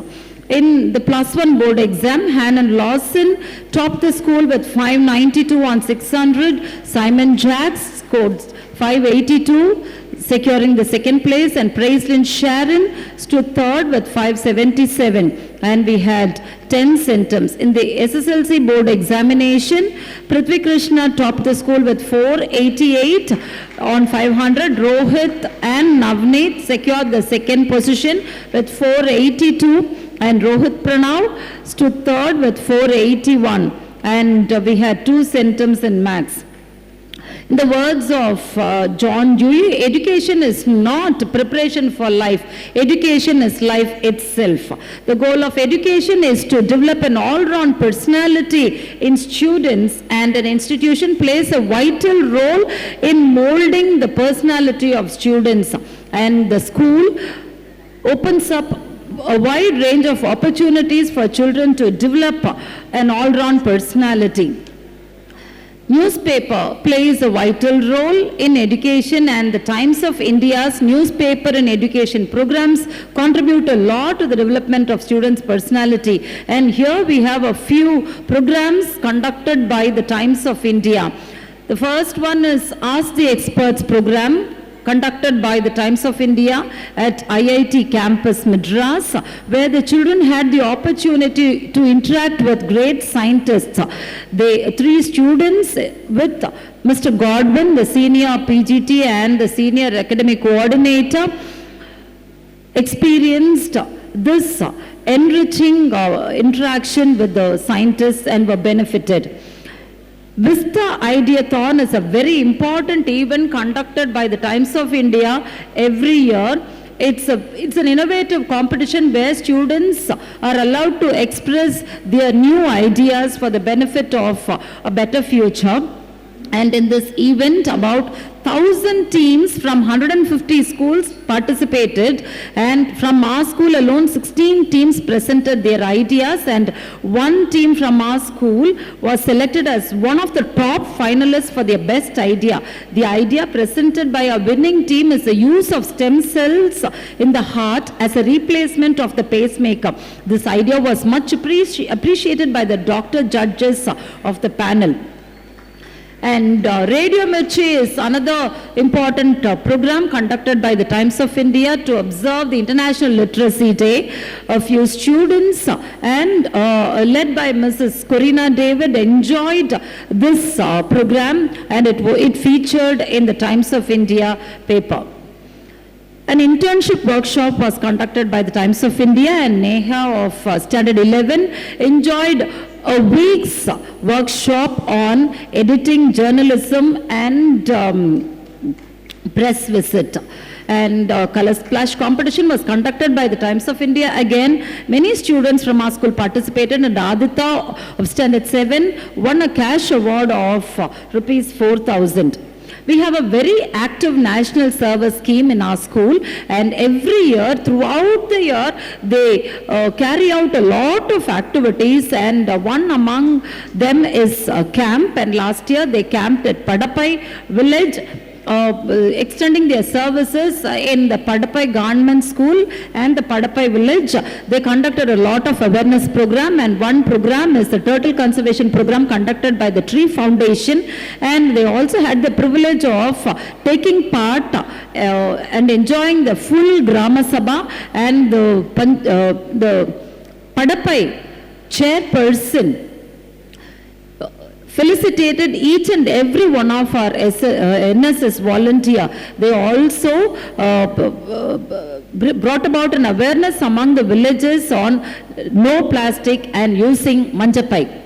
In the plus 1 board exam, Hannon Lawson topped the school with 592 on 600. Simon Jacks scored 582, securing the second place, and Praiselyn Sharon stood third with 577, and we had 10 centums. In the SSLC board examination, Prithvi Krishna topped the school with 488 on 500. Rohit and Navneet secured the second position with 482, and Rohit Pranav stood third with 481, and we had 2 centums in maths. In the words of John Dewey, education is not preparation for life. Education is life itself. The goal of education is to develop an all-round personality in students, and an institution plays a vital role in molding the personality of students. And the school opens up a wide range of opportunities for children to develop an all-round personality. Newspaper plays a vital role in education, and the Times of India's newspaper and education programs contribute a lot to the development of students' personality. And here we have a few programs conducted by the Times of India. The first one is Ask the Experts program, conducted by the Times of India at IIT campus Madras, where the children had the opportunity to interact with great scientists. The three students with Mr. Godwin, the senior PGT and the senior academic coordinator, experienced this enriching interaction with the scientists and were benefited. Vista Ideathon is a very important event conducted by the Times of India every year. It's an innovative competition where students are allowed to express their new ideas for the benefit of a better future. And in this event, about 1,000 teams from 150 schools participated, and from our school alone 16 teams presented their ideas, and one team from our school was selected as one of the top finalists for their best idea. The idea presented by our winning team is the use of stem cells in the heart as a replacement of the pacemaker. This idea was much appreciated by the doctor judges of the panel. And Radio Mirchi is another important program conducted by the Times of India to observe the International Literacy Day. A few students and led by Mrs. Corina David enjoyed this program, and it featured in the Times of India paper. An internship workshop was conducted by the Times of India, and Neha of Standard 11 enjoyed a week's workshop on editing, journalism and press visit. And color splash competition was conducted by the Times of India. Again, many students from our school participated, and Aditya of Standard 7 won a cash award of rupees 4,000. We have a very active national service scheme in our school, and every year, throughout the year, they carry out a lot of activities, and one among them is camp, and last year they camped at Padapai village, extending their services in the Padapai Government School and the Padapai village. They conducted a lot of awareness program, and one program is the Turtle Conservation Program conducted by the Tree Foundation, and they also had the privilege of taking part and enjoying the full Grama Sabha, and the Padapai chairperson felicitated each and every one of our NSS volunteer. They also brought about an awareness among the villages on no plastic and using manjapai.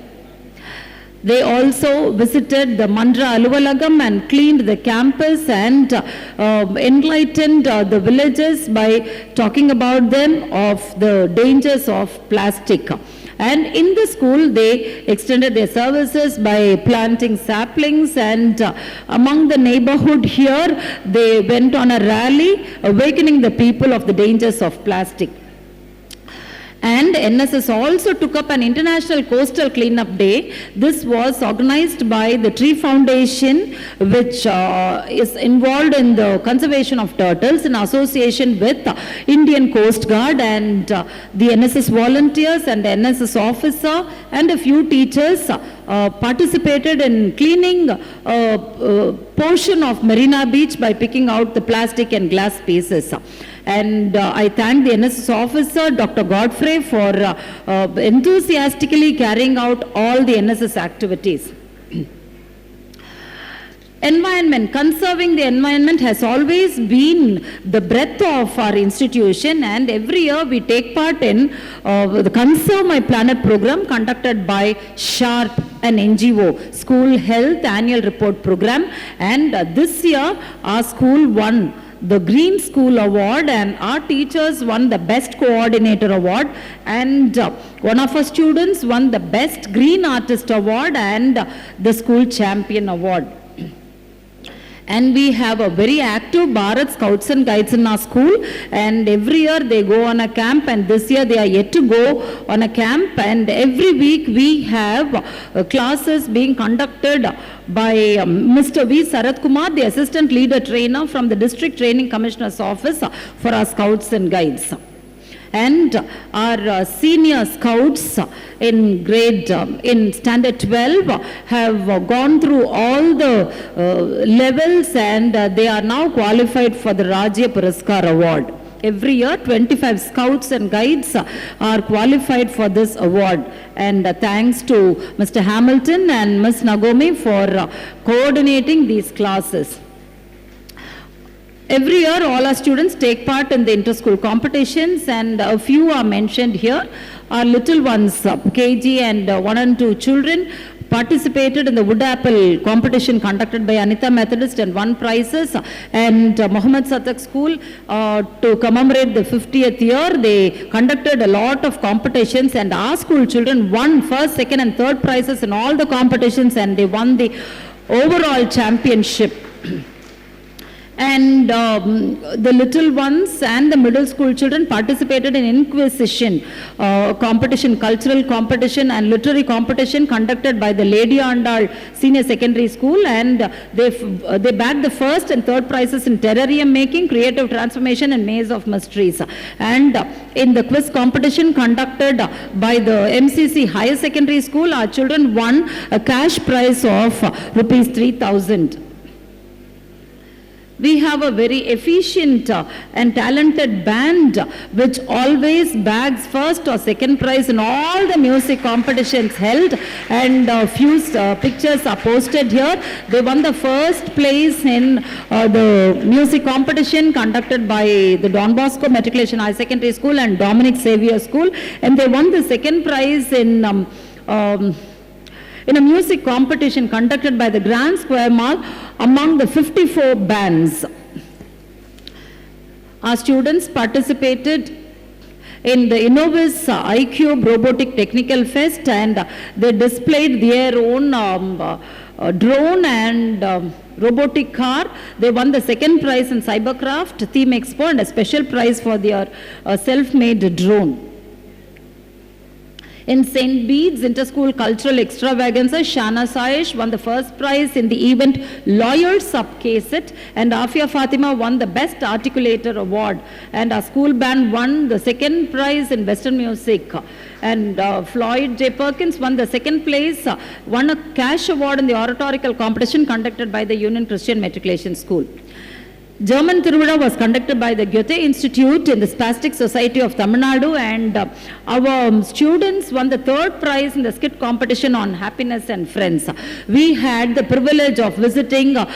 They also visited the Mandra Aluvalagam and cleaned the campus and enlightened the villagers by talking about them of the dangers of plastic. And in the school, they extended their services by planting saplings, and among the neighborhood here, they went on a rally awakening the people of the dangers of plastic. And NSS also took up an International Coastal Cleanup Day. This was organized by the Tree Foundation, which is involved in the conservation of turtles in association with Indian Coast Guard, and the NSS volunteers and the NSS officer and a few teachers participated in cleaning a portion of Marina Beach by picking out the plastic and glass pieces. And I thank the NSS officer, Dr. Godfrey, for enthusiastically carrying out all the NSS activities. Environment, conserving the environment has always been the breadth of our institution, and every year we take part in the Conserve My Planet program conducted by SHARP, an NGO, School Health Annual Report Program, and this year our school won the Green School Award, and our teachers won the Best Coordinator Award, and one of our students won the Best Green Artist Award and the School Champion Award. And we have a very active Bharat Scouts and Guides in our school, and every year they go on a camp, and this year they are yet to go on a camp, and every week we have classes being conducted by Mr. V. Sarath Kumar, the Assistant Leader Trainer from the District Training Commissioner's Office for our Scouts and Guides. And our senior scouts in in standard 12 have gone through all the levels, and they are now qualified for the Rajya Puraskar Award. Every year 25 scouts and guides are qualified for this award, and thanks to Mr. Hamilton and Ms. Nagomi for coordinating these classes. Every year all our students take part in the inter-school competitions, and a few are mentioned here. Our little ones, KG and 1 and 2 children, participated in the Wood Apple competition conducted by Anita Methodist and won prizes, and Mohammed Satak School, to commemorate the 50th year, they conducted a lot of competitions, and our school children won first, second and third prizes in all the competitions, and they won the overall championship. And the little ones and the middle school children participated in Invocation competition, cultural competition and literary competition conducted by the Lady Andal Senior Secondary School, and they bagged the first and third prizes in terrarium making, creative transformation and maze of mysteries. And in the quiz competition conducted by the MCC Higher Secondary School, our children won a cash prize of rupees 3,000. We have a very efficient and talented band which always bags first or second prize in all the music competitions held, and a few pictures are posted here. They won the first place in the music competition conducted by the Don Bosco Matriculation High Secondary School and Dominic Xavier School, and they won the second prize in a music competition conducted by the Grand Square Mall among the 54 bands. Our students participated in the Innovis iCube Robotic Technical Fest, and they displayed their own drone and robotic car. They won the second prize in Cybercraft Theme Expo and a special prize for their self-made drone. In St. Bede's Inter-School Cultural Extravaganza, Shana Sayesh won the first prize in the event Lawyers Up K-Set, and Afia Fatima won the Best Articulator Award, and our school band won the second prize in Western Music, and Floyd J. Perkins won the second place, won a cash award in the oratorical competition conducted by the Union Christian Matriculation School. German Tiruvizha was conducted by the Goethe Institute in the Spastic Society of Tamil Nadu, and our students won the third prize in the skit competition on happiness and friends. We had the privilege of visiting the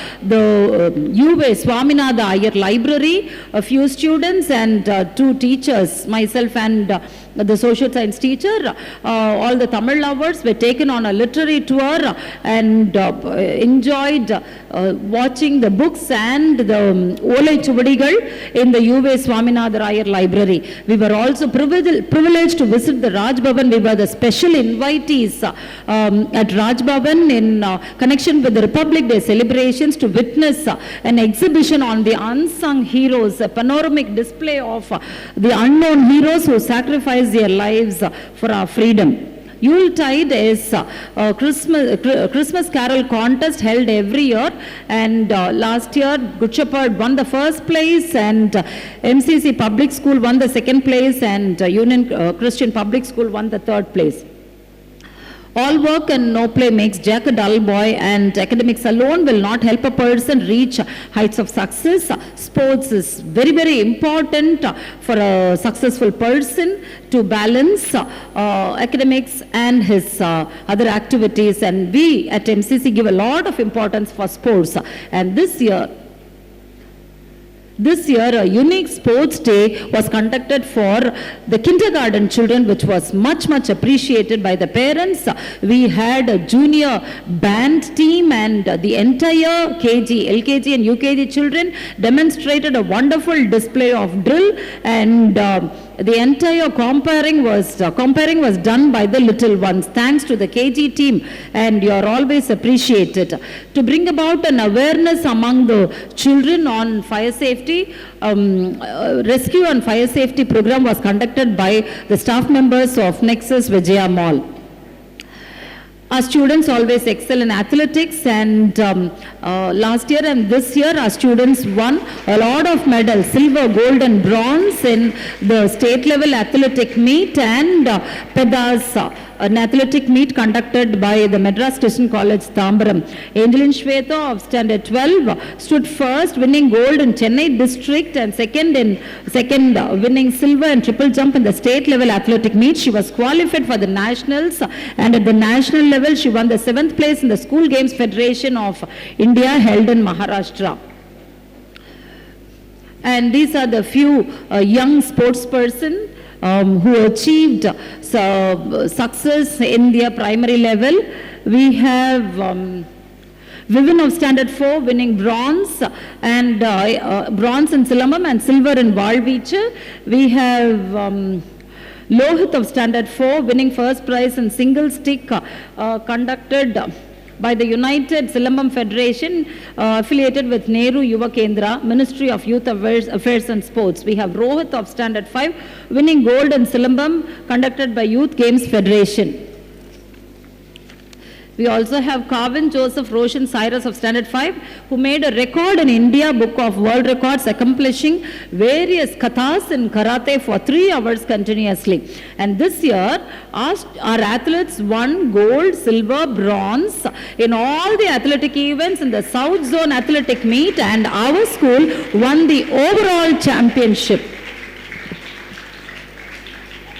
UV Swaminatha Iyer Library, a few students and 2 teachers, myself and the social science teacher. All the Tamil lovers were taken on a literary tour and enjoyed watching the books and the Olai Chuvadigal in the UV Swaminatha Iyer Library. We were also privileged to visit the Raj Bhavan. We were the special invitees at Raj Bhavan in connection with the Republic Day celebrations to witness an exhibition on the unsung heroes, a panoramic display of the unknown heroes who sacrificed their lives for our freedom. Yuletide is a Christmas carol contest held every year, and last year Good Shepherd won the first place, and MCC Public School won the second place, and Union Christian Public School won the third place. All work and no play makes Jack a dull boy, and academics alone will not help a person reach heights of success. Sports is very, very important for a successful person to balance academics and his other activities, and we at MCC give a lot of importance for sports. And this year, a unique sports day was conducted for the kindergarten children, which was much appreciated by the parents. We had a junior band team, and the entire KG, LKG and UKG children demonstrated a wonderful display of drill, and the entire comparing was done by the little ones. Thanks to the KG team, and you are always appreciated. To bring about an awareness among the children on fire safety, rescue and fire safety program was conducted by the staff members of Nexus Vijaya Mall. Our students always excel in athletics, and last year and this year our students won a lot of medals, silver, gold and bronze in the state level athletic meet and PEDAS, an athletic meet conducted by the Madras Christian College, Tambaram. Angeline Shweta of standard 12 stood first, winning gold in Chennai district, and second winning silver and triple jump in the state level athletic meet. She was qualified for the nationals, and at the national level she won the 7th place in the School Games Federation of India held in Maharashtra. And these are the few young sportsperson who achieved success in their primary level. We have Vivian of standard 4 winning bronze, and bronze in Silambam and silver in Valveechu. We have Lohit of standard 4 winning first prize in single stick conducted by the United Silambam Federation affiliated with Nehru Yuva Kendra, Ministry of Youth Affairs and Sports. We have Rohit of standard 5 winning gold in Silambam conducted by Youth Games Federation. We also have Carvin Joseph Roshan Cyrus of standard 5 who made a record in India Book of World Records, accomplishing various kathas in karate for 3 hours continuously. And this year our athletes won gold, silver, bronze in all the athletic events in the South Zone Athletic Meet, and our school won the overall championship.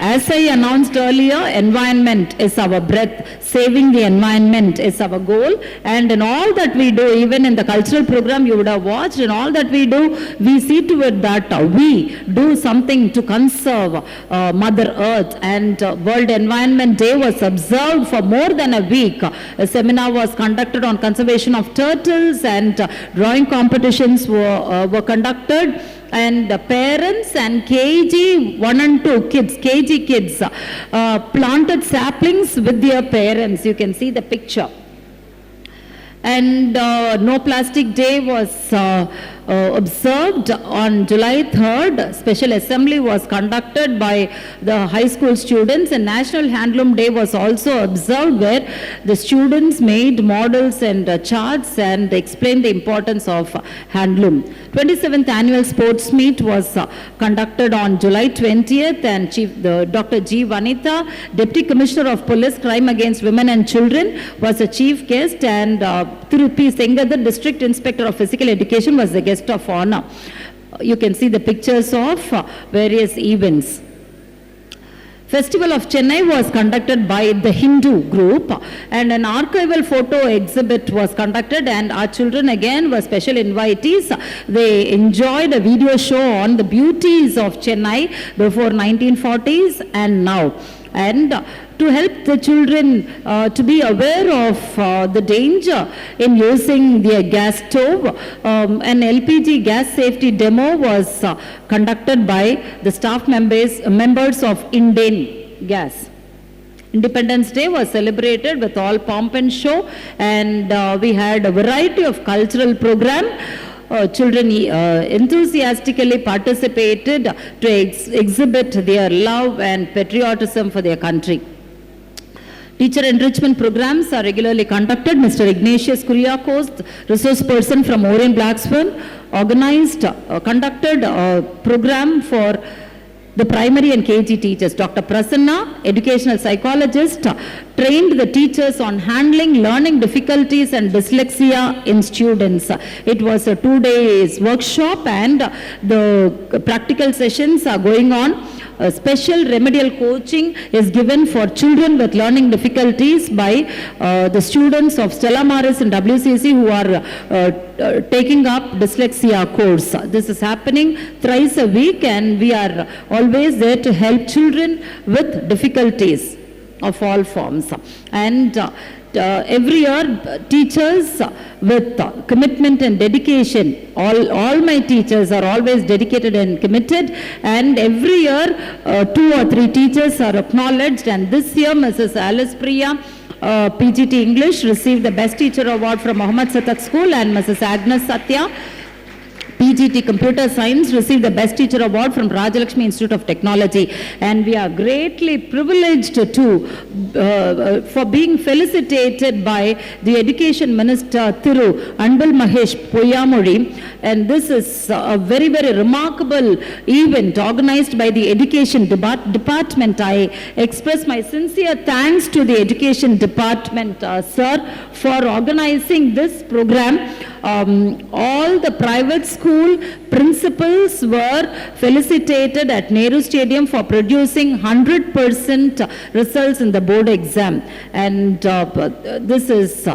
As I announced earlier, environment is our breath. Saving the environment is our goal. And in all that we do, even in the cultural program you would have watched, in all that we do, we see to it that we do something to conserve Mother Earth. And World Environment Day was observed for more than a week. A seminar was conducted on conservation of turtles, and drawing competitions were conducted. And the parents and KG 1 and 2 kids, KG kids, planted saplings with their parents. You can see the picture. And No Plastic Day was observed on July 3rd. Special assembly was conducted by the high school students, and National Handloom Day was also observed, where the students made models and charts and explained the importance of handloom. 27th annual sports meet was conducted on July 20th, and Dr. G. Vanitha, Deputy Commissioner of Police Crime Against Women and Children, was a chief guest, and Thiru P. Sengadar, District Inspector of Physical Education, was the guest of honor. You can see the pictures of various events. Festival of Chennai was conducted by the Hindu group, and an archival photo exhibit was conducted, and our children again were special invitees. They enjoyed a video show on the beauties of Chennai before 1940s and now. And to help the children to be aware of the danger in using their gas stove, an LPG gas safety demo was conducted by the staff members of Indian Gas. Independence Day was celebrated with all pomp and show, and we had a variety of cultural program. Children enthusiastically participated to exhibit their love and patriotism for their country. Teacher enrichment programs are regularly conducted. Mr. Ignatius Kuriakos, resource person from Orient Black Swan, conducted a program for the primary and KG teachers. Dr. Prasanna, educational psychologist, trained the teachers on handling learning difficulties and dyslexia in students. It was a 2-day workshop and the practical sessions are going on. A special remedial coaching is given for children with learning difficulties by the students of Stella Maris and WCC who are taking up dyslexia course. This is happening thrice a week and we are always there to help children with difficulties of all forms. And every year teachers with commitment and dedication, all my teachers are always dedicated and committed, and every year 2 or 3 teachers are acknowledged, and this year Mrs. Alice Priya PGT English received the best teacher award from Muhammad Satak School, and Mrs. Agnes Satya PGT Computer Science received the Best Teacher Award from Rajalakshmi Institute of Technology. And we are greatly privileged for being felicitated by the Education Minister Thiru Anbal Mahesh Poyamuri. And this is a very, very remarkable event organized by the Education Department. I express my sincere thanks to the Education Department, sir, for organizing this program. All the private school principals were felicitated at Nehru Stadium for producing 100% results in the board exam. And this is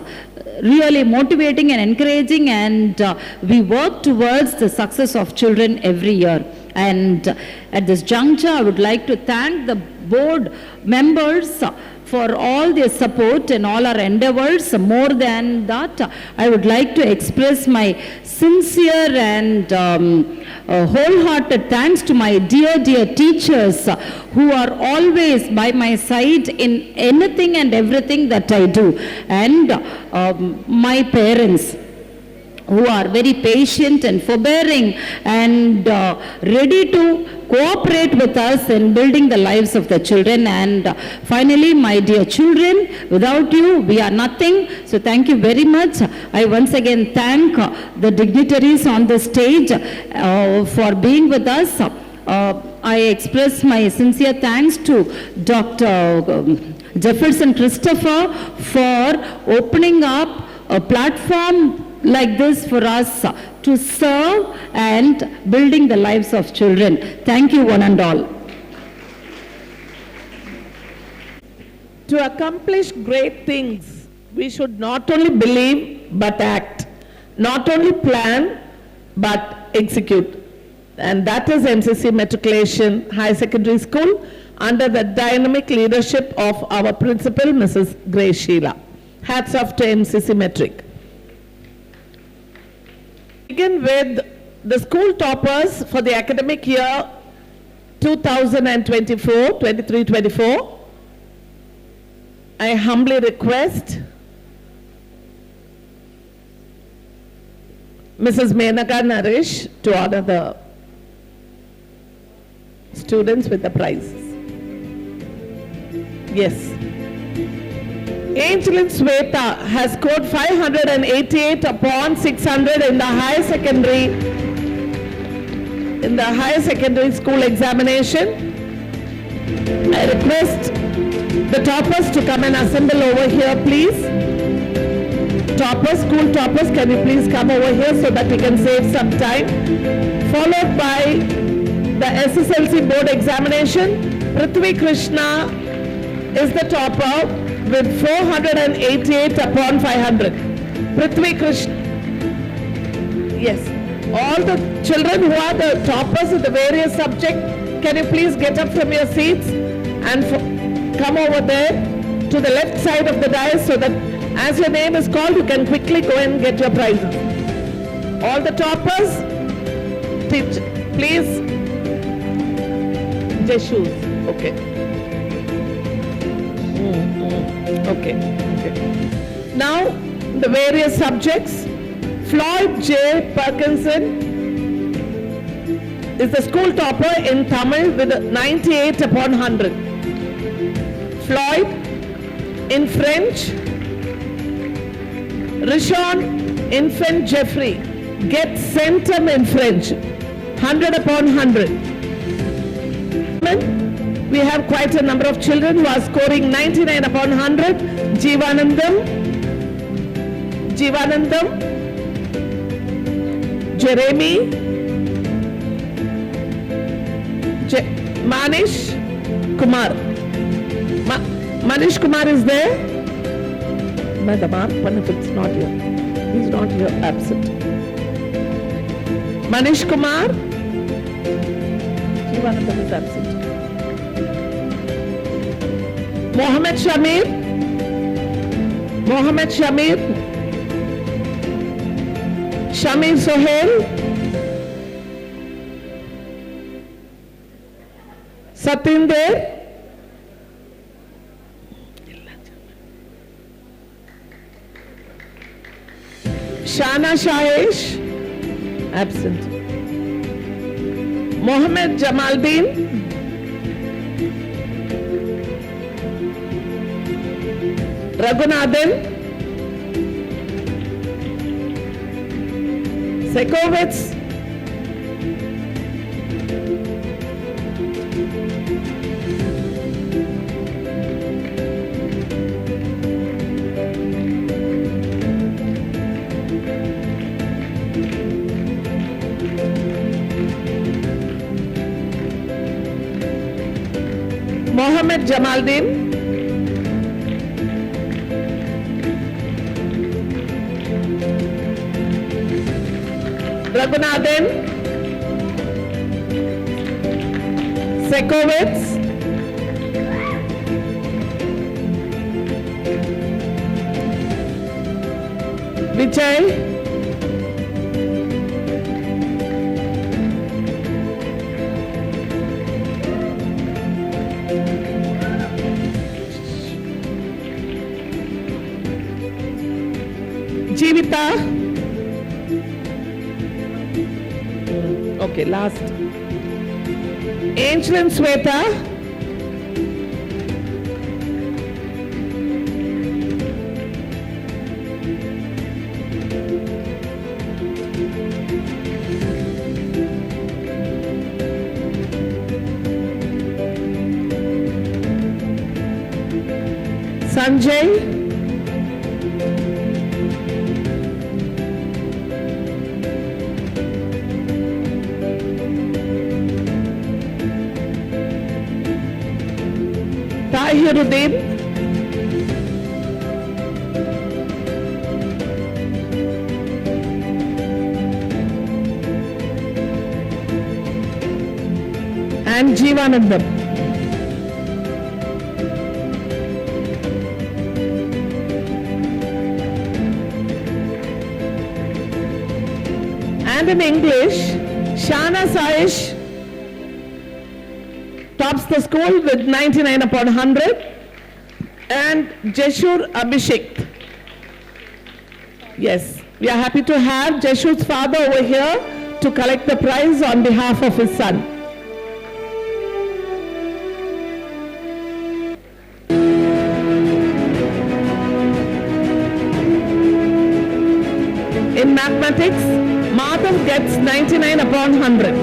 really motivating and encouraging, and we work towards the success of children every year. And at this juncture, I would like to thank the board members for all their support and all our endeavors. More than that, I would like to express my sincere and wholehearted thanks to my dear, dear teachers who are always by my side in anything and everything that I do, and my parents, who are very patient and forbearing and ready to cooperate with us in building the lives of the children. And finally, my dear children, without you, we are nothing. So thank you very much. I once again thank the dignitaries on the stage for being with us. I express my sincere thanks to Dr. Jefferson Christopher for opening up a platform like this for us to serve and building the lives of children. Thank you, one and all. To accomplish great things, we should not only believe but act, not only plan but execute. And that is MCC Matriculation High Secondary School under the dynamic leadership of our principal, Mrs. Grace Sheila. Hats off to MCC Metric. Begin with the school toppers for the academic year 2023-24. I humbly request Mrs. Menaka Naresh to honor the students with the prizes. Yes. Angelin Sweta has scored 588 upon 600 in the higher secondary school examination. I request the toppers to come and assemble over here, please. Toppers, school toppers, can you please come over here so that we can save some time? Followed by the SSLC board examination. Prithvi Krishna is the topper with 488 upon 500. Prithvi Krishna. Yes. All the children who are the toppers of the various subjects, can you please get up from your seats and come over there to the left side of the dais so that as your name is called, you can quickly go and get your prizes. All the toppers, please. Just shoes. Okay. Okay. Now, the various subjects. Floyd J. Parkinson is the school topper in Tamil with 98 upon 100. Floyd in French. Rishon Infant Jeffrey gets centum in French, 100 upon 100. gentlemen, we have quite a number of children who are scoring 99 upon 100. Jeevanandam, Jeremy, Manish Kumar. Manish Kumar is there? Madam, if it's not here. He's not here, absent. Manish Kumar. Jeevanandam is absent. Mohammed Shamir. Shamir Sohail. Satinder. Shana Shahesh, absent. Mohammed Jamaldeen, Raghunathan, Sekovitz, Mohammed Jamaldeen, Raghunathan, Sekovitz, Vijay, Jeevita. Okay, last. Angel and Sweta. Sanjay. Tahiruddin, and Jeevanandam. And in English, Shana Saish tops the school with 99 upon 100, and Jeshur Abhishek. Yes, we are happy to have Jeshur's father over here to collect the prize on behalf of his son. In mathematics, Madhav gets 99 upon 100.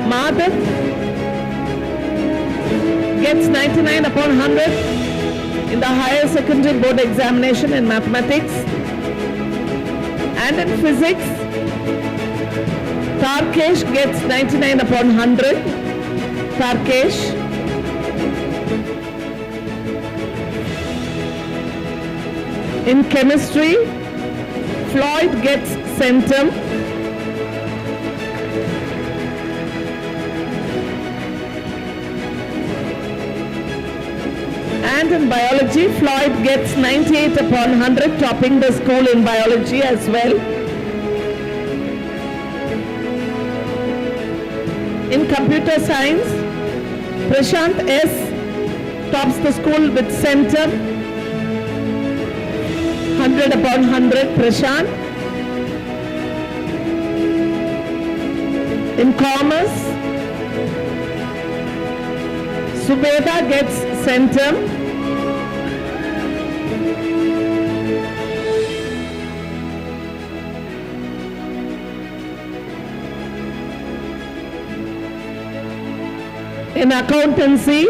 Madhav gets 99 upon 100 in the higher secondary board examination in mathematics. And in physics, Tarkesh gets 99 upon 100. Tarkesh. In chemistry, Floyd gets centum. And in biology, Floyd gets 98 upon 100, topping the school in biology as well. In computer science, Prashant S tops the school with centum, 100 upon 100, Prashant. In commerce, Subeda gets centum. In accountancy,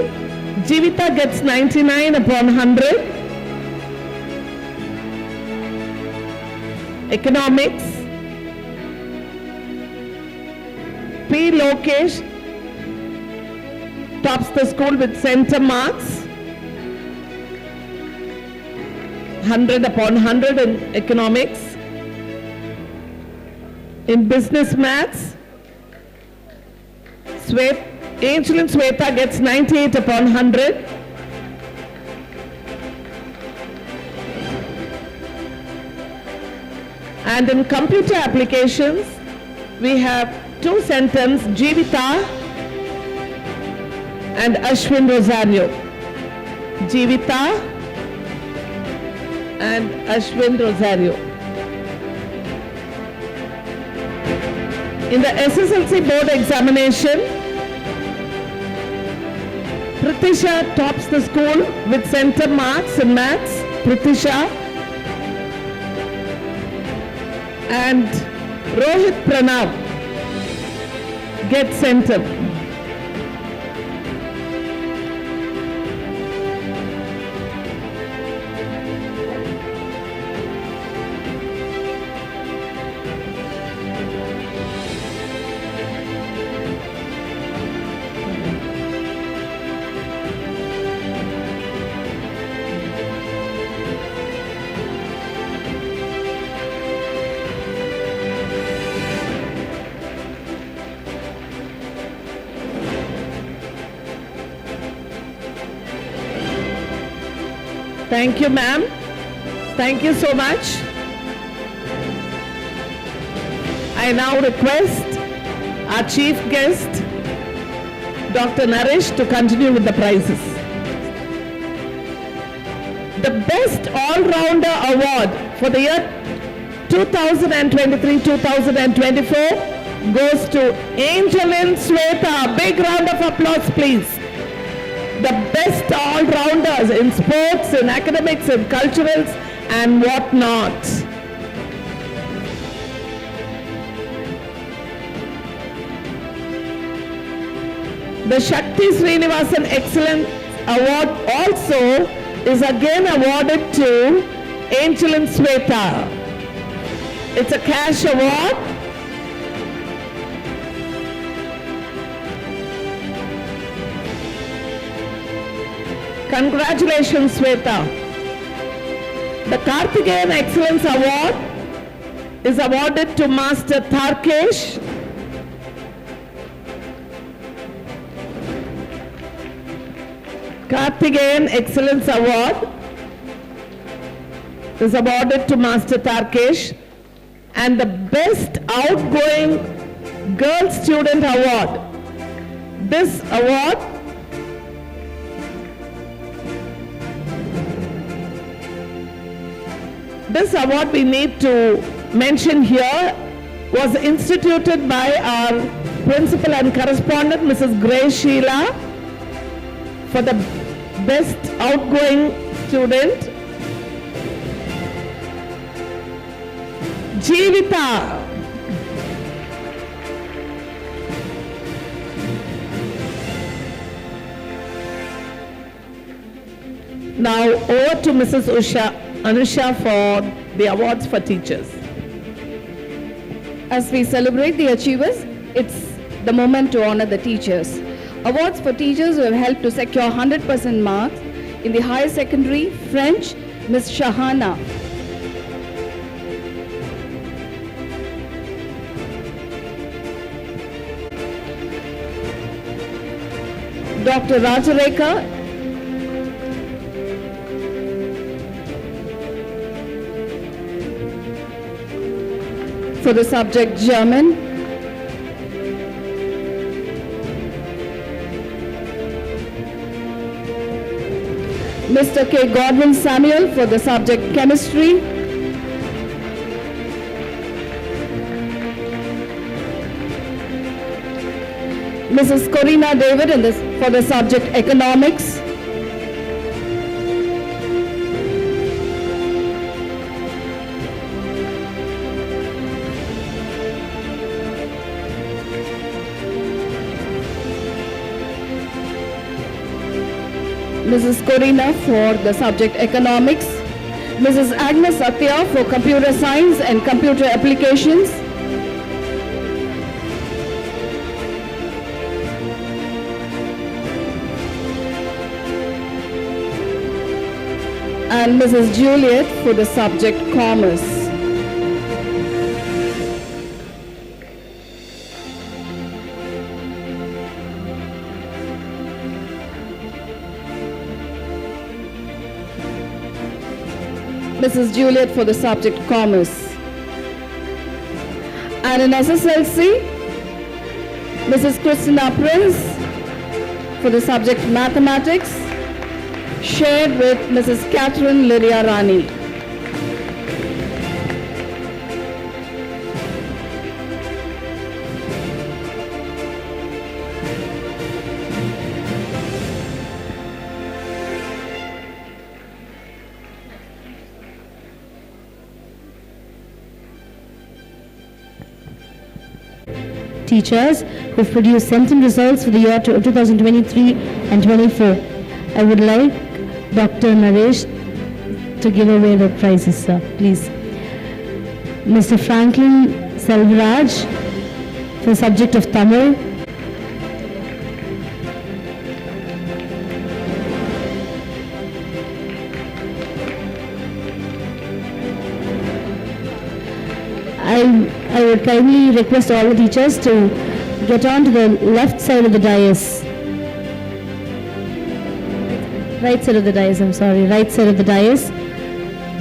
Jivita gets 99 upon 100. Economics, P. Lokesh tops the school with center marks. 100 upon 100 in economics. In business maths, Angelin Sweta gets 98 upon 100. And in computer applications, we have two centums, Jivita and Ashwin Rosario. Jivita and Ashwin Rosario. In the SSLC board examination, Pritisha tops the school with center marks in maths. Pritisha. And Rohit Pranav gets center. Thank you, ma'am. Thank you so much. I now request our chief guest, Dr. Naresh, to continue with the prizes. The Best All-Rounder Award for the year 2023-2024 goes to Angelin Sweta. Big round of applause, please. The best all-rounders in sports, in academics, in culturals, and whatnot. The Shakti Srinivasan Excellence Award also is again awarded to Angelin Sweta. It's a cash award. Congratulations, Sweta. The Karthikeyan Excellence Award is awarded to Master Tharkesh. Karthikeyan Excellence Award is awarded to Master Tharkesh, and the Best Outgoing Girl Student Award. This award we need to mention here was instituted by our principal and correspondent, Mrs. Grace Sheila, for the best outgoing student. Jivita. Now over to Mrs. Anusha for the awards for teachers. As we celebrate the achievers, it's the moment to honor the teachers. Awards for teachers who have helped to secure 100% marks in the higher secondary French, Ms. Shahana. Dr. Rajareka. For the subject German. Mr. K. Godwin Samuel for the subject chemistry. Mrs. Corina David for the subject economics. Mrs. Corina for the subject economics, Mrs. Agnes Satya for computer science and computer applications, and Mrs. Juliet for the subject commerce. Mrs. Juliet for the subject commerce. And in SSLC, Mrs. Christina Prince for the subject mathematics, shared with Mrs. Catherine Lydia Rani. Teachers who've produced centum results for the year 2023 and 24. I would like Dr. Naresh to give away the prizes, sir, please. Mr. Franklin Selvaraj for the subject of Tamil. I would kindly request all the teachers to get on to the left side of the dais. Right side of the dais, I'm sorry, right side of the dais.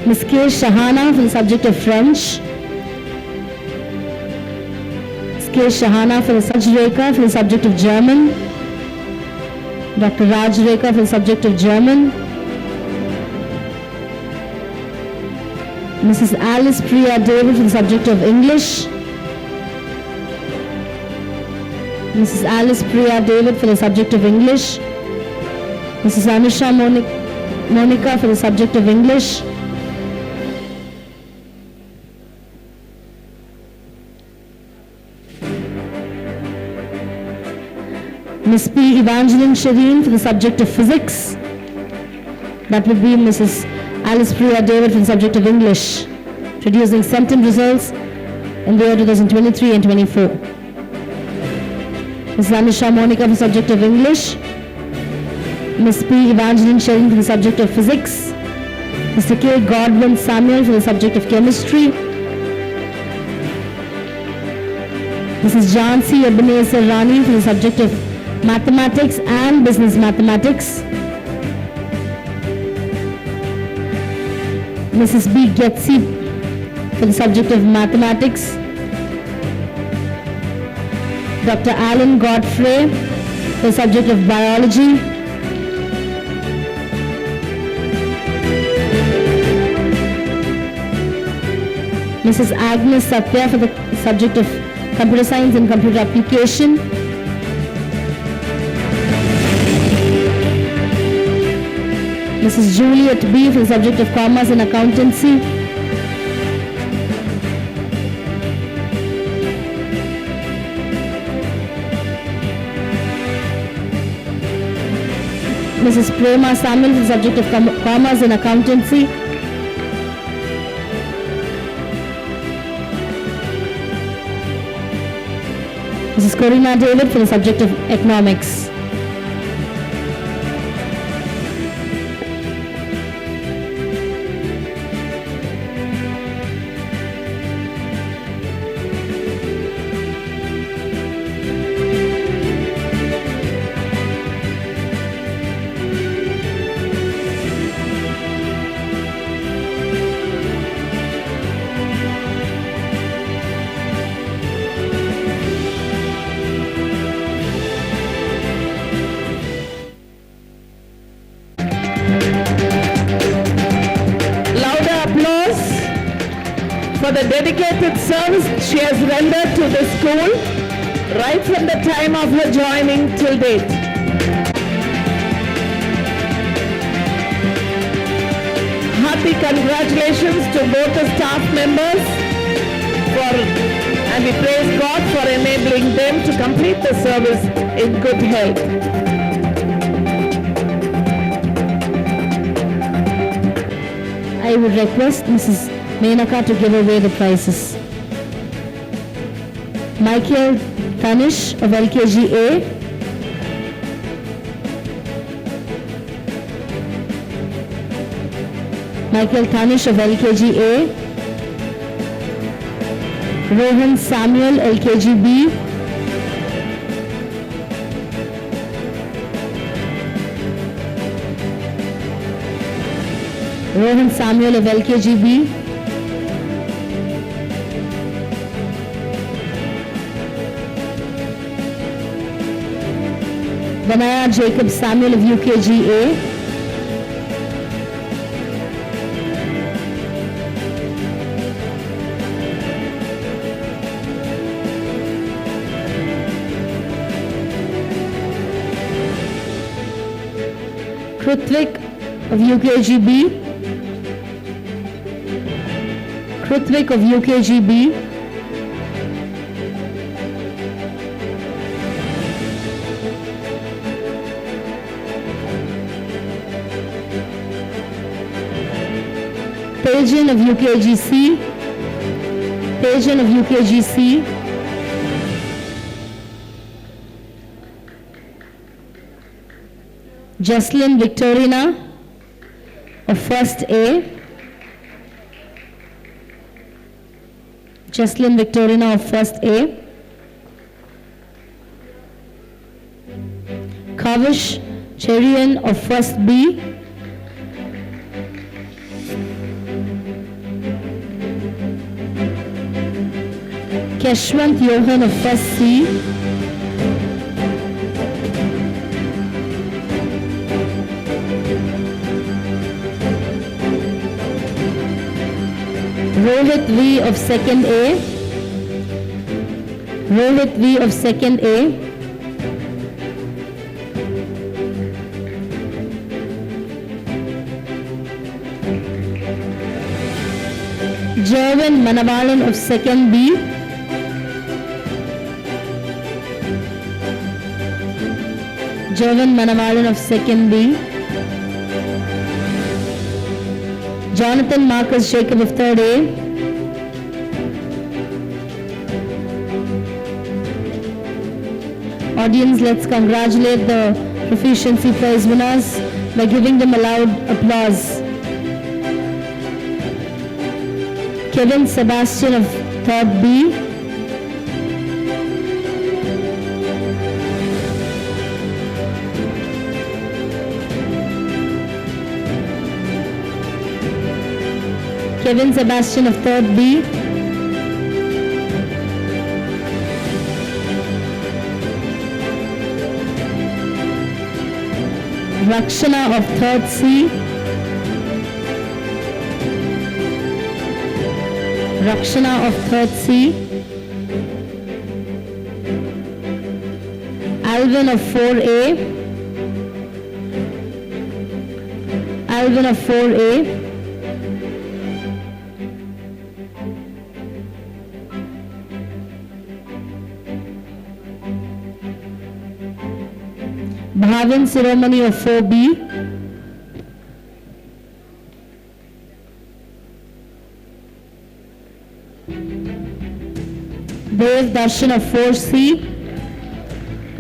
Ms. K. Shahana for the subject of French. Ms. K. Shahana for the subject Rekha for the subject of German. Dr. Raj Rekha for the subject of German. Mrs. Alice Priya David for the subject of English. Mrs. Alice Priya David for the subject of English. Mrs. Anusha Monica for the subject of English. Ms. P. Evangeline Shireen for the subject of Physics. That would be Mrs. Alice Priya David for the subject of English, producing centum results in the year 2023 and 24. Ms. Anusha Monica for the subject of English. Ms. P. Evangeline Shireen for the subject of Physics. Mr. K. Godwin Samuel for the subject of Chemistry. Mrs. Jansi Ebenezer Rani for the subject of Mathematics and Business Mathematics. Mrs. B. Getsi for the subject of Mathematics. Dr. Alan Godfrey for the subject of Biology. Mrs. Agnes Satya for the subject of Computer Science and Computer Application. Mrs. Juliet B for the subject of Commerce and Accountancy. Mrs. Prema Samuel for the subject of Commerce and Accountancy. Mrs. Corina David for the subject of Economics. For the dedicated service she has rendered to the school right from the time of her joining till date. Hearty congratulations to both the staff members and we praise God for enabling them to complete the service in good health. I would request Mrs. Menaka to give away the prizes. Michael Tanish of LKG A. Michael Tanish of LKG A. Rohan Samuel, LKG B. Rohan Samuel of LKG B. Benaya Jacob Samuel of UKG A. Krutvik of UKG B. Krutvik of UKG B. Pajan of UKG C. Pajan of UKG C. Jocelyn Victorina of First A. Jocelyn Victorina of First A. Kavish Cherian of First B. Keshwant Johan of First C. Rohit V of Second A. Rohit V of Second A. Jervin Manabalan of Second B. Jervin Manabalan of Second B. Jonathan Marcus Jacob of Third A. Audience, let's congratulate the proficiency prize winners by giving them a loud applause. Kevin Sebastian of Third B. Kevin Sebastian of Third B. Rakshana of Third C. Rakshana of Third C. Alvin of 4A. Alvin of 4A. Bhavin Siromani of 4B. Dev Darshan of 4C.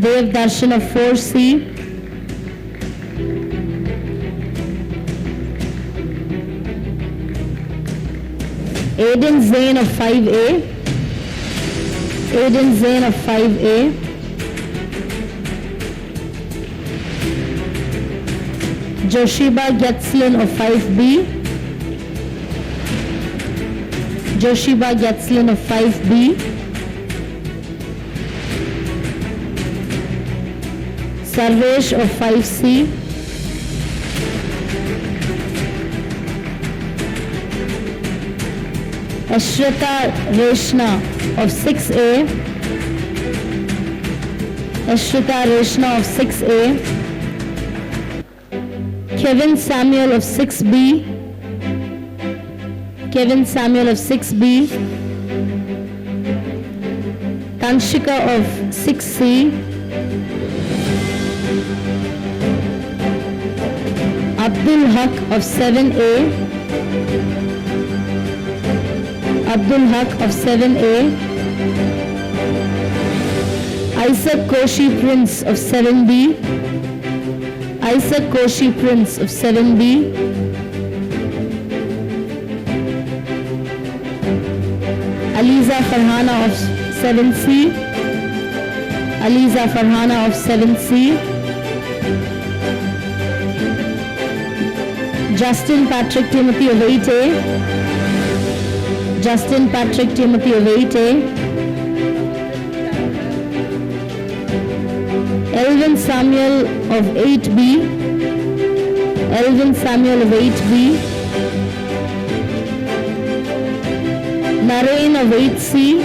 Dev Darshan of 4C. Aiden Zain of 5A. Aiden Zain of 5A. Joshiba Getslin of 5B. Joshiba Getslin of 5B. Sarvesh of 5C. Ashrita Reshna of 6A. Ashrita Reshna of 6A. Kevin Samuel of 6B. Kevin Samuel of 6B. Tanshika of 6C. Abdul Haq of 7A. Abdul Haq of 7A. Isaac Koshi Prince of 7B. Isaac Koshi Prince of 7B. Aliza Farhana of 7C. Aliza Farhana of 7C. Justin Patrick Timothy of 8A. Justin Patrick Timothy of 8A. Elvin Samuel of 8B. Elvin Samuel of 8B. Narain of 8C.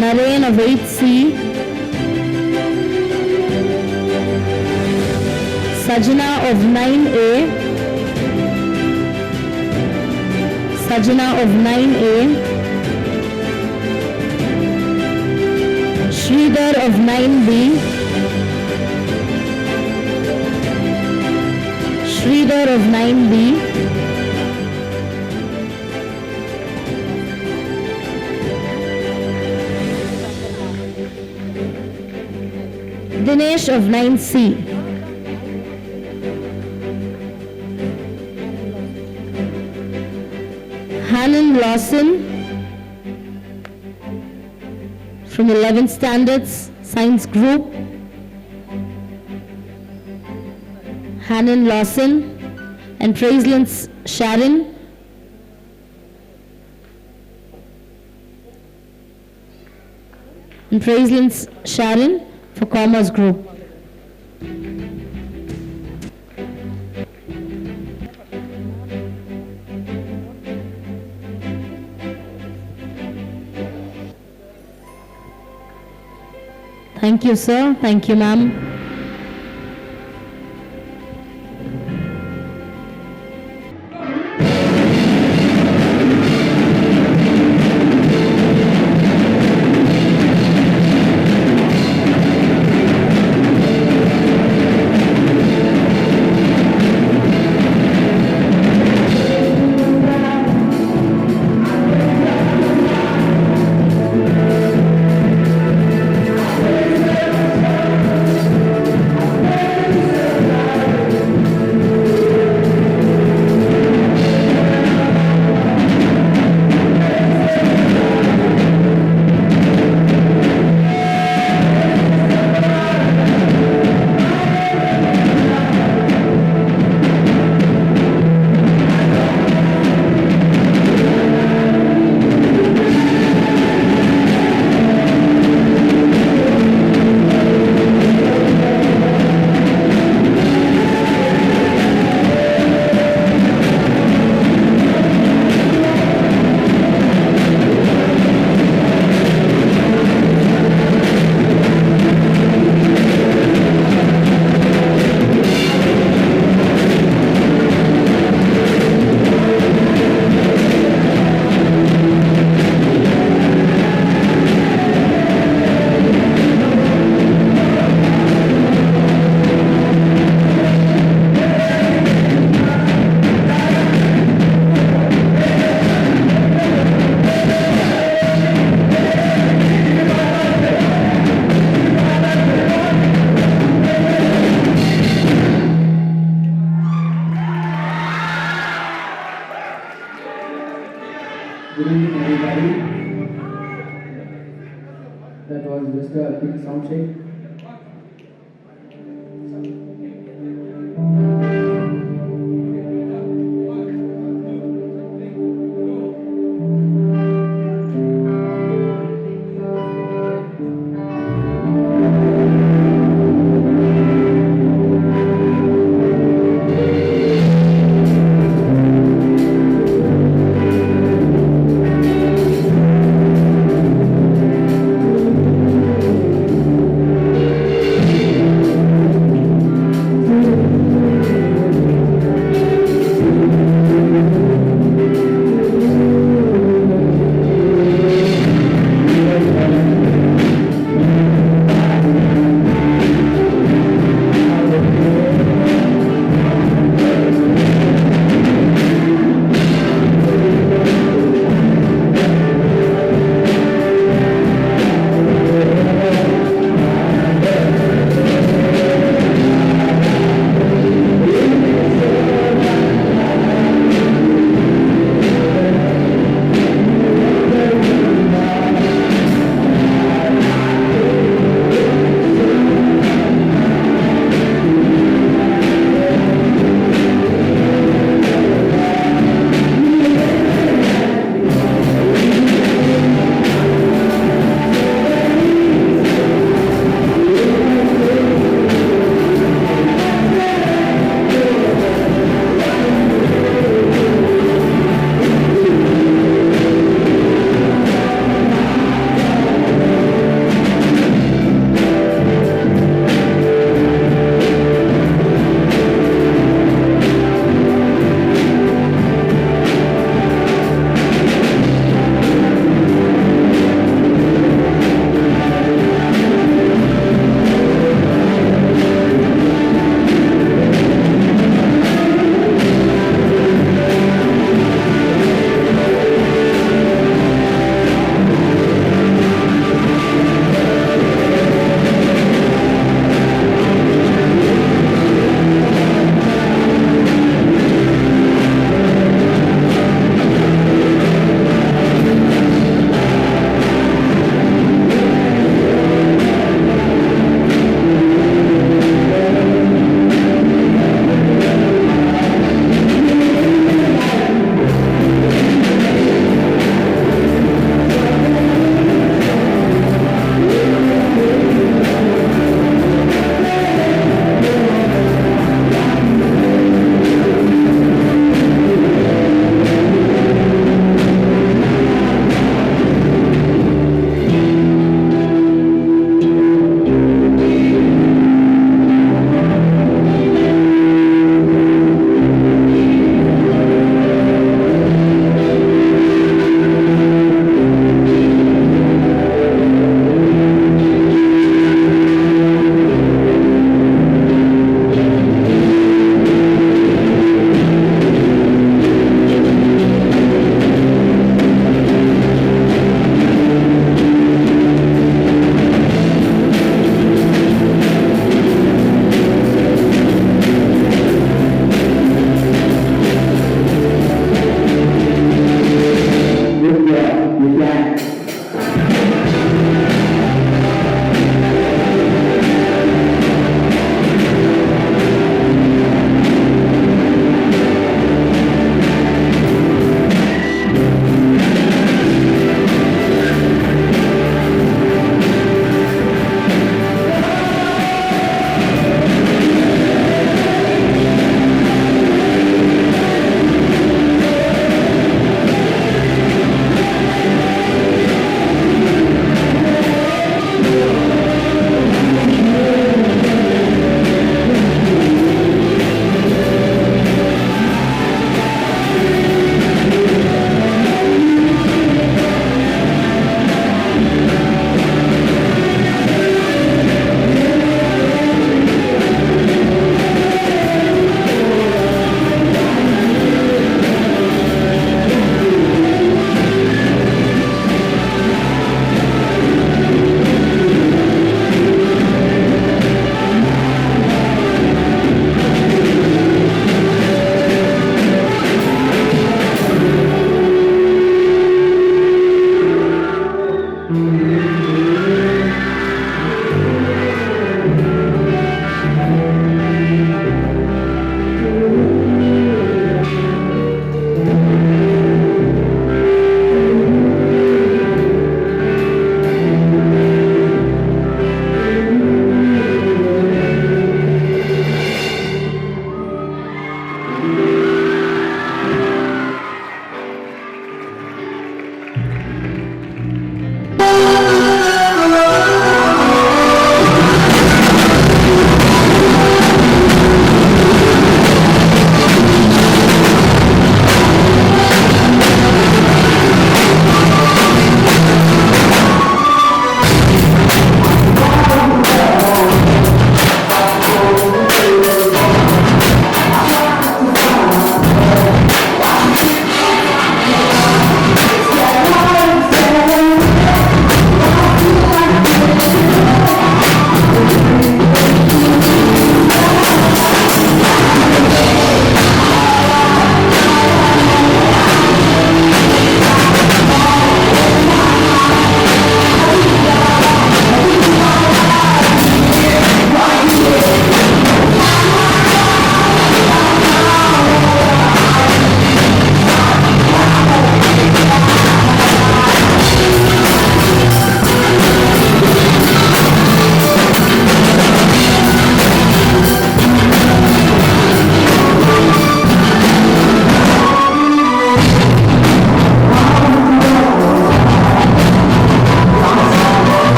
Narain of 8C. Sajana of 9A. Sajana of 9A. Sridhar of 9B. Sridhar of 9B. Dinesh of 9C. Hannon Lawson from 11th Standards Science Group. Hannon Lawson and Praiselands Sharon. And Praiselands Sharon for Commerce Group. Thank you, sir. Thank you, ma'am. Good evening, everybody. That was just a big sound check.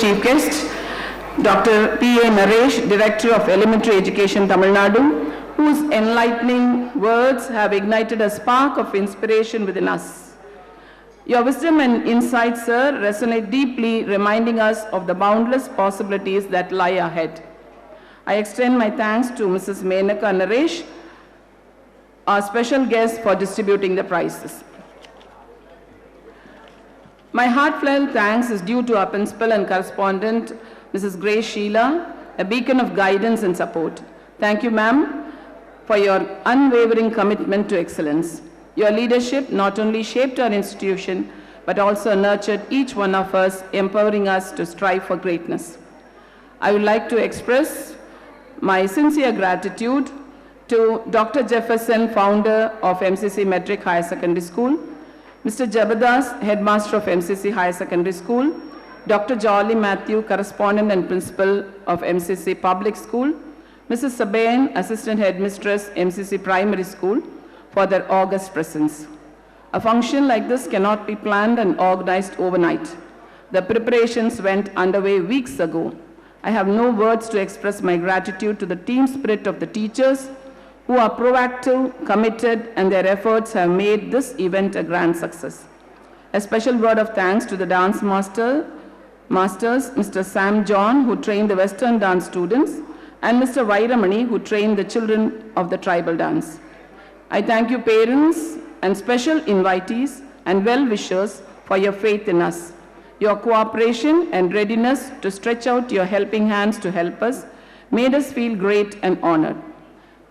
chief guest, Dr. P.A. Naresh, Director of Elementary Education, Tamil Nadu, whose enlightening words have ignited a spark of inspiration within us. Your wisdom and insight, sir, resonate deeply, reminding us of the boundless possibilities that lie ahead. I extend my thanks to Mrs. Menaka Naresh, our special guest, for distributing the prizes. My heartfelt thanks is due to our principal and correspondent, Mrs. Grace Sheila, a beacon of guidance and support. Thank you, ma'am, for your unwavering commitment to excellence. Your leadership not only shaped our institution, but also nurtured each one of us, empowering us to strive for greatness. I would like to express my sincere gratitude to Dr. Jefferson, founder of MCC Metric Higher Secondary School, Mr. Jabadas, headmaster of MCC Higher Secondary School, Dr. Jolly Matthew, correspondent and principal of MCC Public School, Mrs. Sabain, assistant headmistress, MCC Primary School, for their august presence. A function like this cannot be planned and organized overnight. The preparations went underway weeks ago. I have no words to express my gratitude to the team spirit of the teachers, who are proactive, committed, and their efforts have made this event a grand success. A special word of thanks to the dance masters, Mr. Sam John, who trained the Western dance students, and Mr. Vairamani, who trained the children of the tribal dance. I thank you, parents and special invitees and well-wishers, for your faith in us. Your cooperation and readiness to stretch out your helping hands to help us made us feel great and honored.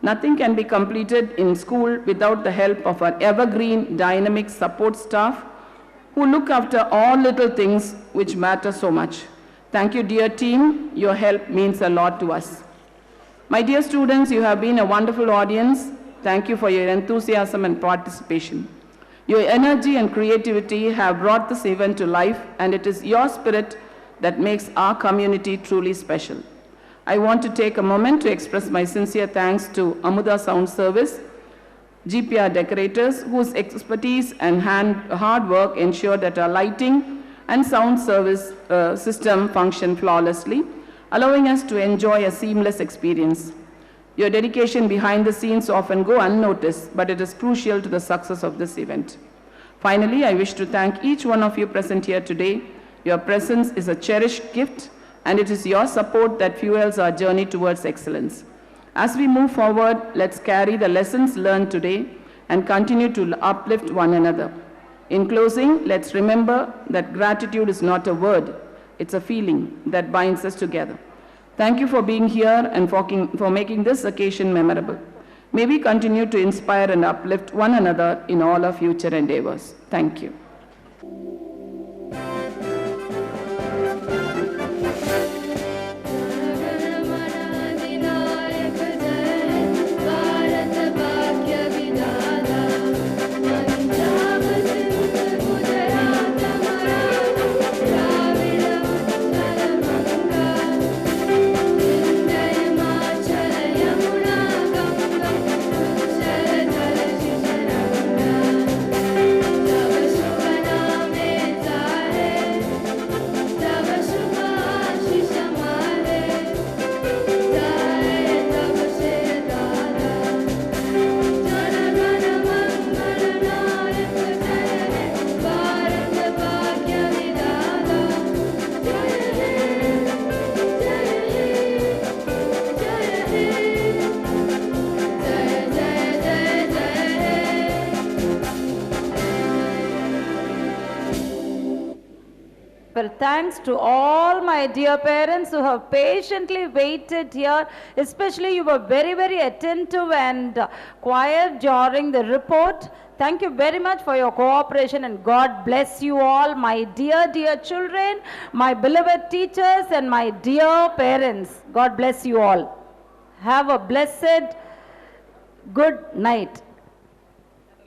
Nothing can be completed in school without the help of our evergreen, dynamic support staff who look after all little things which matter so much. Thank you, dear team. Your help means a lot to us. My dear students, you have been a wonderful audience. Thank you for your enthusiasm and participation. Your energy and creativity have brought this event to life, and it is your spirit that makes our community truly special. I want to take a moment to express my sincere thanks to Amuda Sound Service, GPR decorators, whose expertise and hard work ensured that our lighting and sound service system function flawlessly, allowing us to enjoy a seamless experience. Your dedication behind the scenes often go unnoticed, but it is crucial to the success of this event. Finally, I wish to thank each one of you present here today. Your presence is a cherished gift, and it is your support that fuels our journey towards excellence. As we move forward, let's carry the lessons learned today and continue to uplift one another. In closing, let's remember that gratitude is not a word, it's a feeling that binds us together. Thank you for being here and for making this occasion memorable. May we continue to inspire and uplift one another in all our future endeavors. Thank you. Well, thanks to all my dear parents who have patiently waited here. Especially you were very, very attentive and quiet during the report. Thank you very much for your cooperation, and God bless you all, my dear, dear children, my beloved teachers, and my dear parents. God bless you all. Have a blessed good night.